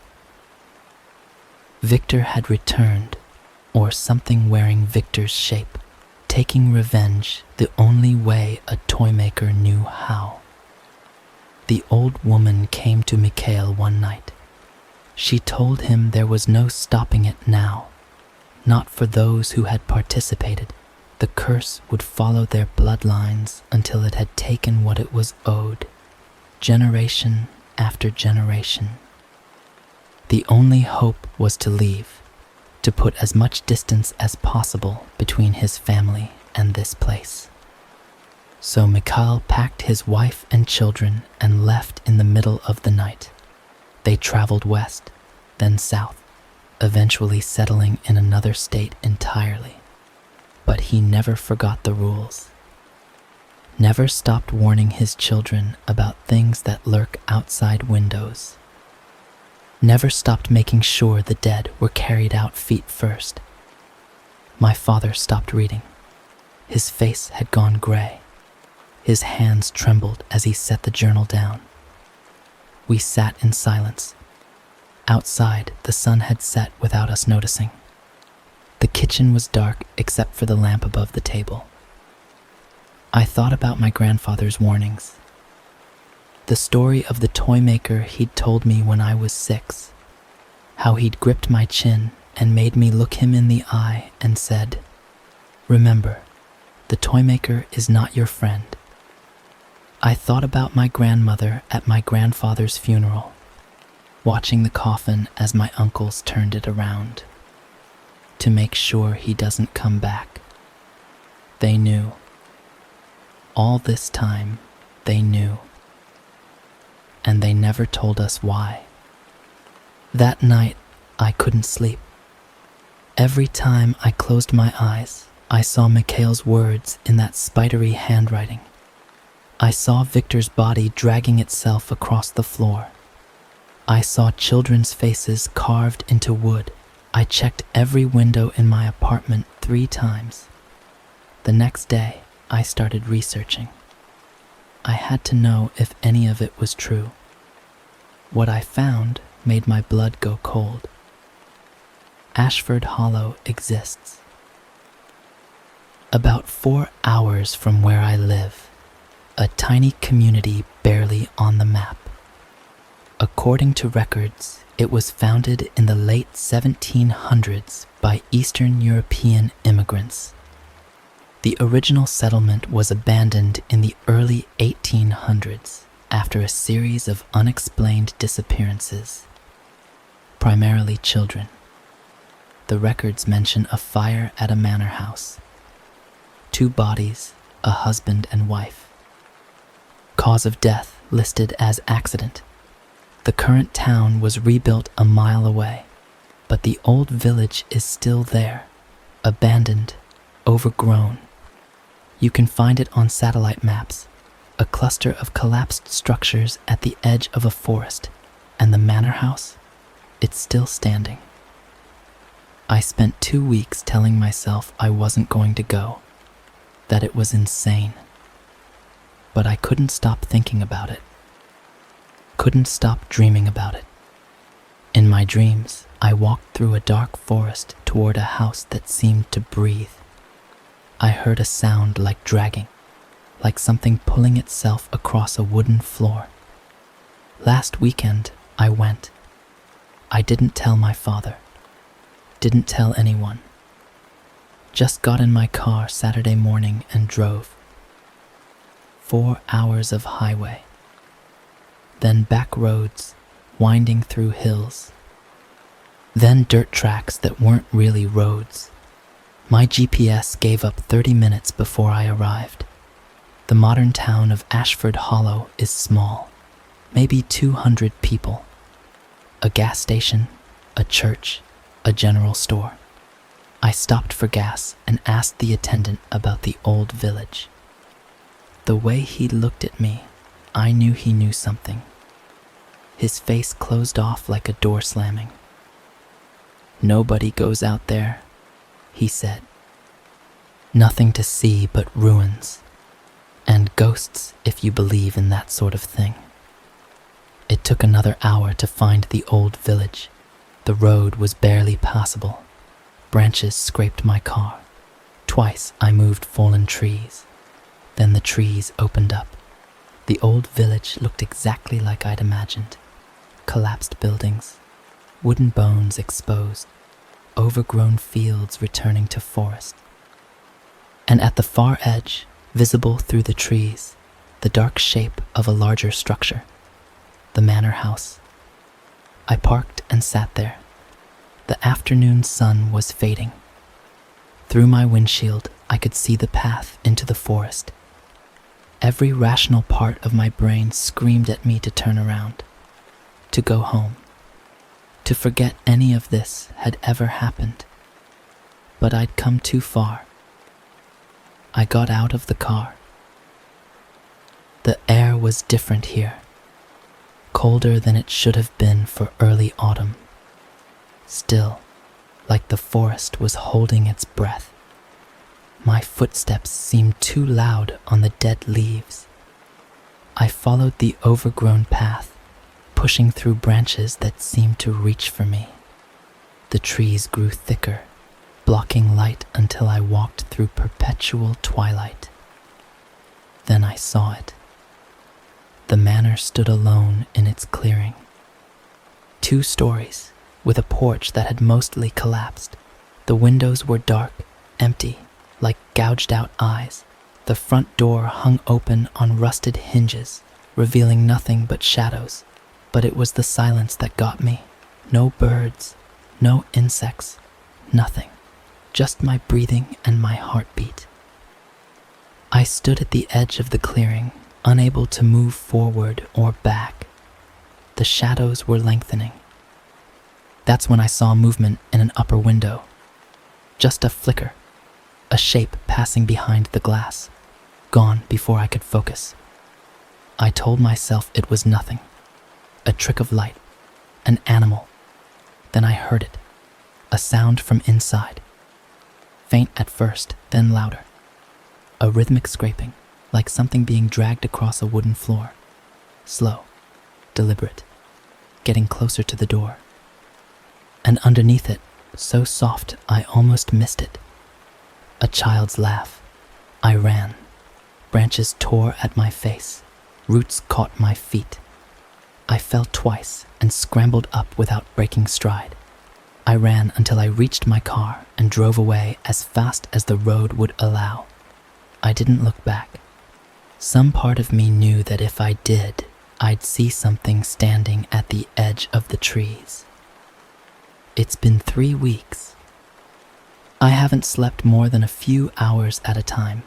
S1: Victor had returned, or something wearing Victor's shape, taking revenge the only way a toy maker knew how. The old woman came to Mikhail one night. She told him there was no stopping it now. Not for those who had participated. The curse would follow their bloodlines until it had taken what it was owed, generation after generation. The only hope was to leave, to put as much distance as possible between his family and this place. So Mikhail packed his wife and children and left in the middle of the night. They traveled west, then south, eventually settling in another state entirely. But he never forgot the rules. Never stopped warning his children about things that lurk outside windows. Never stopped making sure the dead were carried out feet first. My father stopped reading. His face had gone gray. His hands trembled as he set the journal down. We sat in silence. Outside, the sun had set without us noticing. The kitchen was dark except for the lamp above the table. I thought about my grandfather's warnings. The story of the toy maker he'd told me when I was 6. How he'd gripped my chin and made me look him in the eye and said, "Remember, the toy maker is not your friend." I thought about my grandmother at my grandfather's funeral, watching the coffin as my uncles turned it around to make sure he doesn't come back. They knew. All this time, they knew. And they never told us why. That night, I couldn't sleep. Every time I closed my eyes, I saw Mikhail's words in that spidery handwriting. I saw Victor's body dragging itself across the floor. I saw children's faces carved into wood. I checked every window in my apartment 3 times. The next day, I started researching. I had to know if any of it was true. What I found made my blood go cold. Ashford Hollow exists. About 4 hours from where I live, a tiny community barely on the map. According to records, it was founded in the late 1700s by Eastern European immigrants. The original settlement was abandoned in the early 1800s after a series of unexplained disappearances, primarily children. The records mention a fire at a manor house, 2 bodies, a husband and wife. Cause of death listed as accident. The current town was rebuilt a mile away, but the old village is still there, abandoned, overgrown. You can find it on satellite maps, a cluster of collapsed structures at the edge of a forest, and the manor house, it's still standing. I spent 2 weeks telling myself I wasn't going to go, that it was insane. But I couldn't stop thinking about it. Couldn't stop dreaming about it. In my dreams, I walked through a dark forest toward a house that seemed to breathe. I heard a sound like dragging, like something pulling itself across a wooden floor. Last weekend, I went. I didn't tell my father. Didn't tell anyone. Just got in my car Saturday morning and drove. 4 hours of highway. Then back roads, winding through hills. Then dirt tracks that weren't really roads. My GPS gave up 30 minutes before I arrived. The modern town of Ashford Hollow is small, maybe 200 people. A gas station, a church, a general store. I stopped for gas and asked the attendant about the old village. The way he looked at me, I knew he knew something. His face closed off like a door slamming. "Nobody goes out there," he said. "Nothing to see but ruins. And ghosts, if you believe in that sort of thing." It took another hour to find the old village. The road was barely passable. Branches scraped my car. Twice I moved fallen trees. Then the trees opened up. The old village looked exactly like I'd imagined. Collapsed buildings, wooden bones exposed, overgrown fields returning to forest. And at the far edge, visible through the trees, the dark shape of a larger structure, the manor house. I parked and sat there. The afternoon sun was fading. Through my windshield, I could see the path into the forest. Every rational part of my brain screamed at me to turn around, to go home, to forget any of this had ever happened. But I'd come too far. I got out of the car. The air was different here, colder than it should have been for early autumn. Still, like the forest was holding its breath. My footsteps seemed too loud on the dead leaves. I followed the overgrown path, pushing through branches that seemed to reach for me. The trees grew thicker, blocking light until I walked through perpetual twilight. Then I saw it. The manor stood alone in its clearing. 2 stories, with a porch that had mostly collapsed. The windows were dark, empty, like gouged out eyes. The front door hung open on rusted hinges, revealing nothing but shadows. But it was the silence that got me. No birds, no insects, nothing. Just my breathing and my heartbeat. I stood at the edge of the clearing, unable to move forward or back. The shadows were lengthening. That's when I saw movement in an upper window. Just a flicker, a shape passing behind the glass, gone before I could focus. I told myself it was nothing, a trick of light, an animal. Then I heard it, a sound from inside. Faint at first, then louder. A rhythmic scraping, like something being dragged across a wooden floor. Slow, deliberate, getting closer to the door. And underneath it, so soft I almost missed it. A child's laugh. I ran. Branches tore at my face. Roots caught my feet. I fell twice and scrambled up without breaking stride. I ran until I reached my car and drove away as fast as the road would allow. I didn't look back. Some part of me knew that if I did, I'd see something standing at the edge of the trees. It's been 3 weeks. I haven't slept more than a few hours at a time.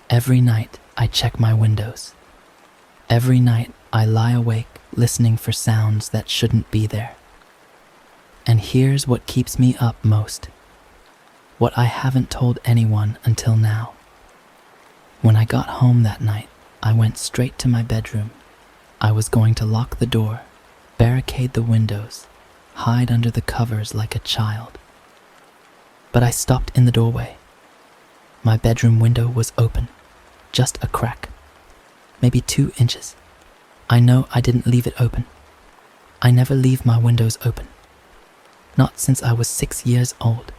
S1: Every night I check my windows. Every night I lie awake listening for sounds that shouldn't be there. And here's what keeps me up most. What I haven't told anyone until now. When I got home that night, I went straight to my bedroom. I was going to lock the door, barricade the windows, hide under the covers like a child. But I stopped in the doorway. My bedroom window was open, just a crack, maybe 2 inches. I know I didn't leave it open. I never leave my windows open. Not since I was 6 years old.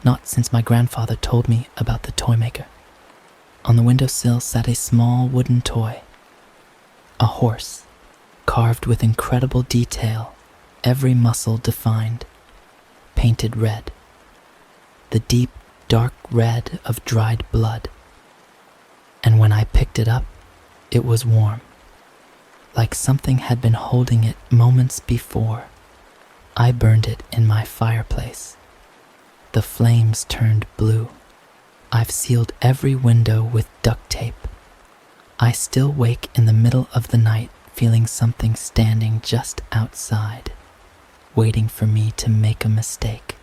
S1: Not since my grandfather told me about the toy maker. On the windowsill sat a small wooden toy. A horse, carved with incredible detail, every muscle defined, painted red. The deep, dark red of dried blood. And when I picked it up, it was warm, like something had been holding it moments before. I burned it in my fireplace. The flames turned blue. I've sealed every window with duct tape. I still wake in the middle of the night feeling something standing just outside, waiting for me to make a mistake.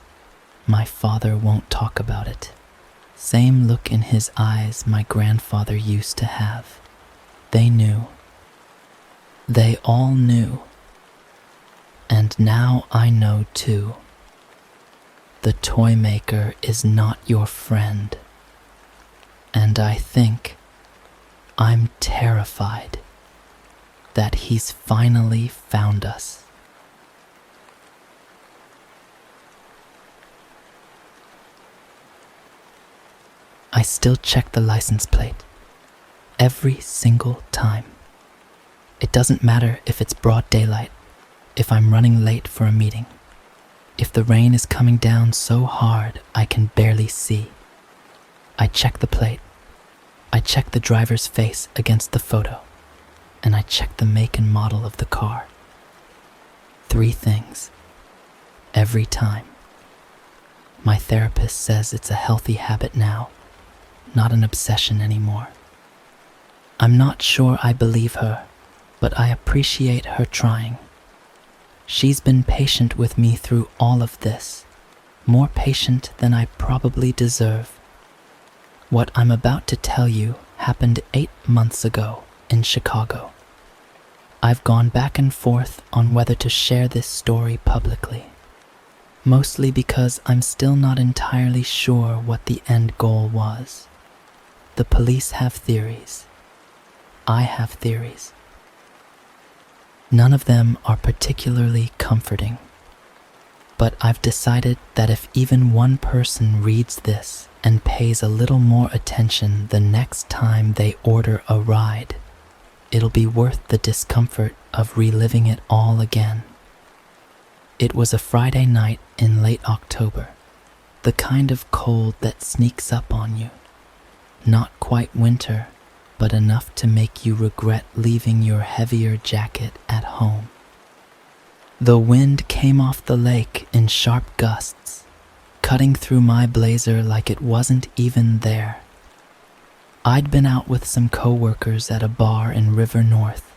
S1: My father won't talk about it. Same look in his eyes my grandfather used to have. They knew. They all knew. And now I know too. The toy maker is not your friend. And I think, I'm terrified that he's finally found us. I still check the license plate, every single time. It doesn't matter if it's broad daylight, if I'm running late for a meeting, if the rain is coming down so hard I can barely see. I check the plate, I check the driver's face against the photo, and I check the make and model of the car. 3 things, every time. My therapist says it's a healthy habit now, not an obsession anymore. I'm not sure I believe her, but I appreciate her trying. She's been patient with me through all of this, more patient than I probably deserve. What I'm about to tell you happened 8 months ago in Chicago. I've gone back and forth on whether to share this story publicly, mostly because I'm still not entirely sure what the end goal was. The police have theories. I have theories. None of them are particularly comforting, but I've decided that if even one person reads this and pays a little more attention the next time they order a ride. It'll be worth the discomfort of reliving it all again. It was a Friday night in late October, the kind of cold that sneaks up on you. Not quite winter, but enough to make you regret leaving your heavier jacket at home. The wind came off the lake in sharp gusts, cutting through my blazer like it wasn't even there. I'd been out with some coworkers at a bar in River North,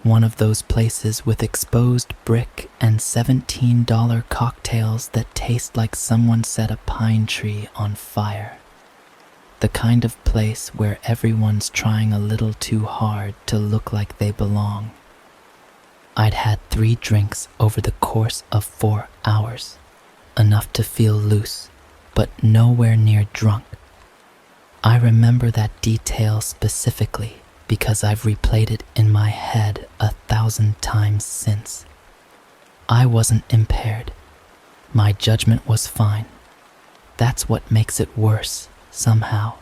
S1: one of those places with exposed brick and $17 cocktails that taste like someone set a pine tree on fire. The kind of place where everyone's trying a little too hard to look like they belong. I'd had 3 drinks over the course of 4 hours, enough to feel loose, but nowhere near drunk. I remember that detail specifically because I've replayed it in my head 1,000 times since. I wasn't impaired. My judgment was fine. That's what makes it worse, somehow.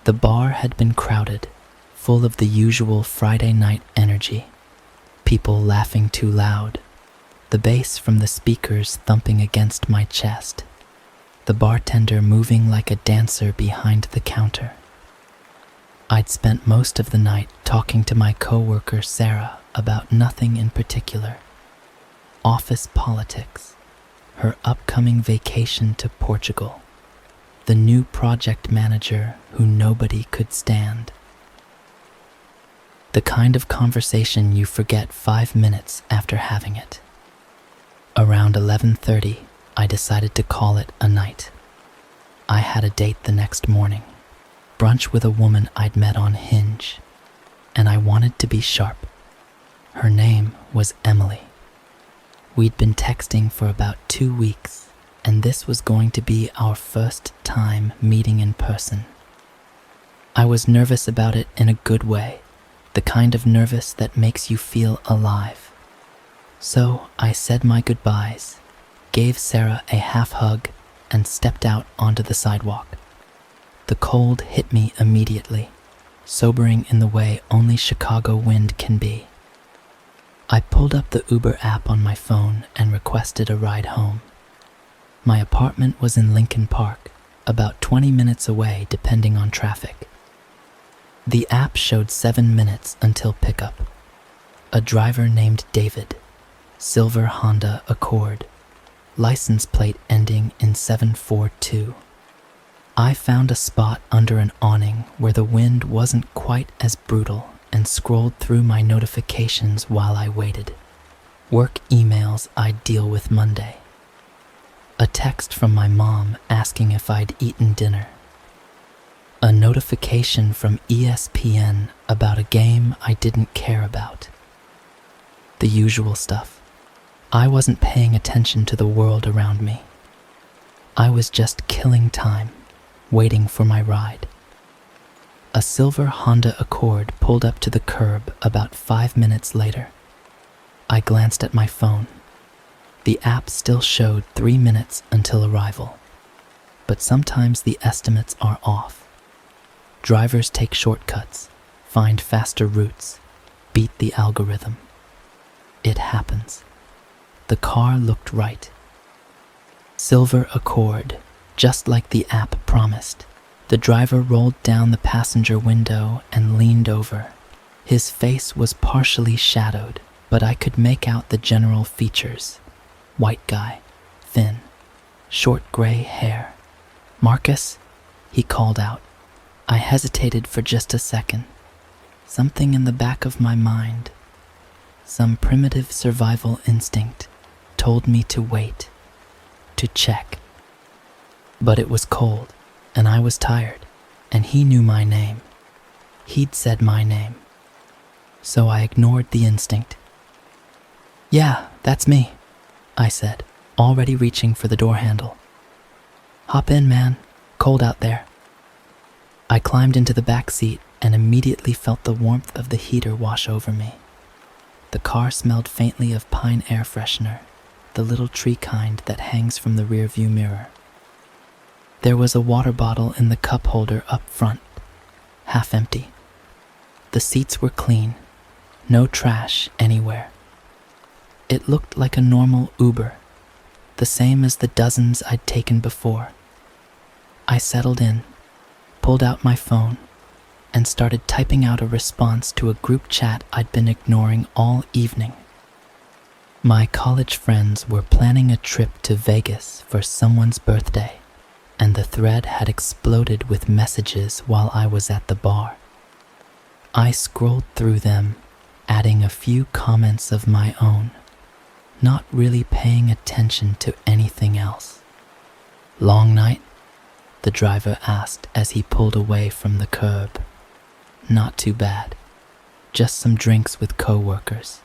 S1: The bar had been crowded, full of the usual Friday night energy. People laughing too loud, the bass from the speakers thumping against my chest, the bartender moving like a dancer behind the counter. I'd spent most of the night talking to my coworker Sarah about nothing in particular. Office politics, her upcoming vacation to Portugal, the new project manager who nobody could stand. The kind of conversation you forget 5 minutes after having it. Around 11:30, I decided to call it a night. I had a date the next morning, brunch with a woman I'd met on Hinge, and I wanted to be sharp. Her name was Emily. We'd been texting for about 2 weeks, and this was going to be our first time meeting in person. I was nervous about it in a good way, the kind of nervous that makes you feel alive. So I said my goodbyes, gave Sarah a half hug, and stepped out onto the sidewalk. The cold hit me immediately, sobering in the way only Chicago wind can be. I pulled up the Uber app on my phone and requested a ride home. My apartment was in Lincoln Park, about 20 minutes away depending on traffic. The app showed 7 minutes until pickup. A driver named David, silver Honda Accord, license plate ending in 742. I found a spot under an awning where the wind wasn't quite as brutal and scrolled through my notifications while I waited. Work emails I'd deal with Monday. A text from my mom asking if I'd eaten dinner. A notification from ESPN about a game I didn't care about. The usual stuff. I wasn't paying attention to the world around me. I was just killing time, waiting for my ride. A silver Honda Accord pulled up to the curb about 5 minutes later. I glanced at my phone. The app still showed 3 minutes until arrival. But sometimes the estimates are off. Drivers take shortcuts, find faster routes, beat the algorithm. It happens. The car looked right. Silver Accord, just like the app promised. The driver rolled down the passenger window and leaned over. His face was partially shadowed, but I could make out the general features. White guy, thin, short gray hair. "Marcus?" he called out. I hesitated for just a second. Something in the back of my mind, some primitive survival instinct, told me to wait, to check. But it was cold, and I was tired, and he knew my name. He'd said my name. So I ignored the instinct. "Yeah, that's me," I said, already reaching for the door handle. "Hop in, man. Cold out there." I climbed into the back seat and immediately felt the warmth of the heater wash over me. The car smelled faintly of pine air freshener, the little tree kind that hangs from the rearview mirror. There was a water bottle in the cup holder up front, half empty. The seats were clean, no trash anywhere. It looked like a normal Uber, the same as the dozens I'd taken before. I settled in, pulled out my phone, and started typing out a response to a group chat I'd been ignoring all evening. My college friends were planning a trip to Vegas for someone's birthday, and the thread had exploded with messages while I was at the bar. I scrolled through them, adding a few comments of my own, not really paying attention to anything else. "Long night?" the driver asked as he pulled away from the curb. "Not too bad. Just some drinks with coworkers."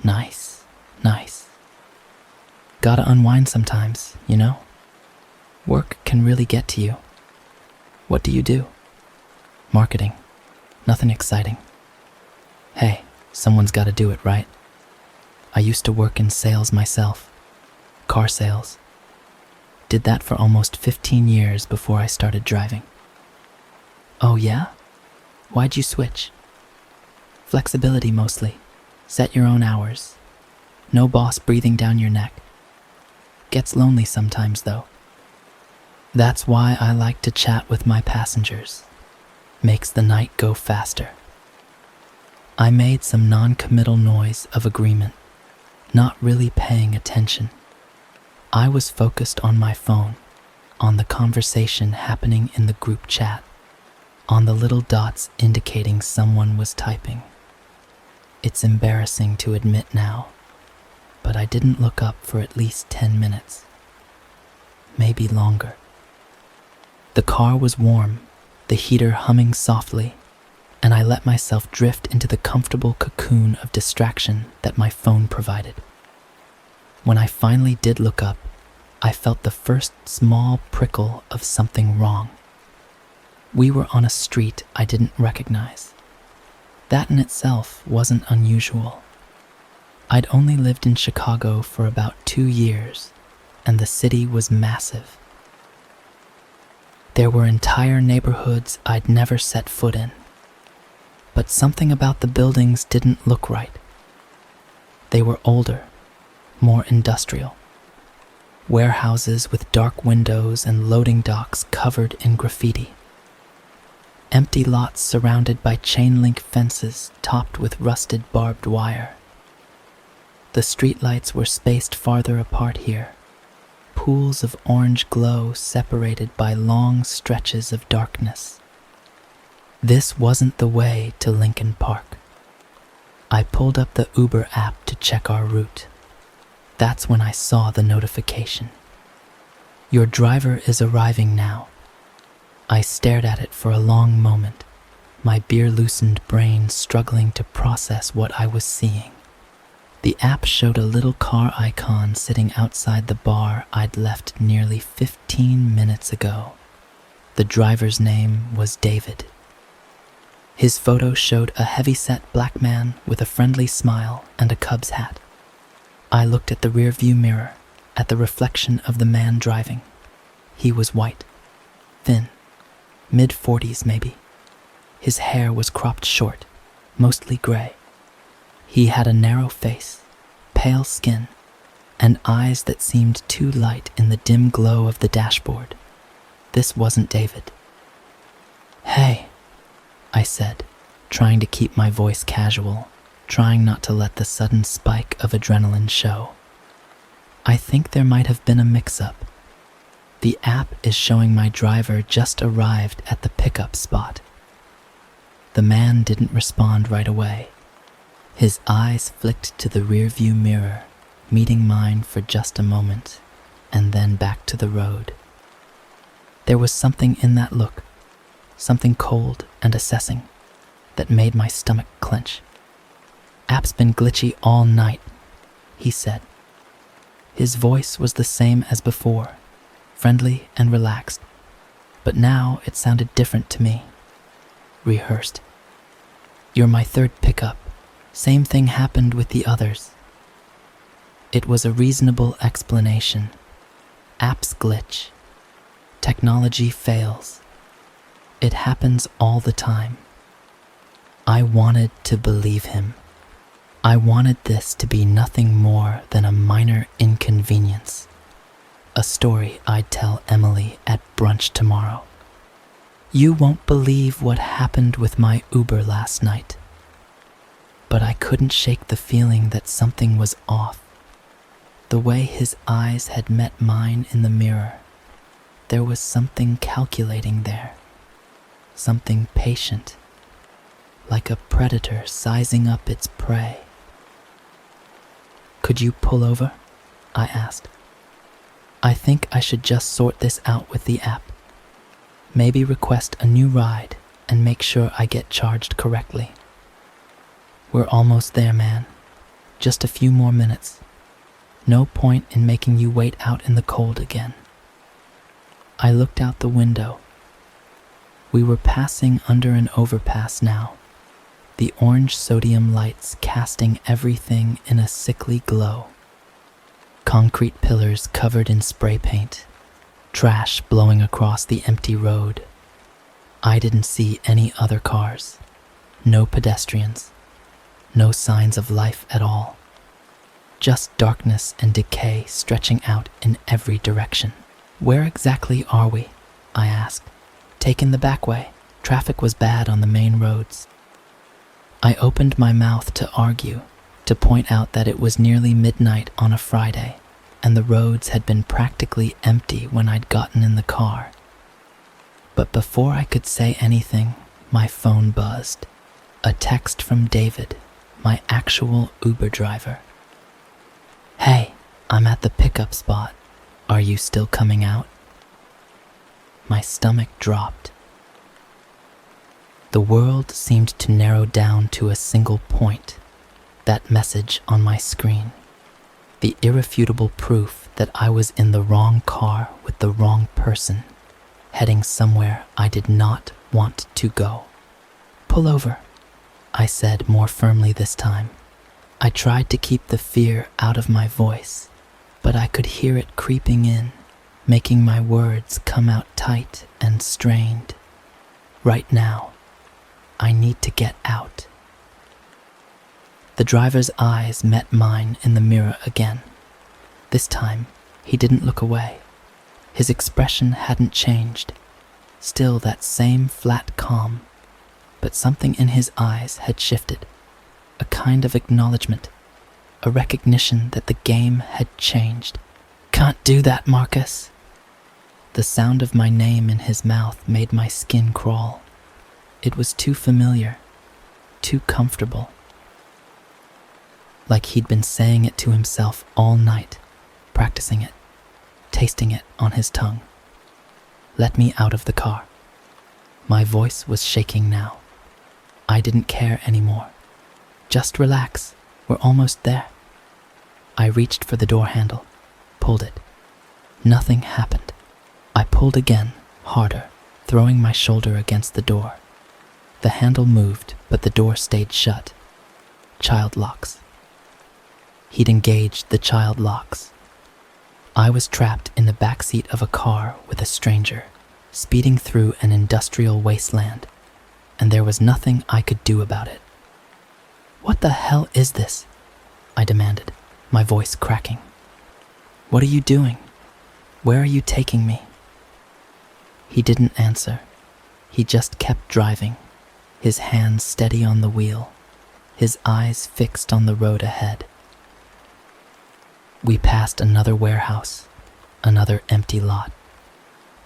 S1: Nice, nice. Gotta unwind sometimes, you know? Work can really get to you. What do you do? Marketing. Nothing exciting. Hey, someone's gotta do it, right? I used to work in sales myself. Car sales. Did that for almost 15 years before I started driving. Oh yeah? Why'd you switch? Flexibility mostly. Set your own hours. No boss breathing down your neck. Gets lonely sometimes though. That's why I like to chat with my passengers. Makes the night go faster. I made some non-committal noise of agreement, not really paying attention. I was focused on my phone, on the conversation happening in the group chat, on the little dots indicating someone was typing. It's embarrassing to admit now, but I didn't look up for at least 10 minutes. Maybe longer. The car was warm, the heater humming softly, and I let myself drift into the comfortable cocoon of distraction that my phone provided. When I finally did look up, I felt the first small prickle of something wrong. We were on a street I didn't recognize. That in itself wasn't unusual. I'd only lived in Chicago for about 2 years, and the city was massive. There were entire neighborhoods I'd never set foot in. But something about the buildings didn't look right. They were older, more industrial. Warehouses with dark windows and loading docks covered in graffiti. Empty lots surrounded by chain-link fences topped with rusted barbed wire. The streetlights were spaced farther apart here, pools of orange glow separated by long stretches of darkness. This wasn't the way to Lincoln Park. I pulled up the Uber app to check our route. That's when I saw the notification. "Your driver is arriving now." I stared at it for a long moment, my beer-loosened brain struggling to process what I was seeing. The app showed a little car icon sitting outside the bar I'd left nearly 15 minutes ago. The driver's name was David. His photo showed a heavy-set black man with a friendly smile and a Cubs hat. I looked at the rear-view mirror, at the reflection of the man driving. He was white, thin, mid-40s maybe. His hair was cropped short, mostly gray. He had a narrow face, pale skin, and eyes that seemed too light in the dim glow of the dashboard. This wasn't David. "Hey," I said, trying to keep my voice casual, trying not to let the sudden spike of adrenaline show. I think there might have been a mix-up. The app is showing my driver just arrived at the pickup spot. The man didn't respond right away. His eyes flicked to the rearview mirror, meeting mine for just a moment, and then back to the road. There was something in that look, something cold and assessing, that made my stomach clench. "App's been glitchy all night," he said. His voice was the same as before, friendly and relaxed, but now it sounded different to me. Rehearsed. "You're my third pickup. Same thing happened with the others." It was a reasonable explanation. App's glitch. Technology fails. It happens all the time. I wanted to believe him. I wanted this to be nothing more than a minor inconvenience. A story I'd tell Emily at brunch tomorrow. You won't believe what happened with my Uber last night. But I couldn't shake the feeling that something was off. The way his eyes had met mine in the mirror, there was something calculating there, something patient, like a predator sizing up its prey. Could you pull over? I asked. I think I should just sort this out with the app. Maybe request a new ride and make sure I get charged correctly. We're almost there, man. Just a few more minutes. No point in making you wait out in the cold again. I looked out the window. We were passing under an overpass now, the orange sodium lights casting everything in a sickly glow. Concrete pillars covered in spray paint, trash blowing across the empty road. I didn't see any other cars, no pedestrians, no signs of life at all. Just darkness and decay stretching out in every direction. Where exactly are we? I asked. Taking the back way. Traffic was bad on the main roads. I opened my mouth to argue, to point out that it was nearly midnight on a Friday, and the roads had been practically empty when I'd gotten in the car. But before I could say anything, my phone buzzed. A text from David, my actual Uber driver. Hey, I'm at the pickup spot. Are you still coming out? My stomach dropped. The world seemed to narrow down to a single point, that message on my screen. The irrefutable proof that I was in the wrong car with the wrong person, heading somewhere I did not want to go. Pull over, I said more firmly this time. I tried to keep the fear out of my voice, but I could hear it creeping in, making my words come out tight and strained. Right now, I need to get out. The driver's eyes met mine in the mirror again. This time, he didn't look away. His expression hadn't changed, still that same flat calm, but something in his eyes had shifted. A kind of acknowledgement, a recognition that the game had changed. Can't do that, Marcus. The sound of my name in his mouth made my skin crawl. It was too familiar, too comfortable. Like he'd been saying it to himself all night, practicing it, tasting it on his tongue. Let me out of the car. My voice was shaking now. I didn't care anymore. Just relax, we're almost there. I reached for the door handle, pulled it. Nothing happened. I pulled again, harder, throwing my shoulder against the door. The handle moved, but the door stayed shut. Child locks. He'd engaged the child locks. I was trapped in the backseat of a car with a stranger, speeding through an industrial wasteland, and there was nothing I could do about it. What the hell is this? I demanded, my voice cracking. What are you doing? Where are you taking me? He didn't answer. He just kept driving, his hands steady on the wheel, his eyes fixed on the road ahead. We passed another warehouse, another empty lot,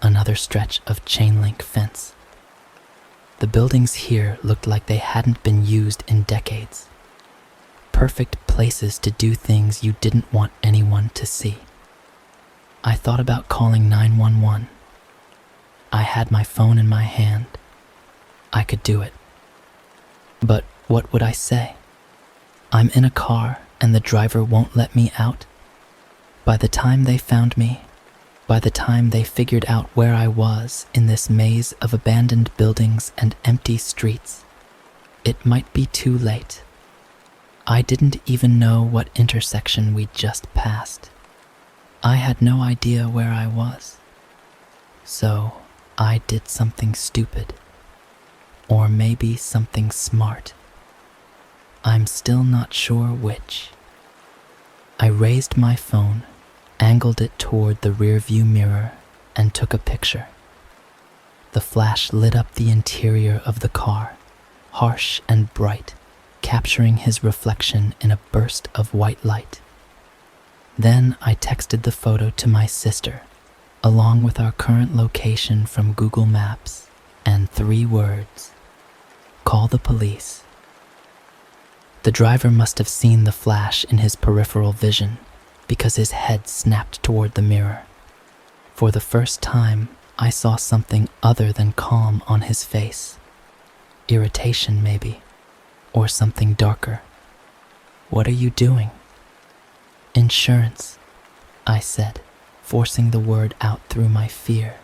S1: another stretch of chain-link fence. The buildings here looked like they hadn't been used in decades. Perfect places to do things you didn't want anyone to see. I thought about calling 911. I had my phone in my hand. I could do it. But what would I say? I'm in a car and the driver won't let me out. By the time they found me, by the time they figured out where I was in this maze of abandoned buildings and empty streets, it might be too late. I didn't even know what intersection we'd just passed. I had no idea where I was. So I did something stupid. Or maybe something smart. I'm still not sure which. I raised my phone, angled it toward the rearview mirror, and took a picture. The flash lit up the interior of the car, harsh and bright, capturing his reflection in a burst of white light. Then I texted the photo to my sister, along with our current location from Google Maps, and 3 words: call the police. The driver must have seen the flash in his peripheral vision because his head snapped toward the mirror. For the first time, I saw something other than calm on his face. Irritation, maybe, or something darker. What are you doing? Insurance, I said, forcing the word out through my fear.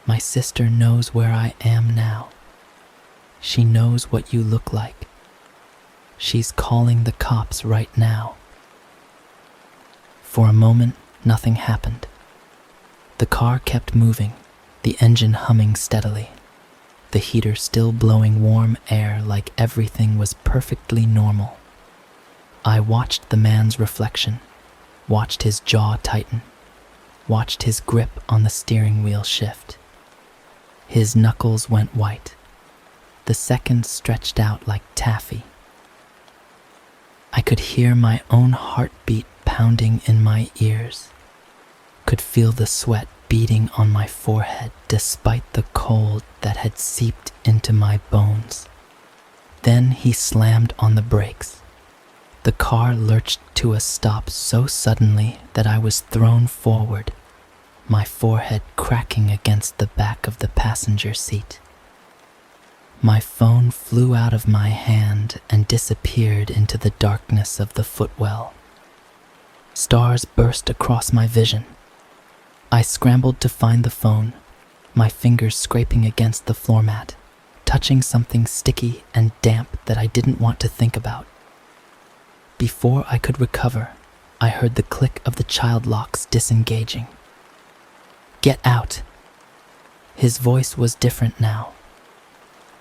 S1: My sister knows where I am now. She knows what you look like. She's calling the cops right now. For a moment, nothing happened. The car kept moving, the engine humming steadily, the heater still blowing warm air like everything was perfectly normal. I watched the man's reflection, watched his jaw tighten, watched his grip on the steering wheel shift. His knuckles went white. The seconds stretched out like taffy. I could hear my own heartbeat pounding in my ears, could feel the sweat beating on my forehead despite the cold that had seeped into my bones. Then he slammed on the brakes. The car lurched to a stop so suddenly that I was thrown forward, my forehead cracking against the back of the passenger seat. My phone flew out of my hand and disappeared into the darkness of the footwell. Stars burst across my vision. I scrambled to find the phone, my fingers scraping against the floor mat, touching something sticky and damp that I didn't want to think about. Before I could recover, I heard the click of the child locks disengaging. Get out! His voice was different now.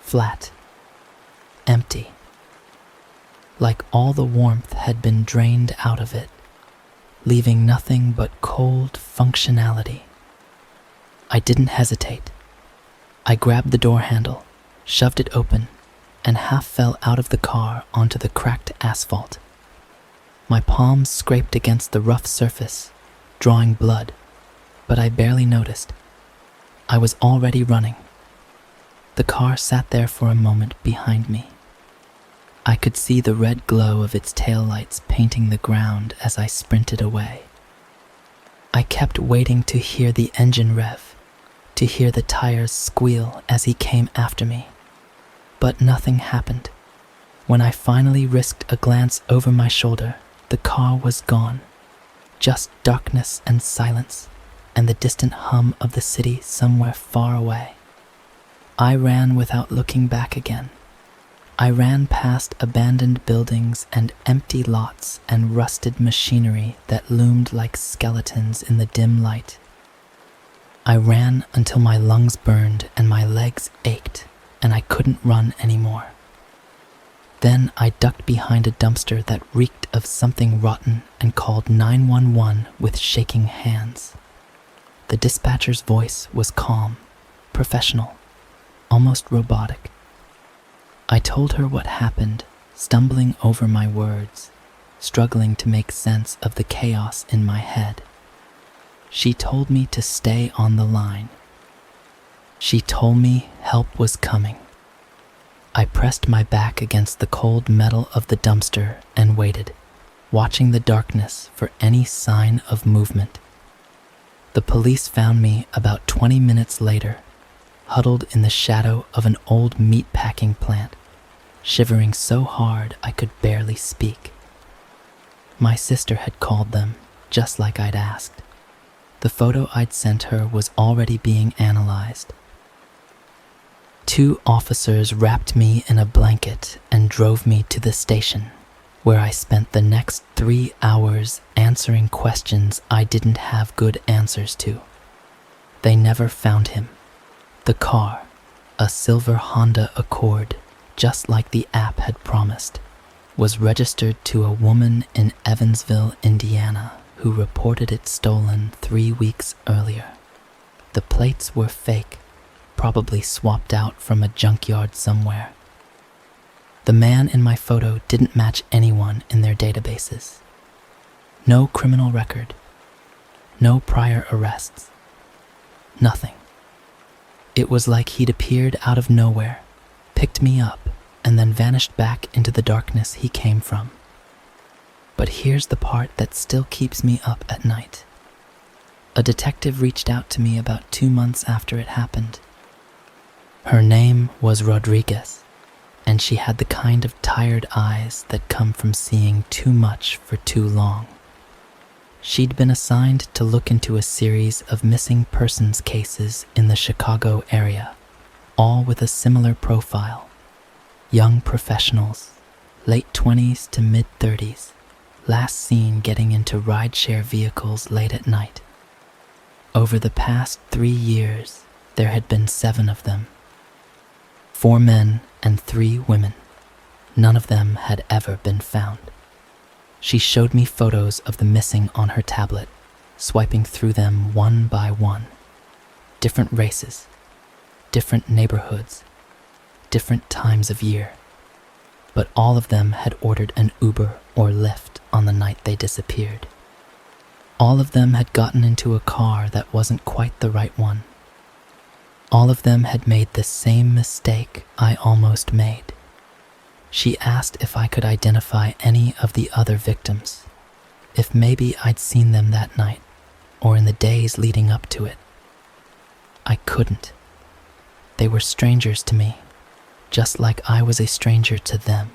S1: Flat. Empty. Like all the warmth had been drained out of it, leaving nothing but cold functionality. I didn't hesitate. I grabbed the door handle, shoved it open, and half fell out of the car onto the cracked asphalt. My palms scraped against the rough surface, drawing blood, but I barely noticed. I was already running. The car sat there for a moment behind me. I could see the red glow of its taillights painting the ground as I sprinted away. I kept waiting to hear the engine rev, to hear the tires squeal as he came after me. But nothing happened. When I finally risked a glance over my shoulder, the car was gone. Just darkness and silence, and the distant hum of the city somewhere far away. I ran without looking back again. I ran past abandoned buildings and empty lots and rusted machinery that loomed like skeletons in the dim light. I ran until my lungs burned and my legs ached, and I couldn't run anymore. Then I ducked behind a dumpster that reeked of something rotten and called 911 with shaking hands. The dispatcher's voice was calm, professional, almost robotic. I told her what happened, stumbling over my words, struggling to make sense of the chaos in my head. She told me to stay on the line. She told me help was coming. I pressed my back against the cold metal of the dumpster and waited, watching the darkness for any sign of movement. The police found me about 20 minutes later, huddled in the shadow of an old meatpacking plant, shivering so hard I could barely speak. My sister had called them, just like I'd asked. The photo I'd sent her was already being analyzed. 2 officers wrapped me in a blanket and drove me to the station, where I spent the next 3 hours answering questions I didn't have good answers to. They never found him. The car, a silver Honda Accord, just like the app had promised, was registered to a woman in Evansville, Indiana, who reported it stolen 3 weeks earlier. The plates were fake, probably swapped out from a junkyard somewhere. The man in my photo didn't match anyone in their databases. No criminal record. No prior arrests. Nothing. It was like he'd appeared out of nowhere, picked me up, and then vanished back into the darkness he came from. But here's the part that still keeps me up at night. A detective reached out to me about 2 months after it happened. Her name was Rodriguez, and she had the kind of tired eyes that come from seeing too much for too long. She'd been assigned to look into a series of missing persons cases in the Chicago area, all with a similar profile. Young professionals, late 20s to mid-30s, last seen getting into rideshare vehicles late at night. Over the past 3 years, there had been 7 of them. 4 men and 3 women. None of them had ever been found. She showed me photos of the missing on her tablet, swiping through them one by one. Different races, different neighborhoods, different times of year. But all of them had ordered an Uber or Lyft on the night they disappeared. All of them had gotten into a car that wasn't quite the right one. All of them had made the same mistake I almost made. She asked if I could identify any of the other victims, if maybe I'd seen them that night or in the days leading up to it. I couldn't. They were strangers to me, just like I was a stranger to them.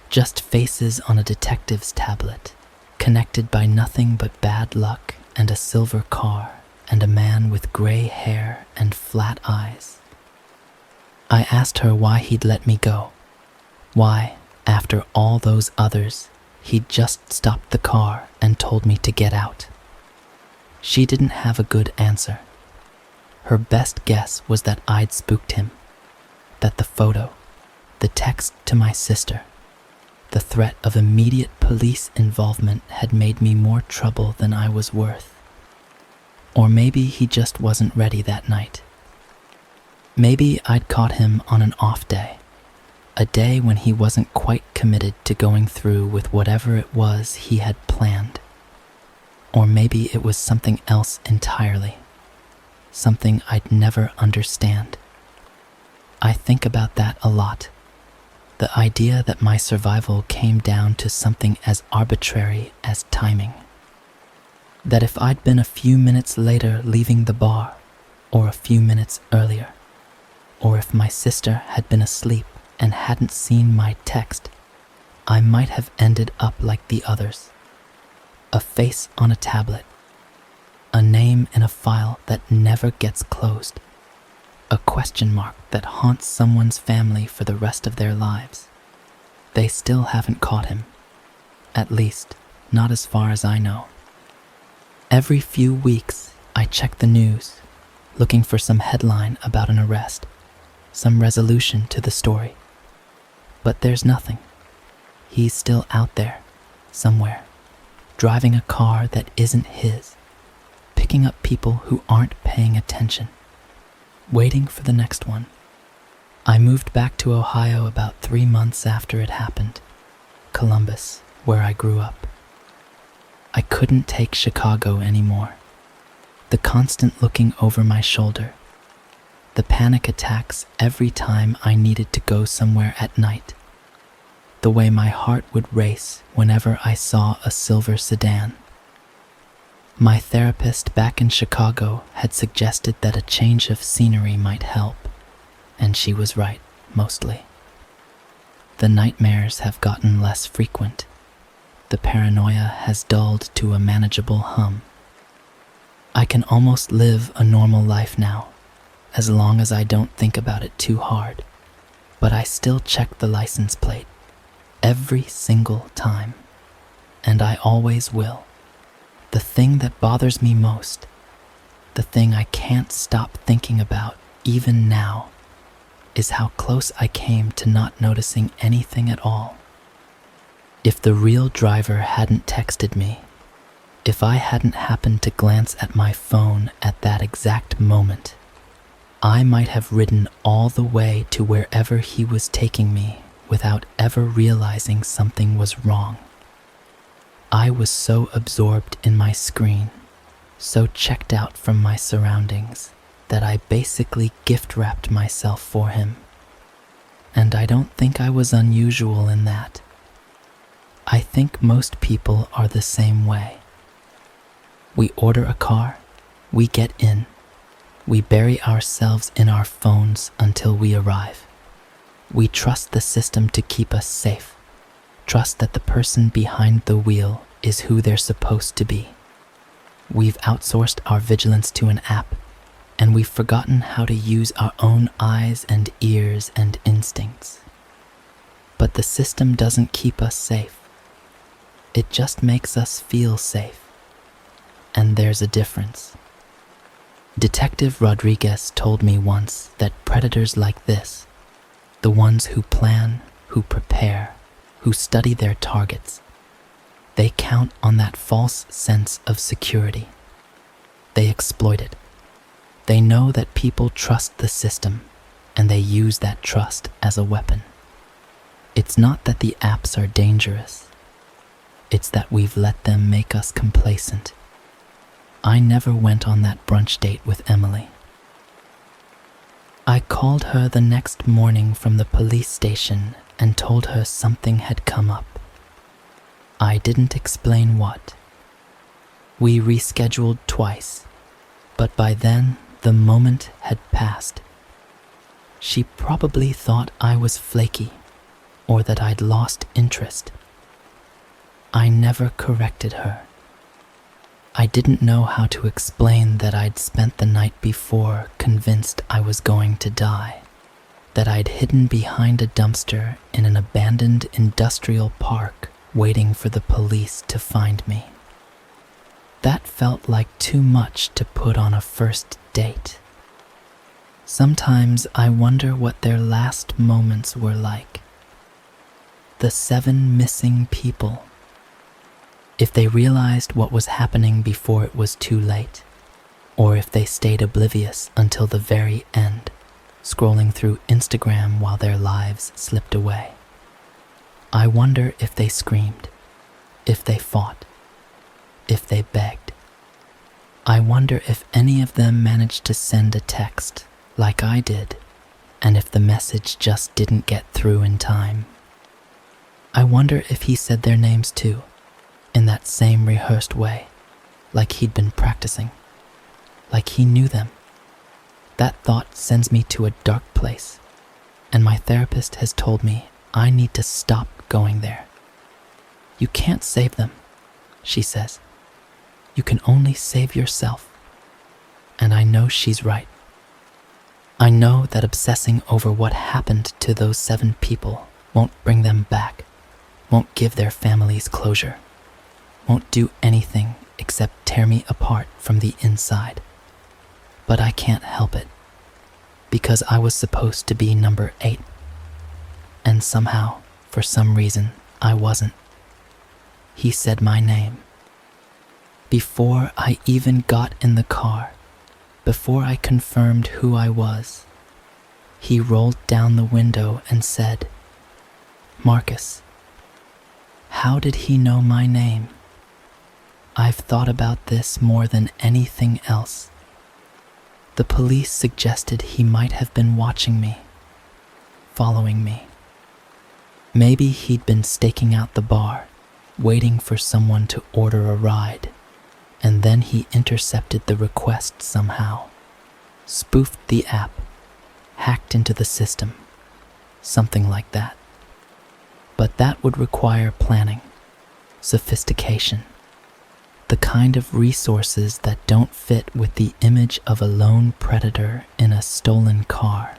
S1: Just faces on a detective's tablet, connected by nothing but bad luck and a silver car and a man with gray hair and flat eyes. I asked her why he'd let me go. Why, after all those others, he'd just stopped the car and told me to get out. She didn't have a good answer. Her best guess was that I'd spooked him, that the photo, the text to my sister, the threat of immediate police involvement had made me more trouble than I was worth. Or maybe he just wasn't ready that night. Maybe I'd caught him on an off day, a day when he wasn't quite committed to going through with whatever it was he had planned. Or maybe it was something else entirely, something I'd never understand. I think about that a lot. The idea that my survival came down to something as arbitrary as timing. That if I'd been a few minutes later leaving the bar, or a few minutes earlier, or if my sister had been asleep and hadn't seen my text, I might have ended up like the others. A face on a tablet, a name in a file that never gets closed, a question mark that haunts someone's family for the rest of their lives. They still haven't caught him, at least not as far as I know. Every few weeks, I check the news, looking for some headline about an arrest, some resolution to the story. But there's nothing. He's still out there, somewhere, driving a car that isn't his, picking up people who aren't paying attention, waiting for the next one. I moved back to Ohio about 3 months after it happened, Columbus, where I grew up. I couldn't take Chicago anymore. The constant looking over my shoulder, the panic attacks every time I needed to go somewhere at night, the way my heart would race whenever I saw a silver sedan. My therapist back in Chicago had suggested that a change of scenery might help, and she was right, mostly. The nightmares have gotten less frequent. The paranoia has dulled to a manageable hum. I can almost live a normal life now, as long as I don't think about it too hard. But I still check the license plate, every single time, and I always will. The thing that bothers me most, the thing I can't stop thinking about, even now, is how close I came to not noticing anything at all. If the real driver hadn't texted me, if I hadn't happened to glance at my phone at that exact moment, I might have ridden all the way to wherever he was taking me without ever realizing something was wrong. I was so absorbed in my screen, so checked out from my surroundings, that I basically gift-wrapped myself for him. And I don't think I was unusual in that. I think most people are the same way. We order a car, we get in, we bury ourselves in our phones until we arrive. We trust the system to keep us safe, trust that the person behind the wheel is who they're supposed to be. We've outsourced our vigilance to an app, and we've forgotten how to use our own eyes and ears and instincts. But the system doesn't keep us safe. It just makes us feel safe. And there's a difference. Detective Rodriguez told me once that predators like this, the ones who plan, who prepare, who study their targets, they count on that false sense of security. They exploit it. They know that people trust the system, and they use that trust as a weapon. It's not that the apps are dangerous. It's that we've let them make us complacent. I never went on that brunch date with Emily. I called her the next morning from the police station and told her something had come up. I didn't explain what. We rescheduled twice, but by then the moment had passed. She probably thought I was flaky or that I'd lost interest. I never corrected her. I didn't know how to explain that I'd spent the night before convinced I was going to die, that I'd hidden behind a dumpster in an abandoned industrial park waiting for the police to find me. That felt like too much to put on a first date. Sometimes I wonder what their last moments were like. The 7 missing people. If they realized what was happening before it was too late, or if they stayed oblivious until the very end, scrolling through Instagram while their lives slipped away. I wonder if they screamed, if they fought, if they begged. I wonder if any of them managed to send a text like I did, and if the message just didn't get through in time. I wonder if he said their names too, in that same rehearsed way, like he'd been practicing, like he knew them. That thought sends me to a dark place, and my therapist has told me I need to stop going there. You can't save them, she says. You can only save yourself. And I know she's right. I know that obsessing over what happened to those 7 people won't bring them back, won't give their families closure, won't do anything except tear me apart from the inside. But I can't help it, because I was supposed to be number 8. And somehow, for some reason, I wasn't. He said my name. Before I even got in the car, before I confirmed who I was, he rolled down the window and said, "Marcus." How did he know my name? I've thought about this more than anything else. The police suggested he might have been watching me, following me. Maybe he'd been staking out the bar, waiting for someone to order a ride, and then he intercepted the request somehow, spoofed the app, hacked into the system, something like that. But that would require planning, sophistication, the kind of resources that don't fit with the image of a lone predator in a stolen car.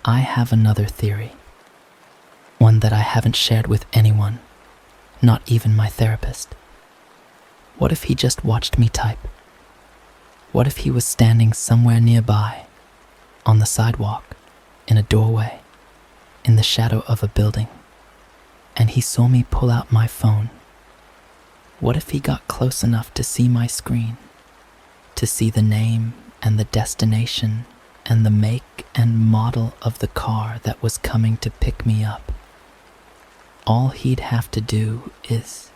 S1: I have another theory, one that I haven't shared with anyone, not even my therapist. What if he just watched me type? What if he was standing somewhere nearby, on the sidewalk, in a doorway, in the shadow of a building, and he saw me pull out my phone? What if he got close enough to see my screen, to see the name and the destination and the make and model of the car that was coming to pick me up? All he'd have to do is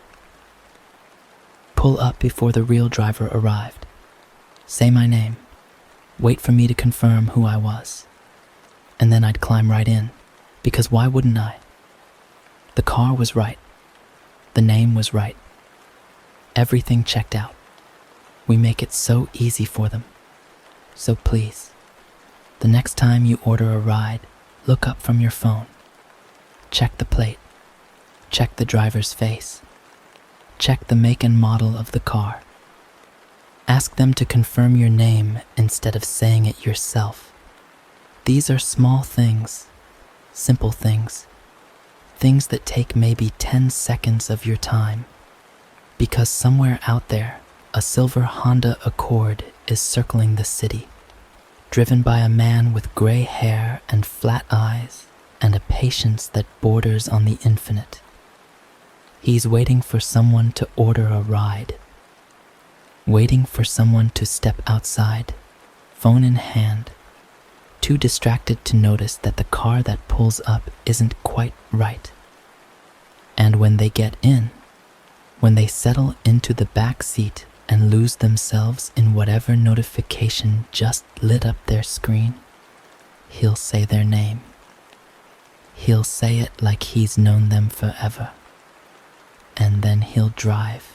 S1: pull up before the real driver arrived, say my name, wait for me to confirm who I was, and then I'd climb right in, because why wouldn't I? The car was right. The name was right. Everything checked out. We make it so easy for them. So please, the next time you order a ride, look up from your phone. Check the plate. Check the driver's face. Check the make and model of the car. Ask them to confirm your name instead of saying it yourself. These are small things, simple things, things that take maybe 10 seconds of your time, because somewhere out there, a silver Honda Accord is circling the city, driven by a man with gray hair and flat eyes and a patience that borders on the infinite. He's waiting for someone to order a ride, waiting for someone to step outside, phone in hand, too distracted to notice that the car that pulls up isn't quite right. And when they get in, when they settle into the back seat and lose themselves in whatever notification just lit up their screen, he'll say their name. He'll say it like he's known them forever. And then he'll drive